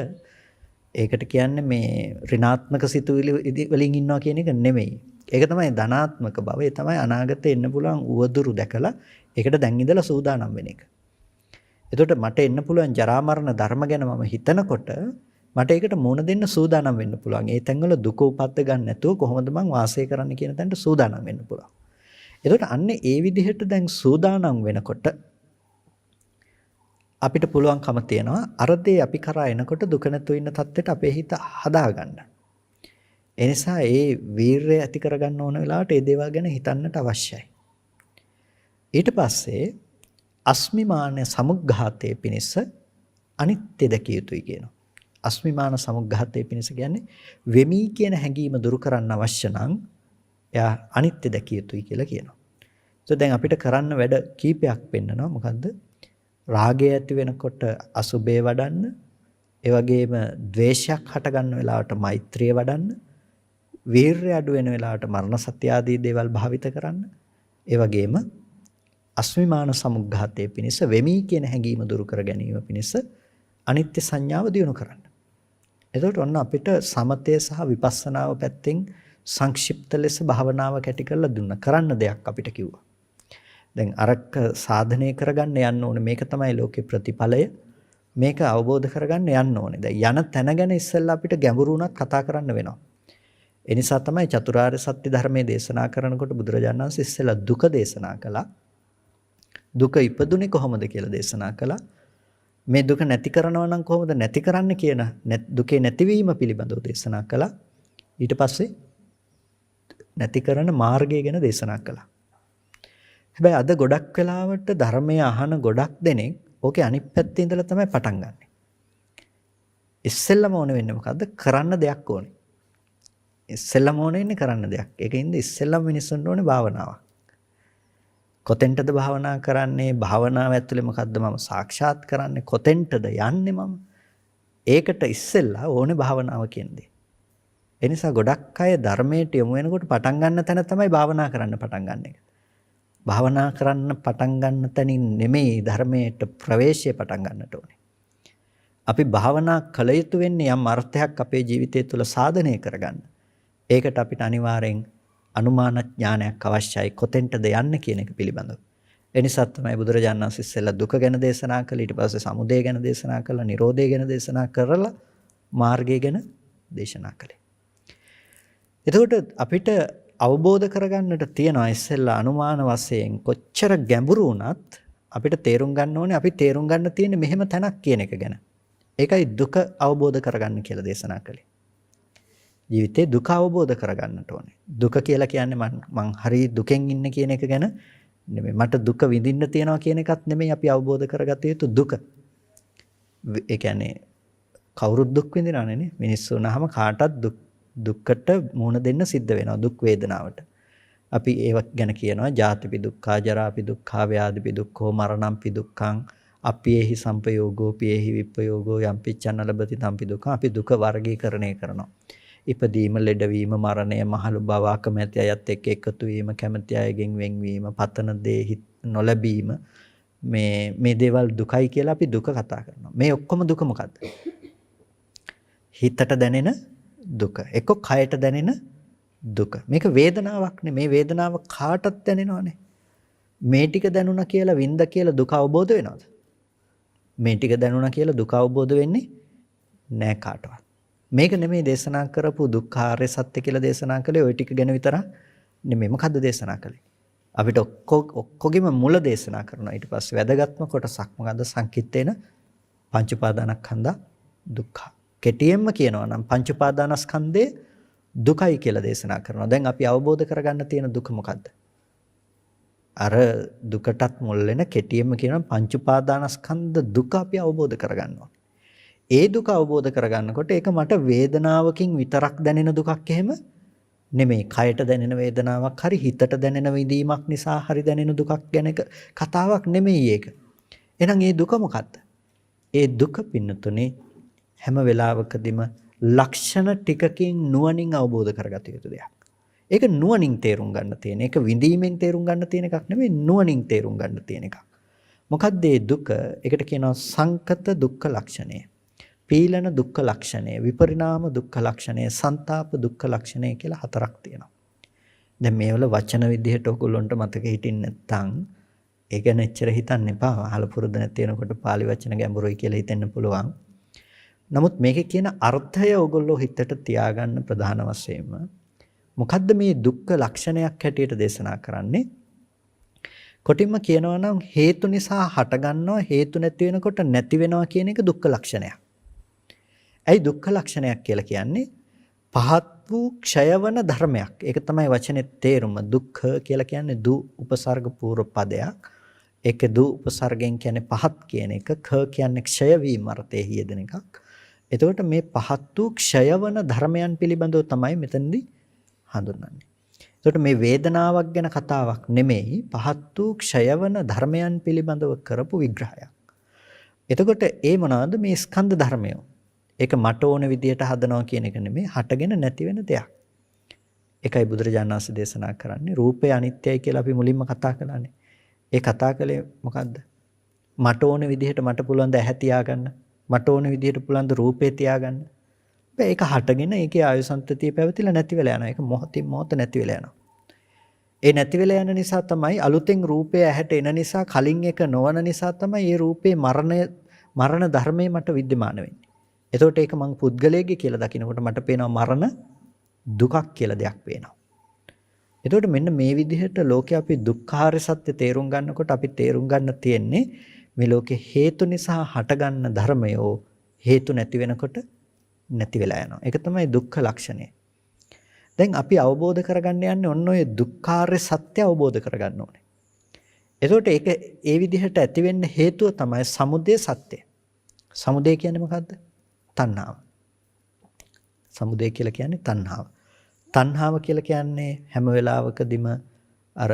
S1: ඒකට කියන්නේ මේ ඍණාත්මක සිතුවිලි වලින් ඉන්නවා කියන එක නෙමෙයි. ඒක තමයි ධනාත්මක බව. ඒ තමයි අනාගතේ එන්න පුළුවන් උවදුරු දැකලා ඒකට දැන් ඉඳලා සූදානම් වෙන එක. එතකොට මට එන්න පුළුවන් ජරා මරණ ධර්ම ගැන මම හිතනකොට මට ඒකට මුහුණ දෙන්න සූදානම් වෙන්න පුළුවන්. ඒ තැන්වල දුක උපද්ද ගන්න නැතුව කොහොමද මං වාසය කරන්න කියන තැනට සූදානම් වෙන්න පුළුවන්. එතකොට අන්න ඒ විදිහට දැන් සූදානම් වෙනකොට අපිට පුළුවන්කම තියෙනවා අර දේ අපි කරා එනකොට දුක නැතුව ඉන්න තත්ත්වයට අපේ හිත හදාගන්න. ඒ නිසා ඒ වීරය ඇති කරගන්න ඕන වෙලාවට ඒ දේවල් ගැන හිතන්නට අවශ්‍යයි. ඊට පස්සේ අස්මිමාන සමුග්ඝාතයේ පිණිස අනිත්‍ය දැකිය යුතුයි කියනවා. අස්මිමාන සමුග්ඝාතයේ පිණිස කියන්නේ වෙමි කියන හැඟීම දුරු කරන්න අවශ්‍ය නම් එයා අනිත්‍ය දැකිය යුතුයි කියලා කියනවා. දැන් අපිට කරන්න වැඩ කීපයක් පෙන්නනවා. මොකද්ද? රාගය ඇති වෙනකොට අසුබේ වඩන්න, ඒ වගේම ද්වේෂයක් හට ගන්න වෙලාවට මෛත්‍රිය වඩන්න, වීරය අඩු වෙන වෙලාවට මරණ සත්‍ය ආදී දේවල් භාවිත කරන්න, ඒ වගේම අස්මිමාන සමුග්ඝාතයේ පිණිස වෙමි කියන හැඟීම දුරු කර ගැනීම පිණිස අනිත්‍ය සංඥාව දියුණු කරන්න. එතකොට ඔන්න අපිට සමතය සහ විපස්සනාව පැත්තෙන් සංක්ෂිප්ත ලෙස භාවනාව කැටි කරලා දුන්න කරන්න දෙයක් අපිට කිව්වා. දැන් අරක සාධනය කරගන්න යන්න ඕනේ. මේක තමයි ලෝකේ ප්‍රතිඵලය. මේක අවබෝධ කරගන්න යන්න ඕනේ. දැන් යන තැන ගැන ඉස්සෙල්ලා අපිට ගැඹුරු වුණත් කතා කරන්න වෙනවා. ඒ නිසා තමයි චතුරාර්ය සත්‍ය ධර්මයේ දේශනා කරනකොට බුදුරජාණන් වහන්සේ ඉස්සෙල්ලා දුක දේශනා කළා. දුක ඉපදුනේ කොහොමද කියලා දේශනා කළා. මේ දුක නැති කරනවා නම් කොහොමද නැති කරන්න කියන දුකේ නැතිවීම පිළිබඳව දේශනා කළා. ඊට පස්සේ නැති කරන මාර්ගය ගැන දේශනා කළා. හැබැයි අද ගොඩක් වෙලාවට ධර්මය අහන ගොඩක් දෙනෙක් ඕකේ අනිත් පැත්තේ ඉඳලා තමයි පටන් ගන්නෙ. ඉස්සෙල්ලම ඕනේ වෙන්නේ මොකද්ද? කරන්න දෙයක් ඕනේ. ඉස්සෙල්ලම ඕනේ ඉන්නේ කරන්න දෙයක්. ඒකින්ද ඉස්සෙල්ලම මිනිස්සුන්ට ඕනේ භාවනාවක්. කොතෙන්ටද භාවනා කරන්නේ? භාවනාව ඇතුලේ මොකද්ද මම සාක්ෂාත් කරන්නේ? කොතෙන්ටද යන්නේ මම? ඒකට ඉස්සෙල්ලා ඕනේ භාවනාව කියන්නේ. ඒ නිසා ගොඩක් අය ධර්මයට යොමු වෙනකොට පටන් ගන්න තැන තමයි භාවනා කරන්න පටන් ගන්න එක. භාවනා කරන්න පටන් ගන්න තැනින් නෙමෙයි ධර්මයට ප්‍රවේශය පටන් ගන්නට ඕනේ. අපි භාවනා කළ යුතු වෙන්නේ යම් අර්ථයක් අපේ ජීවිතය තුළ සාධනය කරගන්න. ඒකට අපිට අනිවාර්යෙන් අනුමාන ඥානයක් අවශ්‍යයි. කොතෙන්ටද යන්නේ කියන එක පිළිබඳව. ඒ නිසා තමයි බුදුරජාණන් වහන්සේ ඉස්සෙල්ලා දුක ගැන දේශනා කළේ, ඊට පස්සේ සමුදය ගැන දේශනා කළා, නිරෝධය ගැන දේශනා කරලා මාර්ගය ගැන දේශනා කළේ. එතකොට අපිට අවබෝධ කරගන්නට තියෙනවා ඉස්සෙල්ලා අනුමාන වශයෙන් කොච්චර ගැඹුරු වුණත් අපිට තේරුම් ගන්න ඕනේ අපි තේරුම් ගන්න තියෙන්නේ මෙහෙම තැනක් කියන එක ගැන. ඒකයි දුක අවබෝධ කරගන්න කියලා දේශනා කළේ. ජීවිතේ දුක අවබෝධ කරගන්නට ඕනේ. දුක කියලා කියන්නේ මං හරි දුකෙන් ඉන්නේ කියන එක ගැන නෙමෙයි. මට දුක විඳින්න තියනවා කියන එකත් නෙමෙයි අපි අවබෝධ කරගත යුතු දුක. ඒ කියන්නේ කවුරුත් දුක් විඳිනවනේ නේ. මිනිස්සු වුණාම කාටත් දුක්කට මුහුණ දෙන්න සිද්ධ වෙනවා. දුක් වේදනාවට. අපි ඒව ගැන කියනවා ජාතිපි දුක්ඛා, ජරාපි දුක්ඛා, ව්‍යාධිපි දුක්ඛෝ, මරණම්පි දුක්ඛං, අප්පේහි සම්පයෝගෝ, පියේහි විප්පයෝගෝ, යම්පිච්ඡන්න ලබති තම්පි දුක්ඛං. අපි දුක වර්ගීකරණය කරනවා. ඉපදීම, ලෙඩවීම, මරණය, මහලු බව, අකමැති අයත් එක්ක එකතු වීම, කැමැති අයගෙන් වෙන්වීම, පතන දේ නොලැබීම, මේ දේවල් දුකයි කියලා අපි දුක කතා කරනවා. මේ ඔක්කොම දුක මොකද්ද? හිතට දැනෙන දුක. එක්ක කයට දැනෙන දුක. මේක වේදනාවක් නේ. මේ වේදනාව කාටත් දැනෙනවනේ. මේ ටික දැනුණා කියලා වින්ද කියලා දුක අවබෝධ වෙනවද? මේ ටික දැනුණා කියලා දුක අවබෝධ වෙන්නේ නෑ කාටවත්. මේක නෙමෙයි දේශනා කරපු දුක්ඛාරය සත්‍ය කියලා දේශනා කළේ. ওই ටික ගැන විතරක් නෙමෙයි. මොකද්ද දේශනා කළේ? අපිට ඔක්කොගෙම මුල දේශනා කරනවා. ඊට පස්සේ වැදගත්ම කොටසක් මොකද්ද? සංකිට්ඨේන පංච උපාදානස්කන්ධ දුක්ඛ. කෙටියෙන්ම කියනවා නම් පංච උපාදානස්කන්ධය දුකයි කියලා දේශනා කරනවා. දැන් අපි අවබෝධ කරගන්න තියෙන දුක මොකද්ද? අර දුකටත් මුල් වෙන කෙටියෙන්ම කියනවා පංච උපාදානස්කන්ධ දුක අපි අවබෝධ කරගන්නවා. ඒ දුක අවබෝධ කරගන්නකොට ඒක මට වේදනාවකින් විතරක් දැනෙන දුකක් එහෙම නෙමෙයි. කයට දැනෙන වේදනාවක් හරි හිතට දැනෙන විඳීමක් නිසා හරි දැනෙන දුකක් ගැන කතාවක් නෙමෙයි ඒක. එහෙනම් ඒ දුක මොකද්ද? ඒ දුක පින්නතුනේ හැම වෙලාවකදීම ලක්ෂණ ටිකකින් නුවණින් අවබෝධ කරගත යුතු දෙයක්. ඒක නුවණින් තේරුම් ගන්න තියෙන. ඒක විඳීමෙන් තේරුම් ගන්න තියෙන එකක් නෙමෙයි, නුවණින් තේරුම් ගන්න තියෙන එකක්. මොකද්ද මේ දුක? ඒකට කියනවා සංකත දුක්ඛ ලක්ෂණය. පීලන දුක්ඛ ලක්ෂණය, විපරිණාම දුක්ඛ ලක්ෂණය, සන්තාප දුක්ඛ ලක්ෂණය කියලා හතරක් තියෙනවා. දැන් මේවල වචන විදිහට ඔයගොල්ලන්ට මතක හිටින්නේ නැත්නම් ඒ ගැන එච්චර හිතන්න එපා. අහල පුරුදු නැති වෙනකොට පාලි වචන ගැඹුරුයි කියලා හිතෙන්න පුළුවන්. නමුත් මේකේ කියන අර්ථය ඔයගොල්ලෝ හිතට තියාගන්න ප්‍රධාන වශයෙන්ම මොකද්ද මේ දුක්ඛ ලක්ෂණයක් හැටියට දේශනා කරන්නේ? කොටින්ම කියනවා නම් හේතු නිසා හටගන්නවා, හේතු නැති වෙනකොට නැති වෙනවා කියන එක දුක්ඛ ලක්ෂණයක්. ඇයි දුක්ඛ ලක්ෂණයක් කියලා කියන්නේ? පහත් වූ ක්ෂයවන ධර්මයක්. ඒක තමයි වචනේ තේරුම. දුක්ඛ කියලා කියන්නේ දු උපසර්ග පූර්ව පදයක්. ඒක දු උපසර්ගයෙන් කියන්නේ පහත් කියන එක. ක කියන්නේ ක්ෂය වීම අර්ථයේ යෙදෙන එකක්. එතකොට මේ පහත් වූ ක්ෂයවන ධර්මයන් පිළිබඳව තමයි මෙතනදී හඳුන්වන්නේ. එතකොට මේ වේදනාවක් ගැන කතාවක් නෙමෙයි, පහත් වූ ක්ෂයවන ධර්මයන් පිළිබඳව කරපු විග්‍රහයක්. එතකොට ඒ මොනවාද? මේ ස්කන්ධ ධර්මය. ඒක මට ඕන විදියට හදනවා කියන එක නෙමෙයි, හටගෙන නැති වෙන දෙයක්. ඒකයි බුදුරජාණන් වහන්සේ දේශනා කරන්නේ රූපය අනිත්‍යයි කියලා අපි මුලින්ම කතා කළානේ. ඒ කතා කළේ මොකද්ද? මට ඕන විදියට මට පුළුවන් ද ඇහැ තියාගන්න. මට ඕන විදියට පුළුවන් ද රූපේ තියාගන්න. බෑ, ඒක හටගෙන ඒකේ ආයු සම්පතිය පැවතිලා නැති වෙලා යනවා. ඒක මොහොතින් මොහොත නැති වෙලා යනවා. ඒ නැති වෙලා යන නිසා තමයි අලුතෙන් රූපය ඇහැට එන නිසා කලින් එක නොවන නිසා තමයි මේ රූපේ මරණ ධර්මයේ මට විද්‍යමාන වෙන්නේ. එතකොට ඒක මං පුද්ගලයෙක්ගේ කියලා දකිනකොට මට පේනවා මරණ දුකක් කියලා දෙයක් පේනවා. එතකොට මෙන්න මේ විදිහට ලෝකේ අපි දුක්ඛාර සත්‍ය තේරුම් ගන්නකොට අපි තේරුම් ගන්න තියෙන්නේ මේ ලෝකේ හේතු නිසා හටගන්න ධර්මයෝ හේතු නැති වෙනකොට නැති වෙලා යනවා. ඒක තමයි දුක්ඛ ලක්ෂණය. දැන් අපි අවබෝධ කරගන්න යන්නේ ඔන්න ඔය දුක්ඛාර සත්‍ය අවබෝධ කරගන්න ඕනේ. එතකොට ඒක ඒ විදිහට ඇති වෙන්න හේතුව තමයි සමුදය සත්‍ය. සමුදය කියන්නේ මොකද්ද? තණ්හාව. සමුදය කියලා කියන්නේ තණ්හාව. තණ්හාව කියලා කියන්නේ හැම වෙලාවකදීම අර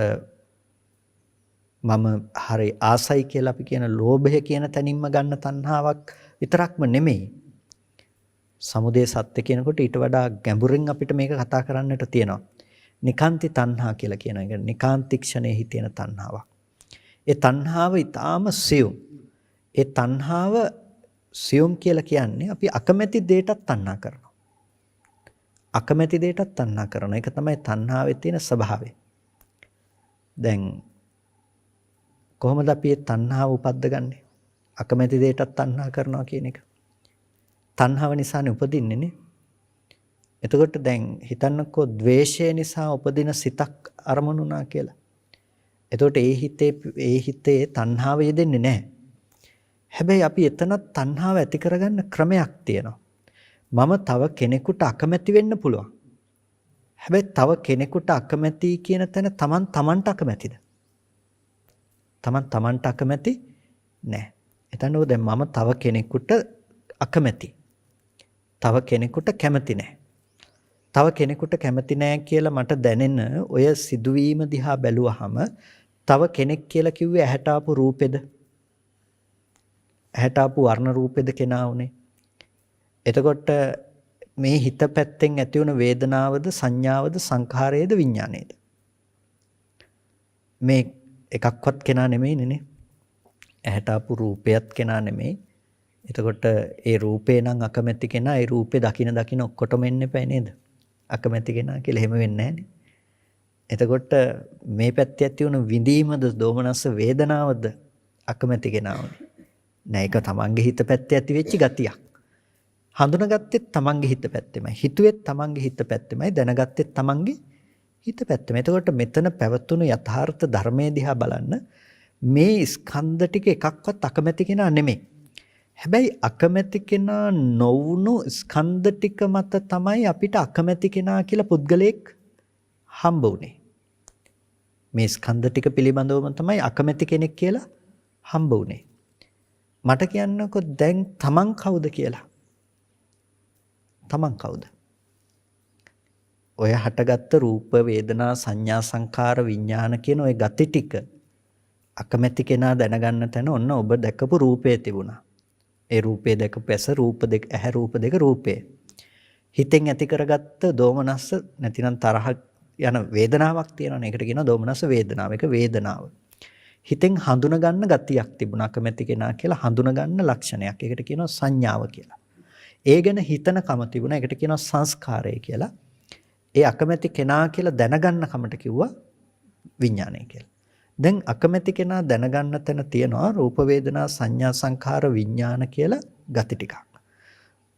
S1: මම හරි ආසයි කියලා අපි කියන ලෝභය කියන තැනින්ම ගන්න තණ්හාවක් විතරක්ම නෙමෙයි. සමුදය සත්‍ය කියනකොට ඊට වඩා ගැඹුරින් අපිට මේක කතා කරන්නට තියෙනවා. නිකාන්ති තණ්හා කියලා කියන එක නිකාන්තික්ෂණයේ තියෙන තණ්හාවක්. ඒ තණ්හාව ඊටාම සියුම්. ඒ තණ්හාව සියුම් කියලා කියන්නේ අපි අකමැති දෙයටත් තණ්හා කරනවා. අකමැති දෙයටත් තණ්හා කරන එක තමයි තණ්හාවේ තියෙන ස්වභාවය. දැන් කොහොමද අපි මේ තණ්හාව උපද්දගන්නේ? අකමැති දෙයටත් තණ්හා කරනවා කියන එක. තණ්හාව නිසානේ උපදින්නේ නේ. එතකොට දැන් හිතන්නකෝ ද්වේෂය නිසා උපදින සිතක් අරමුණුනා කියලා. එතකොට ඒ හිතේ තණ්හාව යෙදෙන්නේ නැහැ. හැබැයි අපි එතනත් තණ්හාව ඇති කරගන්න ක්‍රමයක් තියෙනවා. මම තව කෙනෙකුට අකමැති වෙන්න පුළුවන්. හැබැයි තව කෙනෙකුට අකමැති කියන තැන තමන්ට අකමැතිද? තමන්ට අකමැති නැහැ. එතනෝ දැන් මම තව කෙනෙකුට අකමැති. තව කෙනෙකුට කැමති නැහැ. තව කෙනෙකුට කැමති නැහැ කියලා මට දැනෙන ඔය සිදුවීම දිහා බැලුවහම තව කෙනෙක් කියලා කිව්වේ ඇහැට ආපු රූපෙද? ඇහැට ආපු වර්ණ රූපෙද කෙනා උනේ? එතකොට මේ හිත පැත්තෙන් ඇති වුණ වේදනාවද සංඥාවද සංඛාරයේද විඥානයේද? මේ එකක්වත් කෙනා නෙමෙයිනේ. ඇහැට ආපු රූපයත් කෙනා නෙමෙයි. එතකොට ඒ රූපේ නම් අකමැති කෙනා ඒ රූපේ දකින ඔක්කොටම එන්න එපා නේද? අකමැති කෙනා කියලා එහෙම වෙන්නේ නැහනේ. එතකොට මේ පැත්තේ ඇති වුණ විඳීමද දෝමනස්ස වේදනාවද අකමැති කෙනා උනේ. නෑ ඒක තමන්ගේ හිත පැත්තේ ඇති වෙච්ච ගතියක්. හඳුනාගත්තෙත් තමන්ගේ හිත පැත්තෙමයි. හිතුවෙත් තමන්ගේ හිත පැත්තෙමයි. දැනගත්තෙත් තමන්ගේ හිත පැත්තෙමයි. එතකොට මෙතන පැවතුණු යථාර්ථ ධර්මයේ දිහා බලන්න මේ ස්කන්ධ ටික එකක්වත් අකමැති කෙනා නෙමෙයි. හැබැයි අකමැති කෙනා නොවුණු ස්කන්ධ ටික මත තමයි අපිට අකමැති කෙනා කියලා පුද්ගලයෙක් හම්බ වුනේ. මේ ස්කන්ධ ටික පිළිබඳවම තමයි අකමැති කෙනෙක් කියලා හම්බ වුනේ. මට කියන්නකො දැන් තමන් කවුද කියලා? තමන් කවුද? ඔය හටගත්ත රූප වේදනා සංඥා සංකාර විඥාන කියන ඔය ගති ටික අකමැති කෙනා දැනගන්න තැන ඔන්න ඔබ දැකපු රූපේ තිබුණා. ඒ රූපේ දැකපු ඇස රූප දෙක ඇහැ රූප දෙක රූපේ. හිතෙන් ඇති කරගත්ත දෝමනස්ස නැතිනම් තරහ යන වේදනාවක් තියෙනවනේ. ඒකට කියනවා දෝමනස්ස වේදනාව. ඒක වේදනාව. හිතෙන් හඳුන ගන්න ගතියක් තිබුණා අකමැති කෙනා කියලා හඳුන ගන්න ලක්ෂණයක්. ඒකට කියනවා සංඥාව කියලා. ඒ ගැන හිතන කම තිබුණා. ඒකට කියනවා සංස්කාරය කියලා. ඒ අකමැති කෙනා කියලා දැනගන්න කමට කිව්වා විඥානය කියලා. දැන් අකමැති කෙනා දැනගන්න තැන තියනවා රූප වේදනා සංඥා සංඛාර විඥාන කියලා ගති ටිකක්.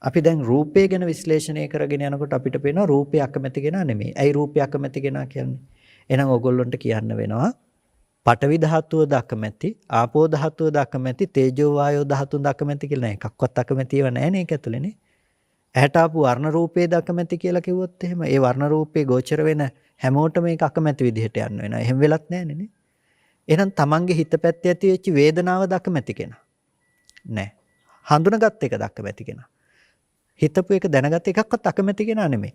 S1: අපි දැන් රූපය ගැන විශ්ලේෂණය කරගෙන යනකොට අපිට පේනවා රූපය අකමැති කෙනා නෙමෙයි. ඇයි රූපය අකමැති කෙනා කියන්නේ? එහෙනම් ඕගොල්ලන්ට කියන්න වෙනවා පඨවි ධාතුවද අකමැති, ආපෝ ධාතුවද අකමැති, තේජෝ වායෝ ධාතුවද අකමැති කියලා නෑ. එකක්වත් අකමැතිව නෑ නේ ඒක ඇතුළේනේ. ඇහැට ආපු වර්ණ රූපේද අකමැති කියලා කිව්වොත් එහෙම ඒ වර්ණ රූපේ ගෝචර වෙන හැමෝටම මේක අකමැති විදිහට යන්න වෙනවා. එහෙම වෙලත් නෑනේ නේ. එහෙනම් තමන්ගේ හිත පැත්තේ ඇති වෙච්ච වේදනාව දක්මැති කෙනා නෑ. හඳුනාගත් එක දක්මැති කෙනා. හිතපු එක දැනගත් එකක්වත් අකමැති කෙනා නෙමෙයි.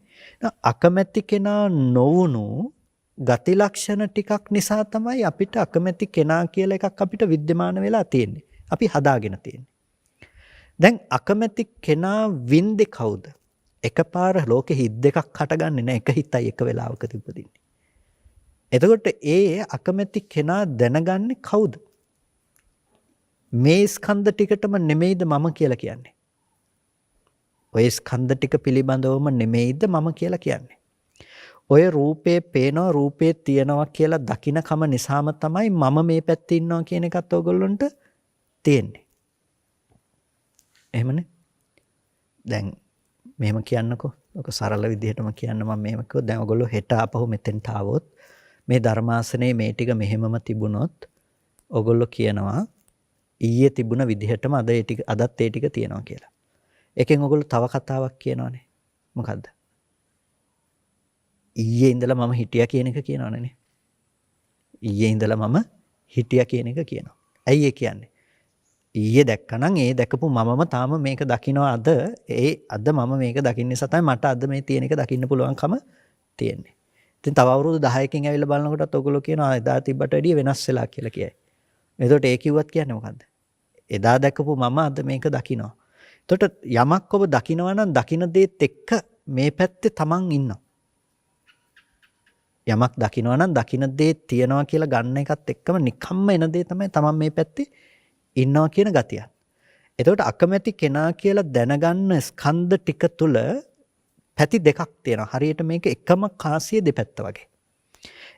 S1: අකමැති කෙනා නොවුණු ගති ලක්ෂණ ටිකක් නිසා තමයි අපිට අකමැති කෙනා කියලා එකක් අපිට विद्यमान වෙලා තියෙන්නේ. අපි හදාගෙන තියෙන්නේ. දැන් අකමැති කෙනා වින්දේ කවුද? එකපාර ලෝකෙ හිත් දෙකක් හටගන්නේ නැහැ. එක හිතයි එක වෙලාවක තිබෙන්නේ. එතකොට ඒ අකමැති කෙනා දැනගන්නේ කවුද? මේ ස්කන්ධ ටිකටම නෙමෙයිද මම කියලා කියන්නේ? ඔය ස්කන්ධ ටික පිළිබඳවම නෙමෙයිද මම කියලා කියන්නේ? ඔය රූපේ පේනවා රූපේ තියෙනවා කියලා දකින කම නිසාම තමයි මම මේ පැත්තේ ඉන්නවා කියන එකත් ඕගොල්ලන්ට තියෙන්නේ. දැන් මෙහෙම කියන්නකෝ. ඔක සරල විදිහටම කියන්න මම මෙහෙම කිව්වොත් දැන් ඔයගොල්ලෝ හෙට ආපහු මෙතෙන්ට ආවොත් මේ ධර්මාසනේ මේ ටික මෙහෙමම තිබුණොත් ඔයගොල්ලෝ කියනවා ඊයේ තිබුණ විදිහටම අදත් ඒ ටික තියෙනවා කියලා. එකෙන් ඔයගොල්ලෝ තව කතාවක් කියනවානේ. මොකද්ද? ඊයේ ඉඳලා මම හිටියා කියන එක කියනවනේ. ඊයේ ඉඳලා මම හිටියා කියන එක කියනවා. ඇයි ඒ කියන්නේ? ඊයේ දැක්කනම් ඒ දැකපු මමම තාම මේක දකිනවා අද මම මේක දකින්න නිසා තමයි මට අද මේ තියෙන එක දකින්න පුළුවන්කම තියෙන්නේ. ඉතින් තව අවුරුදු 10කින් ඇවිල්ලා බලනකොටත් ඔයගොල්ලෝ කියනවා එදා තිබ්බට වැඩිය වෙනස් වෙලා කියලා කියයි. එතකොට ඒ කිව්වත් කියන්නේ මොකද්ද? එදා දැකපු මම අද මේක දකිනවා. එතකොට යමක් ඔබ දකිනවා නම් දකින දේත් එක්ක මේ පැත්තේ තමන් ඉන්නවා. යමක් දකිනවා නම් දකින දේ තියනවා කියලා ගන්න එකත් එක්කම නිකම්ම එන දේ තමයි තමන් මේ පැත්තේ ඉන්නවා කියන ගතිය. එතකොට අකමැති කෙනා කියලා දැනගන්න ස්කන්ධ ටික තුල පැති දෙකක් තියෙනවා. හරියට මේක එකම කාසිය දෙපැත්ත වගේ.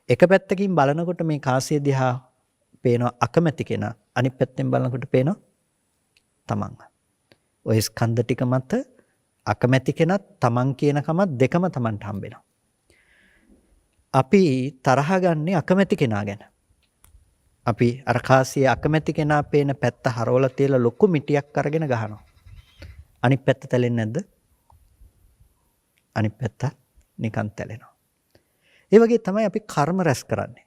S1: එක පැත්තකින් බලනකොට මේ කාසිය දිහා පේනවා අකමැති කෙනා. අනිත් පැත්තෙන් බලනකොට පේනවා තමන්. ඔය ස්කන්ධ ටික මත අකමැති කෙනත් තමන් කියන කමත් දෙකම තමන්ට හම්බෙනවා. අපි තරහ ගන්නේ අකමැති කෙනා ගැන. අපි අර කාසියේ අකමැති කෙනා පේන පැත්ත හරවලා තියලා ලොකු මිටියක් අරගෙන ගහනවා. අනිත් පැත්ත තැලෙන්නේ නැද්ද? අනිත් පැත්ත නිකන් තැලෙනවා. ඒ වගේ තමයි අපි කර්ම රැස් කරන්නේ.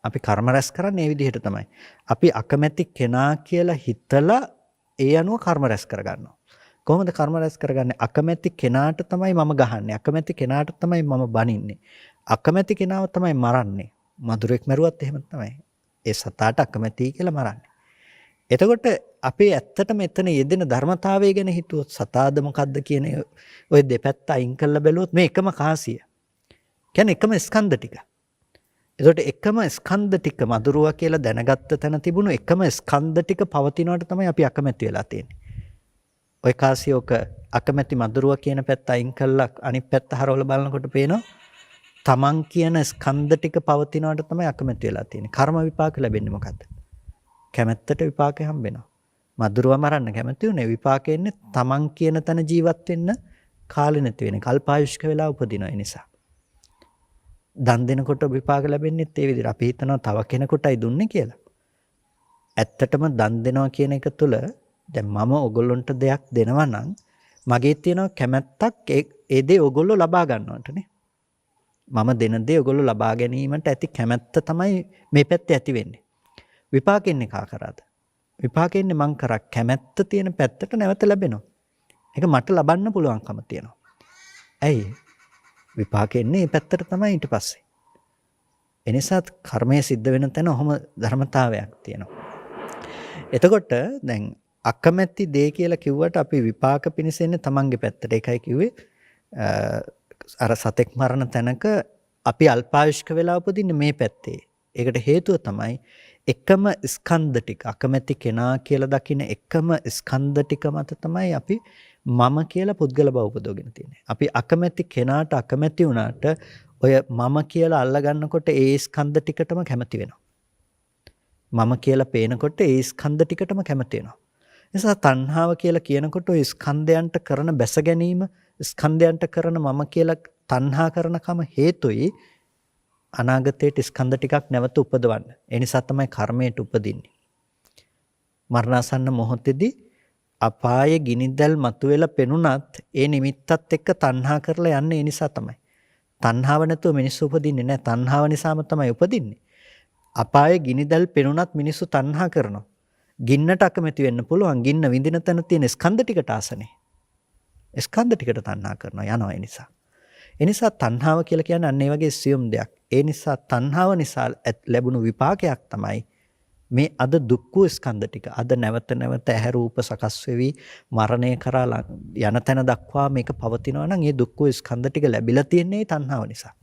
S1: අපි කර්ම රැස් කරන්නේ මේ විදිහට තමයි. අපි අකමැති කෙනා කියලා හිතලා ඒ අනුව කර්ම රැස් කරගන්නවා. කොහොමද කර්ම රැස් කරගන්නේ? අකමැති කෙනාට තමයි මම ගහන්නේ. අකමැති කෙනාට තමයි මම බනින්නේ. අකමැති කෙනාව තමයි මරන්නේ. මధుරෙක් මරුවත් එහෙම තමයි. ඒ සතාට අකමැති කියලා මරන්නේ. එතකොට අපේ ඇත්තටම එතන යෙදෙන ධර්මතාවය ගැන හිතුවොත් සතාද මොකද්ද කියන ඔය දෙපැත්ත අයින් කරලා බැලුවොත් මේ එකම කාසිය. කියන්නේ එකම ස්කන්ධ ටික. එතකොට එකම ස්කන්ධ ටික මధుරුවා කියලා දැනගත්ත තැන තිබුණු එකම ස්කන්ධ ටික පවතිනවට තමයි අපි අකමැති වෙලා තියෙන්නේ. ඔය කාසිය ඔක අකමැති මధుරුවා කියන පැත්ත අයින් කරලා අනිත් පැත්ත හරවලා බලනකොට පේනවා තමන් කියන ස්කන්ධ ටික පවතිනවට තමයි අකමැති වෙලා තියෙන්නේ. කර්ම විපාක ලැබෙන්නේ මොකද්ද? කැමැත්තට විපාකේ හම්බෙනවා. මధుරව මරන්න කැමති උනේ විපාකේ ඉන්නේ තමන් කියන තැන ජීවත් වෙන්න කාලෙ නැති වෙන. කල්පායුෂ්ක වෙලා උපදින නිසා. දන් දෙනකොට විපාක ලැබෙන්නේත් ඒ විදිහට. අපි හිතනවා තව කෙනෙකුටයි දුන්නේ කියලා. ඇත්තටම දන් දෙනවා කියන එක තුළ දැන් මම ඔයගොල්ලන්ට දෙයක් දෙනවා නම් මගේ තියෙන කැමැත්තක් ඒ දේ ඔයගොල්ලෝ ලබා ගන්නවටනේ. මම දෙන දේ ඔයගොල්ලෝ ලබා ගැනීමට ඇති කැමැත්ත තමයි මේ පැත්තේ ඇති වෙන්නේ. විපාකෙන්නේ කා කරාද? විපාකෙන්නේ මං කරා කැමැත්ත තියෙන පැත්තට නැවත ලැබෙනවා. ඒක මට ලබන්න පුළුවන්කම තියෙනවා. ඇයි? විපාකෙන්නේ මේ පැත්තට තමයි ඊට පස්සේ. එනිසා කර්මය සිද්ධ වෙන තැන ඔහොම ධර්මතාවයක් තියෙනවා. එතකොට දැන් අකමැති දේ කියලා කිව්වට අපි විපාක පිණිසෙන්නේ තමන්ගේ පැත්තට. ඒකයි කිව්වේ අර සතෙක් මරණ තැනක අපි අල්පායුෂ්ක වෙලා උපදින්නේ මේ පැත්තේ. ඒකට හේතුව තමයි එකම ස්කන්ධ ටික අකමැති කෙනා කියලා දකින එකම ස්කන්ධ ටික මත තමයි අපි මම කියලා පුද්ගල බව උපදවගෙන තියෙන්නේ. අපි අකමැති කෙනාට අකමැති වුණාට ඔය මම කියලා අල්ලගන්නකොට ඒ ස්කන්ධ ටිකටම කැමති වෙනවා. මම කියලා පේනකොට ඒ ස්කන්ධ ටිකටම කැමති වෙනවා. නිසා තණ්හාව කියලා කියනකොට ඔය ස්කන්ධයන්ට කරන බැස ගැනීම ස්කන්ධයන්ට කරන මම කියලා තණ්හා කරනකම හේතුයි අනාගතයේ ස්කන්ධ ටිකක් නැවත උපදවන්න. ඒ නිසා තමයි කර්මයට උපදින්නේ. මරණාසන්න මොහොතේදී අපායේ ගිනිදැල් මතුවෙලා පෙනුනත් ඒ නිමිත්තත් එක්ක තණ්හා කරලා යන්නේ ඒ නිසා තමයි. තණ්හාව නැතුව මිනිස්සු උපදින්නේ නැහැ. තණ්හාව නිසාම තමයි උපදින්නේ. අපායේ ගිනිදැල් පෙනුනත් මිනිස්සු තණ්හා කරනවා. ගින්නට අකමැති වෙන්න පුළුවන්. ගින්න විඳින තැන තියෙන ස්කන්ධ ටිකට ආසනේ. ස්කන්ධ ටිකට තණ්හා කරනවා යනවා ඒ නිසා. ඒ නිසා තණ්හාව කියලා කියන්නේ අන්න ඒ වගේ සියුම් දෙයක්. ඒ නිසා තණ්හාව නිසා ලැබුණු විපාකයක් තමයි මේ අද දුක් වූ ස්කන්ධ ටික. අද නැවත නැවත ඇහැ රූප සකස් වෙවි මරණය කරා යන තැන දක්වා මේක පවතිනවා නම් ඒ දුක් වූ ස්කන්ධ ටික ලැබිලා තියෙන්නේ තණ්හාව නිසා.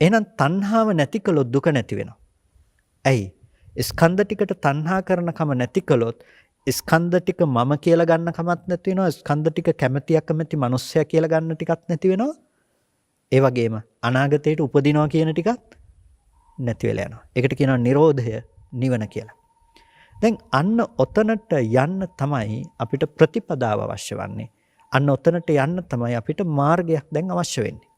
S1: එහෙනම් තණ්හාව නැති කළොත් දුක නැති වෙනවා. ඇයි? ස්කන්ධ ටිකට තණ්හා කරන කම නැති කළොත් ස්කන්ධ ටික මම කියලා ගන්න කමක් නැති වෙනවා. ස්කන්ධ ටික කැමැති අකමැති මිනිස්සයා කියලා ගන්න ටිකක් නැති වෙනවා. ඒ වගේම අනාගතයට උපදිනවා කියන ටිකත් නැති වෙලා යනවා. ඒකට කියනවා නිරෝධය නිවන කියලා. දැන් අන්න ඔතනට යන්න තමයි අපිට ප්‍රතිපදාව අවශ්‍ය වන්නේ. අන්න ඔතනට යන්න තමයි අපිට මාර්ගයක් දැන් අවශ්‍ය වෙන්නේ.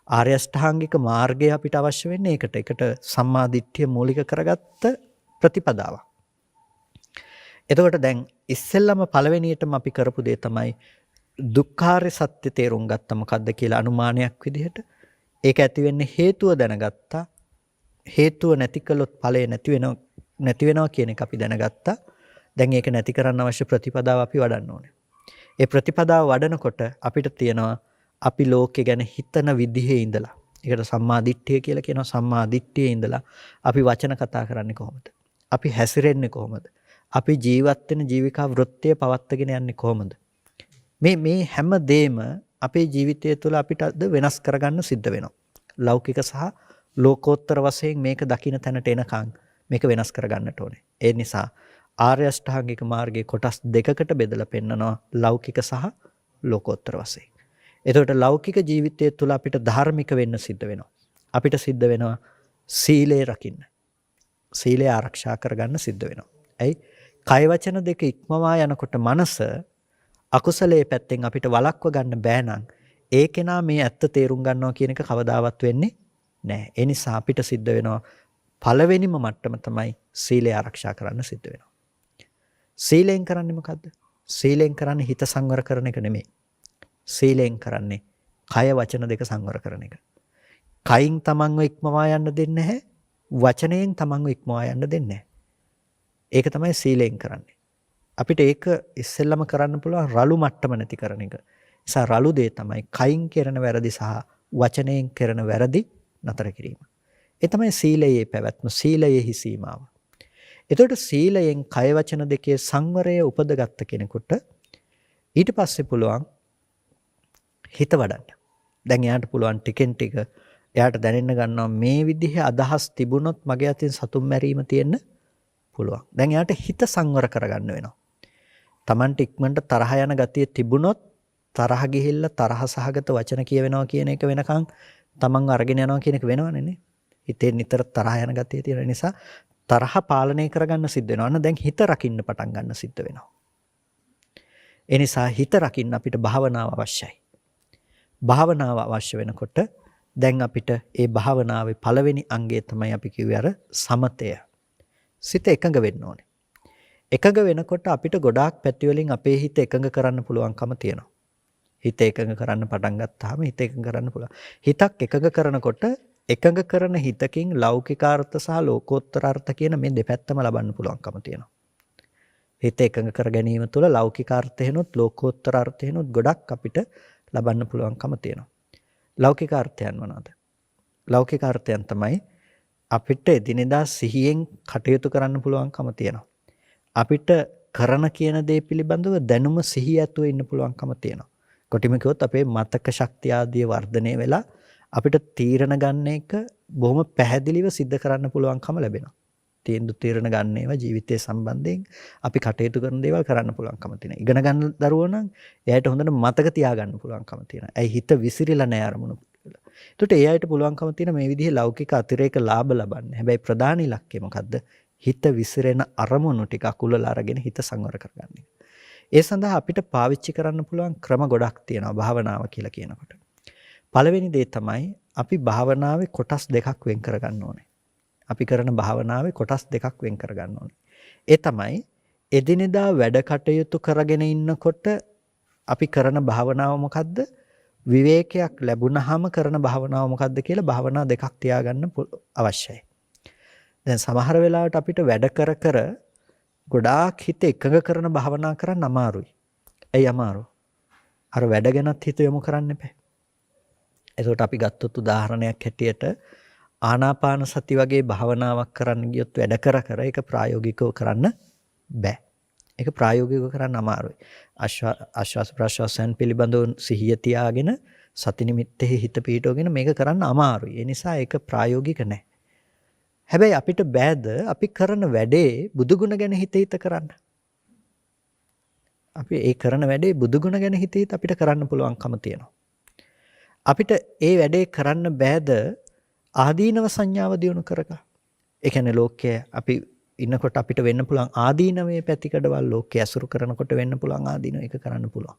S1: ආර්ය අෂ්ටාංගික මාර්ගය අපිට අවශ්‍ය වෙන්නේ ඒකට. ඒකට සම්මා දිට්ඨිය මූලික කරගත්ත ප්‍රතිපදාවක්. එතකොට දැන් ඉස්සෙල්ලම පළවෙනියටම අපි කරපු දේ තමයි දුක්ඛාරය සත්‍ය තේරුම් ගත්ත මොකද්ද කියලා අනුමානයක් විදිහට. ඒක ඇති වෙන්නේ හේතුව දැනගත්තා. හේතුව නැති කළොත් ඵලය නැති වෙනවා කියන එක අපි දැනගත්තා. දැන් ඒක නැති කරන්න අවශ්‍ය ප්‍රතිපදාව අපි වඩන්න ඕනේ. ඒ ප්‍රතිපදාව වඩනකොට අපිට තියෙනවා අපි ලෝකේ ගැන හිතන විදිහේ ඉඳලා. ඒකට සම්මා දිට්ඨිය කියලා කියනවා. සම්මා දිට්ඨියේ ඉඳලා අපි වචන කතා කරන්නේ කොහොමද? අපි හැසිරෙන්නේ කොහොමද? අපි ජීවත් වෙන ජීවිකා වෘත්තය පවත්වාගෙන යන්නේ කොහොමද? මේ හැම දෙෙම අපේ ජීවිතය තුළ අපිට වෙනස් කරගන්න සිද්ධ වෙනවා. ලෞකික සහ ලෝකෝත්තර වශයෙන් මේක දකින්න තැනට එනකන් මේක වෙනස් කරගන්නට ඕනේ. ඒ නිසා ආර්ය අෂ්ටාංගික මාර්ගයේ කොටස් දෙකකට බෙදලා පෙන්නනවා ලෞකික සහ ලෝකෝත්තර වශයෙන්. එතකොට ලෞකික ජීවිතය තුළ අපිට ධාර්මික වෙන්න සිද්ධ වෙනවා. අපිට සිද්ධ වෙනවා සීලය රකින්න. සීලය ආරක්ෂා කරගන්න සිද්ධ වෙනවා. ඇයි? කය වචන දෙක ඉක්මවා යනකොට මනස අකුසලයේ පැත්තෙන් අපිට වළක්ව ගන්න බෑ නම් ඒ කෙනා මේ ඇත්ත තේරුම් ගන්නවා කියන එක කවදාවත් වෙන්නේ නැහැ. ඒ නිසා අපිට සිද්ධ වෙනවා පළවෙනිම මට්ටම තමයි සීලය ආරක්ෂා කරන්න සිද්ධ වෙනවා. සීලෙන් කරන්නේ මොකද්ද? සීලෙන් කරන්නේ හිත සංවර කරන එක නෙමෙයි. සීලෙන් කරන්නේ කය වචන දෙක සංවර කරන එක. කයින් තමන්ව ඉක්මවා යන්න දෙන්නේ නැහැ. වචනයෙන් තමන්ව ඉක්මවා යන්න දෙන්නේ නැහැ. ඒක තමයි සීලෙන් කරන්නේ. අපිට ඒක ඉස්සෙල්ලම කරන්න පුළුවන් රළු මට්ටම නැති කරන එක. නිසා රළු දේ තමයි කයින් කරන වැරදි සහ වචනයෙන් කරන වැරදි නතර කිරීම. ඒ තමයි සීලයේ පැවැත්ම, සීලයේ සීමාව. එතකොට සීලයෙන් කය වචන දෙකේ සංවරය උපදගත්ත කෙනෙකුට ඊට පස්සේ පුළුවන් හිත වඩන්න. දැන් එයාට පුළුවන් ටිකෙන් ටික එයාට දැනෙන්න ගන්නවා මේ විදිහේ අදහස් තිබුණොත් මගේ අතින් සතුම් මැරීම තියෙන්න පුළුවන්. දැන් එයාට හිත සංවර කරගන්න වෙනවා. Tamanට ඉක්මනට තරහ යන ගතිය තිබුණොත් තරහ ගිහිල්ලා තරහ සහගත වචන කියවෙනවා කියන එක වෙනකන් Taman අරගෙන යනවා කියන එක වෙනවනේ නේ. හිතේ නිතර තරහ යන ගතිය තියෙන නිසා තරහ පාලනය කරගන්න සිද්ධ වෙනවා. අන්න දැන් හිත රකින්න පටන් ගන්න සිද්ධ වෙනවා. ඒ නිසා හිත රකින්න අපිට භාවනාව අවශ්‍යයි. භාවනාව අවශ්‍ය වෙනකොට දැන් අපිට ඒ භාවනාවේ පළවෙනි අංගය තමයි අපි කිව්වේ අර සමතය. සිත එකඟ වෙන්න ඕනේ. එකඟ වෙනකොට අපිට ගොඩාක් පැති වලින් අපේ හිත එකඟ කරන්න පුළුවන්කම තියෙනවා. හිත එකඟ කරන්න පටන් ගත්තාම හිත එකඟ කරන්න පුළුවන්. හිතක් එකඟ කරනකොට එකඟ කරන හිතකින් ලෞකිකාර්ථ සහ ලෝකෝත්තර කියන මේ දෙපැත්තම ලබන්න පුළුවන්කම තියෙනවා. හිත එකඟ කර ගැනීම තුළ ලෞකිකාර්ථයනොත් ලෝකෝත්තර ගොඩක් අපිට ලබන්න පුළුවන්කම තියෙනවා. ලෞකිකාර්ථයන් මොනවාද? ලෞකිකාර්ථයන් තමයි අපිට එදිනෙදා සිහියෙන් කටයුතු කරන්න පුළුවන්කම තියෙනවා. අපිට කරන කියන දේ පිළිබඳව දැනුම සිහිය ඇතුව ඉන්න පුළුවන්කම තියෙනවා. කොටිම කිව්වොත් අපේ මතක ශක්තිය ආදී වර්ධනය වෙලා අපිට තීරණ ගන්න එක බොහොම පැහැදිලිව සිද්ධ කරන්න පුළුවන්කම ලැබෙනවා. තීරණ ගන්න ඒවා ජීවිතය සම්බන්ධයෙන් අපි කටයුතු කරන දේවල් කරන්න පුළුවන්කම තියෙනවා. ඉගෙන ගන්න දරුවෝ නම් එයාට හොඳට මතක තියාගන්න පුළුවන්කම තියෙනවා. ඇයි හිත විසිරිලා නැහැ අරමුණු වල. ඒකට ඒ අයට පුළුවන්කම තියෙන මේ විදිහේ ලෞකික අතිරේක ලාභ ලබන්න. හැබැයි ප්‍රධාන ඉලක්කය මොකද්ද? හිත විසිරෙන අරමුණු ටික අකුලලා අරගෙන හිත සංවර කරගන්න එක. ඒ සඳහා අපිට පාවිච්චි කරන්න පුළුවන් ක්‍රම ගොඩක් තියෙනවා භාවනාව කියලා කියනකොට. පළවෙනි දේ තමයි අපි භාවනාවේ කොටස් දෙකක් වෙන් කරගන්න ඕනේ. අපි කරන භාවනාවේ කොටස් දෙකක් වෙන් කරගන්න ඕනේ. ඒ තමයි එදිනෙදා වැඩ කටයුතු කරගෙන ඉන්නකොට අපි කරන භාවනාව මොකද්ද? විවේකයක් ලැබුණාම කරන භාවනාව මොකද්ද කියලා භාවනා දෙකක් තියාගන්න අවශ්‍යයි. දැන් සමහර වෙලාවට අපිට වැඩ කර ගොඩාක් හිත එකඟ කරන භාවනා කරන්න අමාරුයි. ඇයි අමාරු? අර වැඩ ගැනත් හිත යොමු කරන්න එපා. එතකොට අපි ගත්තොත් උදාහරණයක් හැටියට ආනාපාන සති වගේ භාවනාවක් කරන්න ගියොත් වැඩ කර ඒක ප්‍රායෝගිකව කරන්න බෑ. ඒක ප්‍රායෝගිකව කරන්න අමාරුයි. ආශ්වාස ප්‍රශ්වාසයන් පිළිබඳව සිහිය තියාගෙන සති නිමිත්තේ හිත පිහිටවගෙන මේක කරන්න අමාරුයි. ඒ නිසා ඒක ප්‍රායෝගික නැහැ. හැබැයි අපිට බෑද අපි කරන වැඩේ බුදුගුණ ගැන හිත කරන්න. අපි ඒ කරන වැඩේ බුදුගුණ ගැන හිත අපිට කරන්න පුළුවන්කම තියෙනවා. අපිට ඒ වැඩේ කරන්න බෑද ආදීනව සංඥාව දියුණු කරගන්න. ඒ කියන්නේ ලෝකයේ අපි ඉන්නකොට අපිට වෙන්න පුළුවන් ආදීනමේ පැතිකඩවල් ලෝකයේ අසුරු කරනකොට වෙන්න පුළුවන් ආදීනව ඒක කරන්න පුළුවන්.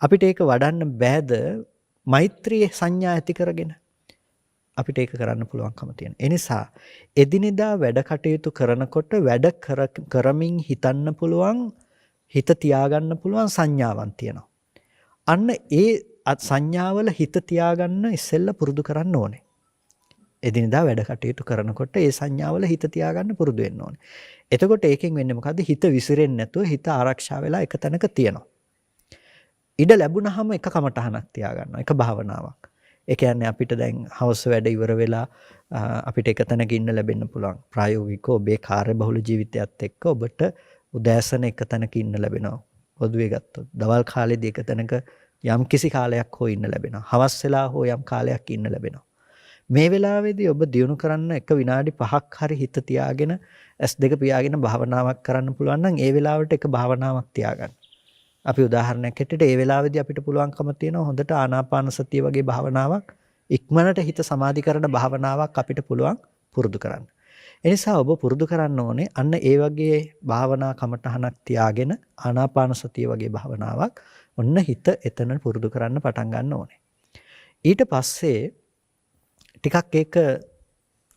S1: අපිට ඒක වඩන්න බෑද මෛත්‍රී සංඥා ඇති කරගෙන? අපිට ඒක කරන්න පුළුවන්කම තියෙනවා. ඒ නිසා එදිනෙදා වැඩ කටයුතු කරනකොට වැඩ කරමින් හිතන්න පුළුවන්, හිත තියාගන්න පුළුවන් සංඥාවක් තියෙනවා. අන්න ඒ සංඥාවල හිත තියාගන්න ඉස්සෙල්ලා පුරුදු කරන්න ඕනේ. එදිනෙදා වැඩ කටයුතු කරනකොට ඒ සංඥාවල හිත තියාගන්න පුරුදු වෙන්න ඕනේ. එතකොට ඒකෙන් වෙන්නේ මොකද්ද? හිත විසිරෙන්නේ නැතුව හිත ආරක්ෂා වෙලා එක තැනක තියෙනවා. ඉඩ ලැබුණාම එක කමටහනක් තියාගන්නවා. එක භාවනාවක්. ඒ කියන්නේ අපිට දැන් හවස වැඩ ඉවර වෙලා අපිට එක තැනක ඉන්න ලැබෙන්න පුළුවන්. ප්‍රායෝගිකව ඔබේ කාර්යබහුල ජීවිතයත් එක්ක ඔබට උදෑසන එක තැනක ඉන්න ලැබෙනවා. පොදුවේ ගත්තොත් දවල් කාලේදී එක තැනක යම් කිසි කාලයක් හෝ ඉන්න ලැබෙනවා. හවස් වෙලා හෝ යම් කාලයක් ඉන්න ලැබෙනවා. මේ වෙලාවේදී ඔබ දියුණු කරන්න එක විනාඩි 5ක් හරි හිත තියාගෙන S2 පියාගෙන භාවනාවක් කරන්න පුළුවන් නම් ඒ වෙලාවට එක භාවනාවක් තියාගන්න. අපි උදාහරණයක් හැටියට ඒ වෙලාවේදී අපිට පුළුවන්කම තියෙනවා හොඳට ආනාපාන සතිය වගේ භාවනාවක් ඉක්මනට හිත සමාධි කරන භාවනාවක් අපිට පුළුවන් පුරුදු කරන්න. ඒ නිසා ඔබ පුරුදු කරන්න ඕනේ අන්න ඒ වගේ භාවනා කමටහනක් තියාගෙන ආනාපාන සතිය වගේ භාවනාවක් ඔන්න හිත එතන පුරුදු කරන්න පටන් ගන්න ඕනේ. ඊට පස්සේ ටිකක් ඒක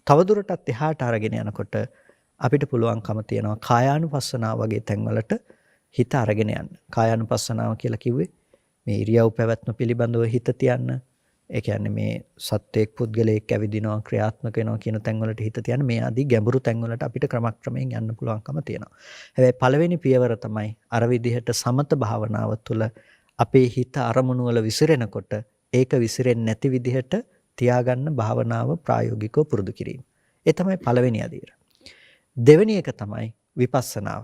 S1: තවදුරටත් එහාට අරගෙන යනකොට අපිට පුළුවන්කම තියෙනවා කායානුපස්සනාව වගේ තැන්වලට හිත අරගෙන යන්න. කායානුපස්සනාව කියලා කිව්වේ මේ ඉරියව් පැවැත්ම පිළිබඳව හිත තියන්න. ඒ කියන්නේ මේ සත්වයක් පුද්ගලයෙක් ඇවිදිනවා ක්‍රියාත්මක වෙනවා කියන තැන්වලට හිත තියන්න. මේ ආදී ගැඹුරු තැන්වලට අපිට ක්‍රමක්‍රමයෙන් යන්න පුළුවන්කම තියෙනවා. හැබැයි පළවෙනි පියවර තමයි අර විදිහට සමත භාවනාව තුළ අපේ හිත අරමුණු වල විසිරෙනකොට ඒක විසිරෙන්නේ නැති විදිහට තියාගන්න භාවනාව ප්‍රායෝගිකව පුරුදු කිරීම. ඒ තමයි පළවෙනි අදියර. දෙවෙනි එක තමයි විපස්සනාව.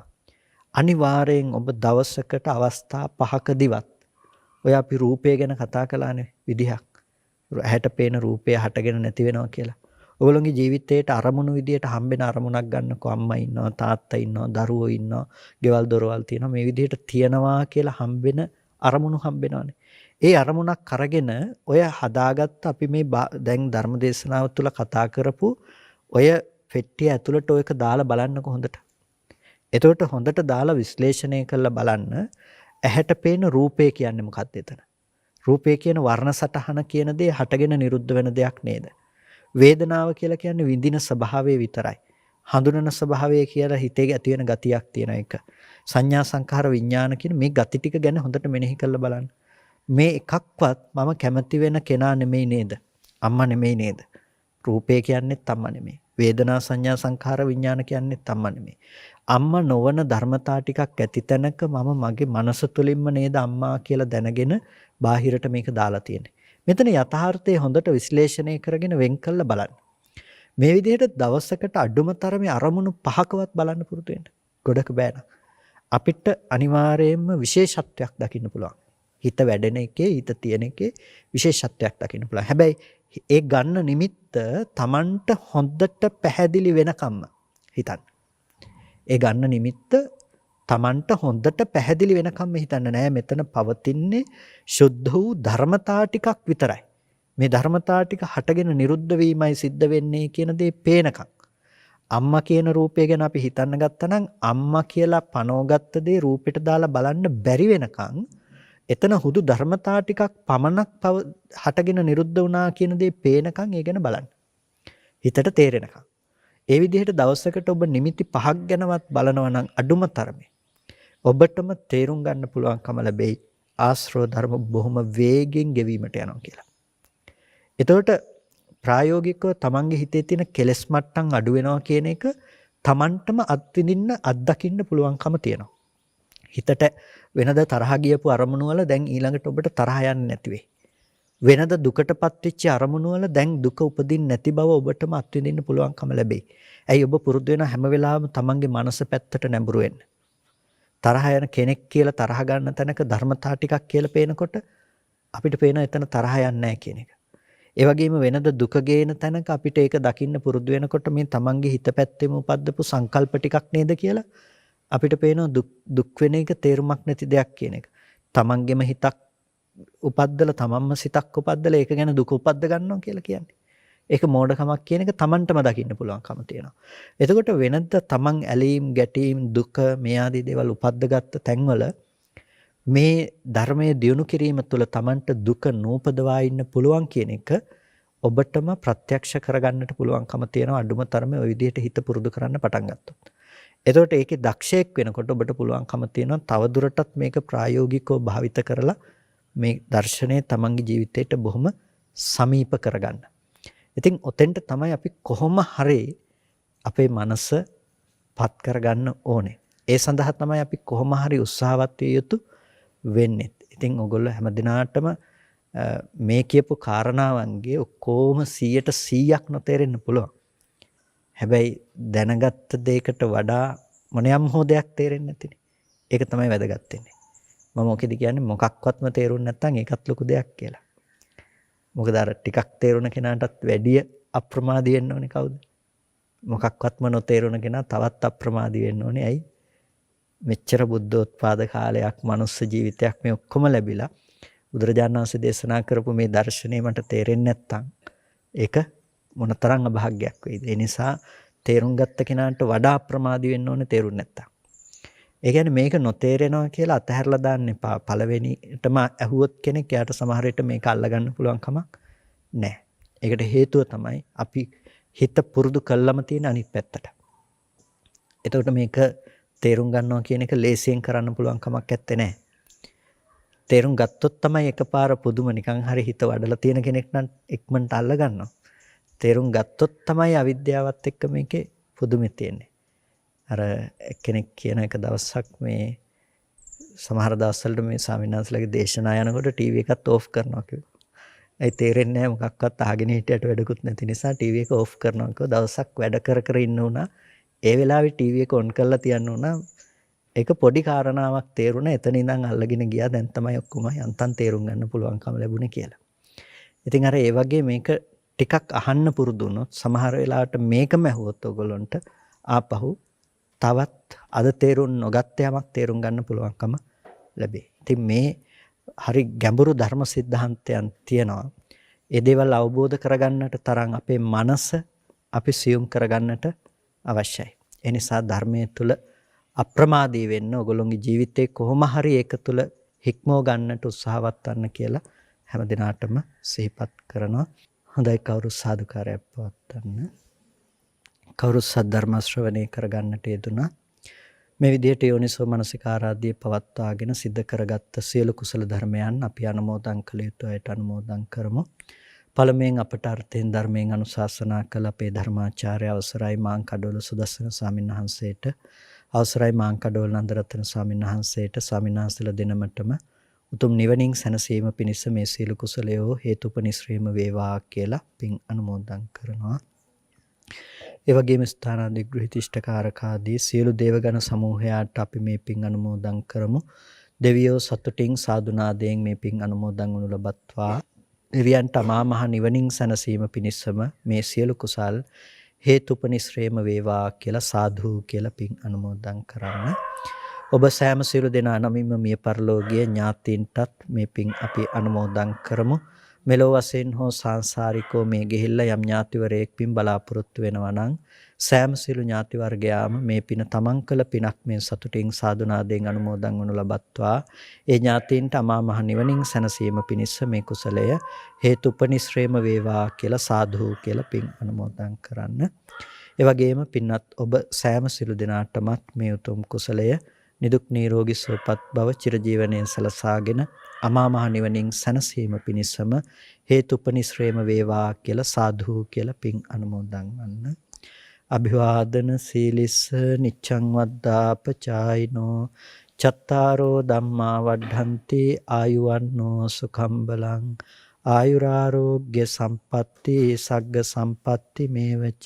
S1: අනිවාර්යෙන් ඔබ දවසකට අවස්ථා 5කදීවත් ඔය අපි රූපය ගැන කතා කළානේ විදිහක්. ඇහැට පේන රූපය හටගෙන නැති වෙනවා කියලා. ඔයගොල්ලෝගේ ජීවිතේට අරමුණු විදියට හම්බෙන අරමුණක් ගන්නකො අම්මා ඉන්නවා තාත්තා ඉන්නවා දරුවෝ ඉන්නවා ගෙවල් දොරවල් තියෙනවා මේ විදියට තියනවා කියලා හම්බෙන අරමුණු හම්බෙනවානේ. ඒ අරමුණක් අරගෙන ඔය හදාගත්ත අපි මේ දැන් ධර්මදේශනාව තුළ කතා කරපු ඔය පෙට්ටිය ඇතුළට ඔයක දාලා බලන්නකො හොඳට. එතකොට හොඳට දාලා විශ්ලේෂණය කරලා බලන්න ඇහැට පේන රූපය කියන්නේ මොකක්ද එතන? රූපය කියන වර්ණ සටහන කියන දේ හටගෙන නිරුද්ධ වෙන දෙයක් නේද? වේදනාව කියලා කියන්නේ විඳින ස්වභාවය විතරයි. හඳුනන ස්වභාවය කියලා හිතේ ඇති වෙන ගතියක් තියෙන එක. සංඥා සංඛාර විඥාන කියන මේ ගති ටික ගැන හොඳට මෙනෙහි කරලා බලන්න. මේ එකක්වත් මම කැමති වෙන කෙනා නෙමෙයි නේද? අම්මා නෙමෙයි නේද? රූපය කියන්නේත් අම්මා නෙමෙයි. වේදනා සංඥා සංඛාර විඥාන කියන්නේත් අම්මා නෙමෙයි. අම්මා නොවන ධර්මතා ටිකක් ඇති තැනක මම මගේ මනස තුලින්ම නේද අම්මා කියලා දැනගෙන බාහිරට මේක දාලා තියෙන්නේ. මෙතන යථාර්ථය හොඳට විශ්ලේෂණය කරගෙන වෙන් කළා බලන්න. මේ විදිහට දවසකට අඩුම තරමේ අරමුණු 5කවත් බලන්න පුරුදු වෙන්න. ගොඩක බෑ නේද? අපිට අනිවාර්යයෙන්ම විශේෂත්වයක් දකින්න පුළුවන්. හිත වැඩෙන එකේ හිත තියෙන එකේ විශේෂත්වයක් දකින්න පුළුවන්. හැබැයි ඒ ගන්න නිමිත්ත Tamanට හොඳට පැහැදිලි වෙනකම්ම හිතන්න. ඒ ගන්න නිමිත්ත Tamanට හොඳට පැහැදිලි වෙනකම්ම හිතන්න නෑ මෙතන පවතින්නේ සුද්ධ වූ ධර්මතා ටිකක් විතරයි. මේ ධර්මතා ටික හටගෙන නිරුද්ධ වීමයි සිද්ධ වෙන්නේ කියන දේ පේනකම්. අම්මා කියන රූපය ගැන අපි හිතන්න ගත්තා නම් අම්මා කියලා පනවගත්ත දේ රූපෙට දාලා බලන්න බැරි වෙනකම් එතන හුදු ධර්මතා ටිකක් පමණක් හටගෙන නිරුද්ධ වුණා කියන දේ පේනකම් ඒ ගැන බලන්න. හිතට තේරෙනකම්. ඒ විදිහට දවසකට ඔබ නිමිති 5ක් ගැනවත් බලනවා නම් අඩුම තරමේ ඔබටම තේරුම් ගන්න පුළුවන්කම ලැබෙයි ආශ්‍රව ධර්ම බොහොම වේගෙන් ගෙවීමට යනවා කියලා. එතකොට ප්‍රායෝගිකව තමන්ගේ හිතේ තියෙන කෙලෙස් මට්ටම් අඩු වෙනවා කියන එක තමන්ටම අත්විඳින්න අත්දකින්න පුළුවන්කම තියෙනවා. හිතට වෙනද තරහ ගියපු අරමුණු වල දැන් ඊළඟට ඔබට තරහ යන්නේ නැති වෙයි. වෙනද දුකටපත් වෙච්ච අරමුණු වල දැන් දුක උපදින්න නැති බව ඔබටම අත්විඳින්න පුළුවන්කම ලැබෙයි. ඇයි ඔබ පුරුදු වෙන හැම වෙලාවෙම තමන්ගේ මනස පැත්තට නැඹුරු වෙන්න. තරහ යන කෙනෙක් කියලා තරහ ගන්න තැනක ධර්මතා ටිකක් කියලා පේනකොට අපිට පේන එතන තරහ යන්නේ නැහැ කියන එක. ඒ වගේම වෙනද දුක ගේන තැනක අපිට ඒක දකින්න පුරුදු වෙනකොට මේ තමන්ගේ හිත පැත්තෙම උපද්දපු සංකල්ප ටිකක් නේද කියලා අපිට පේනවා දුක් වෙන එක තේරුමක් නැති දෙයක් කියන එක. තමන්ගෙම හිතක් උපද්දලා තමන්ම සිතක් උපද්දලා ඒක ගැන දුක උපද්ද ගන්නවා කියලා කියන්නේ. ඒක මෝඩකමක් කියන එක තමන්ටම දකින්න පුළුවන්කම තියෙනවා. එතකොට වෙනද තමන් ඇලීම් ගැටීම් දුක මේ ආදී දේවල් උපද්දගත්ත තැන්වල මේ ධර්මයේ දියුණු කිරීම තුළ Tamanට දුක නූපදවා ඉන්න පුළුවන් කියන එක ඔබටම ප්‍රත්‍යක්ෂ කරගන්නට පුළුවන්කම තියෙනවා අඩුම තරමේ ওই විදිහට හිත පුරුදු කරන්න පටන් ගත්තොත්. එතකොට ඒකේ දක්ෂයෙක් වෙනකොට ඔබට පුළුවන්කම තියෙනවා තවදුරටත් මේක ප්‍රායෝගිකව භාවිත කරලා මේ දර්ශනය තමන්ගේ ජීවිතයට බොහොම සමීප කරගන්න. ඉතින් ඔතෙන්ට තමයි අපි කොහොම හරි අපේ මනස පත් කරගන්න ඕනේ. ඒ සඳහා තමයි අපි කොහොම හරි උත්සාහවත් විය යුතු වෙන්නේ. ඉතින් ඔයගොල්ලෝ හැමදිනාටම මේ කියපු කාරණාවන්ගේ ඔක්කොම 100% නොතේරෙන්න පුළුවන්. හැබැයි දැනගත්ත දෙයකට වඩා මොනියම් හෝ දෙයක් තේරෙන්නේ නැතිනේ. ඒක තමයි වැදගත් වෙන්නේ. මම මොකද කියන්නේ මොකක්වත්ම තේරුන්නේ නැත්නම් ඒකත් ලොකු දෙයක් කියලා. මොකද අර ටිකක් තේරුණ කෙනාටත් වැඩිය අප්‍රමාදී වෙන්න ඕනේ කවුද? මොකක්වත්ම නොතේරුණ කෙනා තවත් අප්‍රමාදී වෙන්න ඕනේ. ඇයි? මෙච්චර බුද්ධෝත්පාද කාලයක් මනුස්ස ජීවිතයක් මේ ඔක්කොම ලැබිලා බුදුරජාණන් වහන්සේ දේශනා කරපු මේ දර්ශනය මට තේරෙන්නේ නැත්නම් ඒක මොනතරම් අභාග්‍යයක් වෙයිද? ඒ නිසා තේරුම් ගත්ත කෙනාට වඩා අප්‍රමාදී වෙන්න ඕනේ තේරුම් නැත්නම්. ඒ කියන්නේ මේක නොතේරෙනවා කියලා අතහැරලා දාන්න එපා. පළවෙනිටම ඇහුවොත් කෙනෙක් එයාට සමහර විට මේක අල්ලගන්න පුළුවන් කමක් නැහැ. ඒකට හේතුව තමයි අපි හිත පුරුදු කළාම තියෙන අනිත් පැත්තට. එතකොට මේක තේරුම් ගන්නවා කියන එක ලේසියෙන් කරන්න පුළුවන් කමක් නැත්තේ නෑ. තේරුම් ගත්තොත් තමයි එකපාර පුදුම නිකන් හරි හිත වඩලා තියෙන කෙනෙක් නම් ඉක්මනට අල්ල ගන්නවා. තේරුම් ගත්තොත් තමයි අවිද්‍යාවත් එක්ක මේකේ පුදුමෙ තියෙන්නේ. අර කෙනෙක් කියන එක දවසක් මේ සමහර දවස්වලට මේ ස්වාමීන් වහන්සේලාගේ දේශනා යනකොට ටීවී එකත් ඕෆ් කරනවා කිව්වා. ඒ තේරෙන්නේ නැහැ මොකක්වත් අහගෙන හිටියට වැඩකුත් නැති නිසා ටීවී එක ඕෆ් කරනවා කිව්වා. දවසක් වැඩ කර ඉන්න උනා. ඒ වෙලාවේ ටීවී එක ඔන් කරලා තියන්න උනා. ඒක පොඩි කාරණාවක් තේරුණා. එතන ඉඳන් අල්ලගෙන ගියා. දැන් තමයි ඔක්කොම යන්තම් තේරුම් ගන්න පුළුවන්කම ලැබුණේ කියලා. ඉතින් අර ඒ වගේ මේක ටිකක් අහන්න පුරුදු වුණොත් සමහර වෙලාවට මේකම ඇහුවොත් ඔයගොල්ලන්ට ආපහු තවත් අද තේරුම් නොගත්ත යමක් තේරුම් ගන්න පුළුවන්කම ලැබේ. ඉතින් මේ හරි ගැඹුරු ධර්ම સિદ્ધාන්තයන් තියෙනවා. ඒ දේවල් අවබෝධ කරගන්නට තරම් අපේ මනස අපි සියුම් කරගන්නට අවශ්‍යයි. ඒ නිසා ධර්මයේ තුල අප්‍රමාදී වෙන්න ඔයගොල්ලෝගේ ජීවිතේ කොහොම හරි ඒක තුල හික්මව ගන්නට උත්සාහවත් වන්න කියලා හැම දිනාටම සිහිපත් කරනවා. හොඳයි කවුරු සාදුකාරයක් පවත්වන්න. කවුරු සද්ධර්ම ශ්‍රවණය කරගන්නට යෙදුණා. මේ විදිහට යෝනිසෝ මනසිකාරාදී පවත්වාගෙන සිද්ධ කරගත්ත සියලු කුසල ධර්මයන් අපි අනුමෝදන් කළ යුතු අයට අනුමෝදන් කරමු. පළමුවෙන් අපට අර්ථයෙන් ධර්මයෙන් අනුශාසනා කළ අපේ ධර්මාචාර්ය අවසරයි මාංකඩවල සුදස්සන ස්වාමීන් වහන්සේට, අවසරයි මාංකඩවල නන්දරත්න ස්වාමීන් වහන්සේට, ස්වාමීන් වහන්සේලා දෙනමටම උතුම් නිවනින් සැනසීම පිණිස මේ සීල කුසලයෝ හේතුපනිශ්‍රේම වේවා කියලා පින් අනුමෝදන් කරනවා. ඒ වගේම ස්ථානාදිග්‍රහිත ඉෂ්ඨකාරකාදී සියලු දේවගණ සමූහයාට අපි මේ පින් අනුමෝදන් කරමු. දෙවියෝ සතුටින් සාදුනාදයෙන් මේ පින් අනුමෝදන් වනු ලබත්වා. දෙවියන්ට අමා මහ නිවනින් සැනසීම පිණිසම මේ සියලු කුසල් හේතුපනිශ්‍රේම වේවා කියලා සාදු කියලා පින් අනුමෝදන් කරන්න. ඔබ සෑම සියලු දෙනා නමින්ම මිය පරලෝකීය ඥාතීන්ටත් මේ පින් අපි අනුමෝදන් කරමු. මෙලොව වශයෙන් හෝ සාංශාරිකෝ මේ ගෙහිල්ලා යම් ඥාතිවරයෙක් පින් බලාපොරොත්තු වෙනවා නම් සෑම සියලු ඥාති වර්ගයාම මේ පින තමන් කළ පිනක් මේ සතුටින් සාදුනාදයෙන් අනුමෝදන් වනු ලබත්වා. ඒ ඥාතීන්ට අමා මහ නිවනින් සැනසීම පිණිස මේ කුසලය හේතුපනිශ්‍රේම වේවා කියලා සාදු කියලා පින් අනුමෝදන් කරන්න. ඒ වගේම පින්වත් ඔබ සෑම සියලු දෙනාටමත් මේ උතුම් කුසලය නිදුක් නිරෝගී සුවපත් භව චිරජීවනයෙන් සලසාගෙන අමා මහ නිවනින් සැනසීම පිණිසම හේතුපනිශ්‍රේම වේවා කියලා සාදු කියලා පින් අනුමෝදන් වන්න. අභිවාදන සීලිස්ස නිච්ඡං වද්දාපචායිනෝ චත්තාරෝ ධම්මා වඩ්ඩන්ති ආයුවන්නෝ සුඛං බලං ආයුරාරෝග්‍ය සම්පatti සග්ග සම්පatti මේවච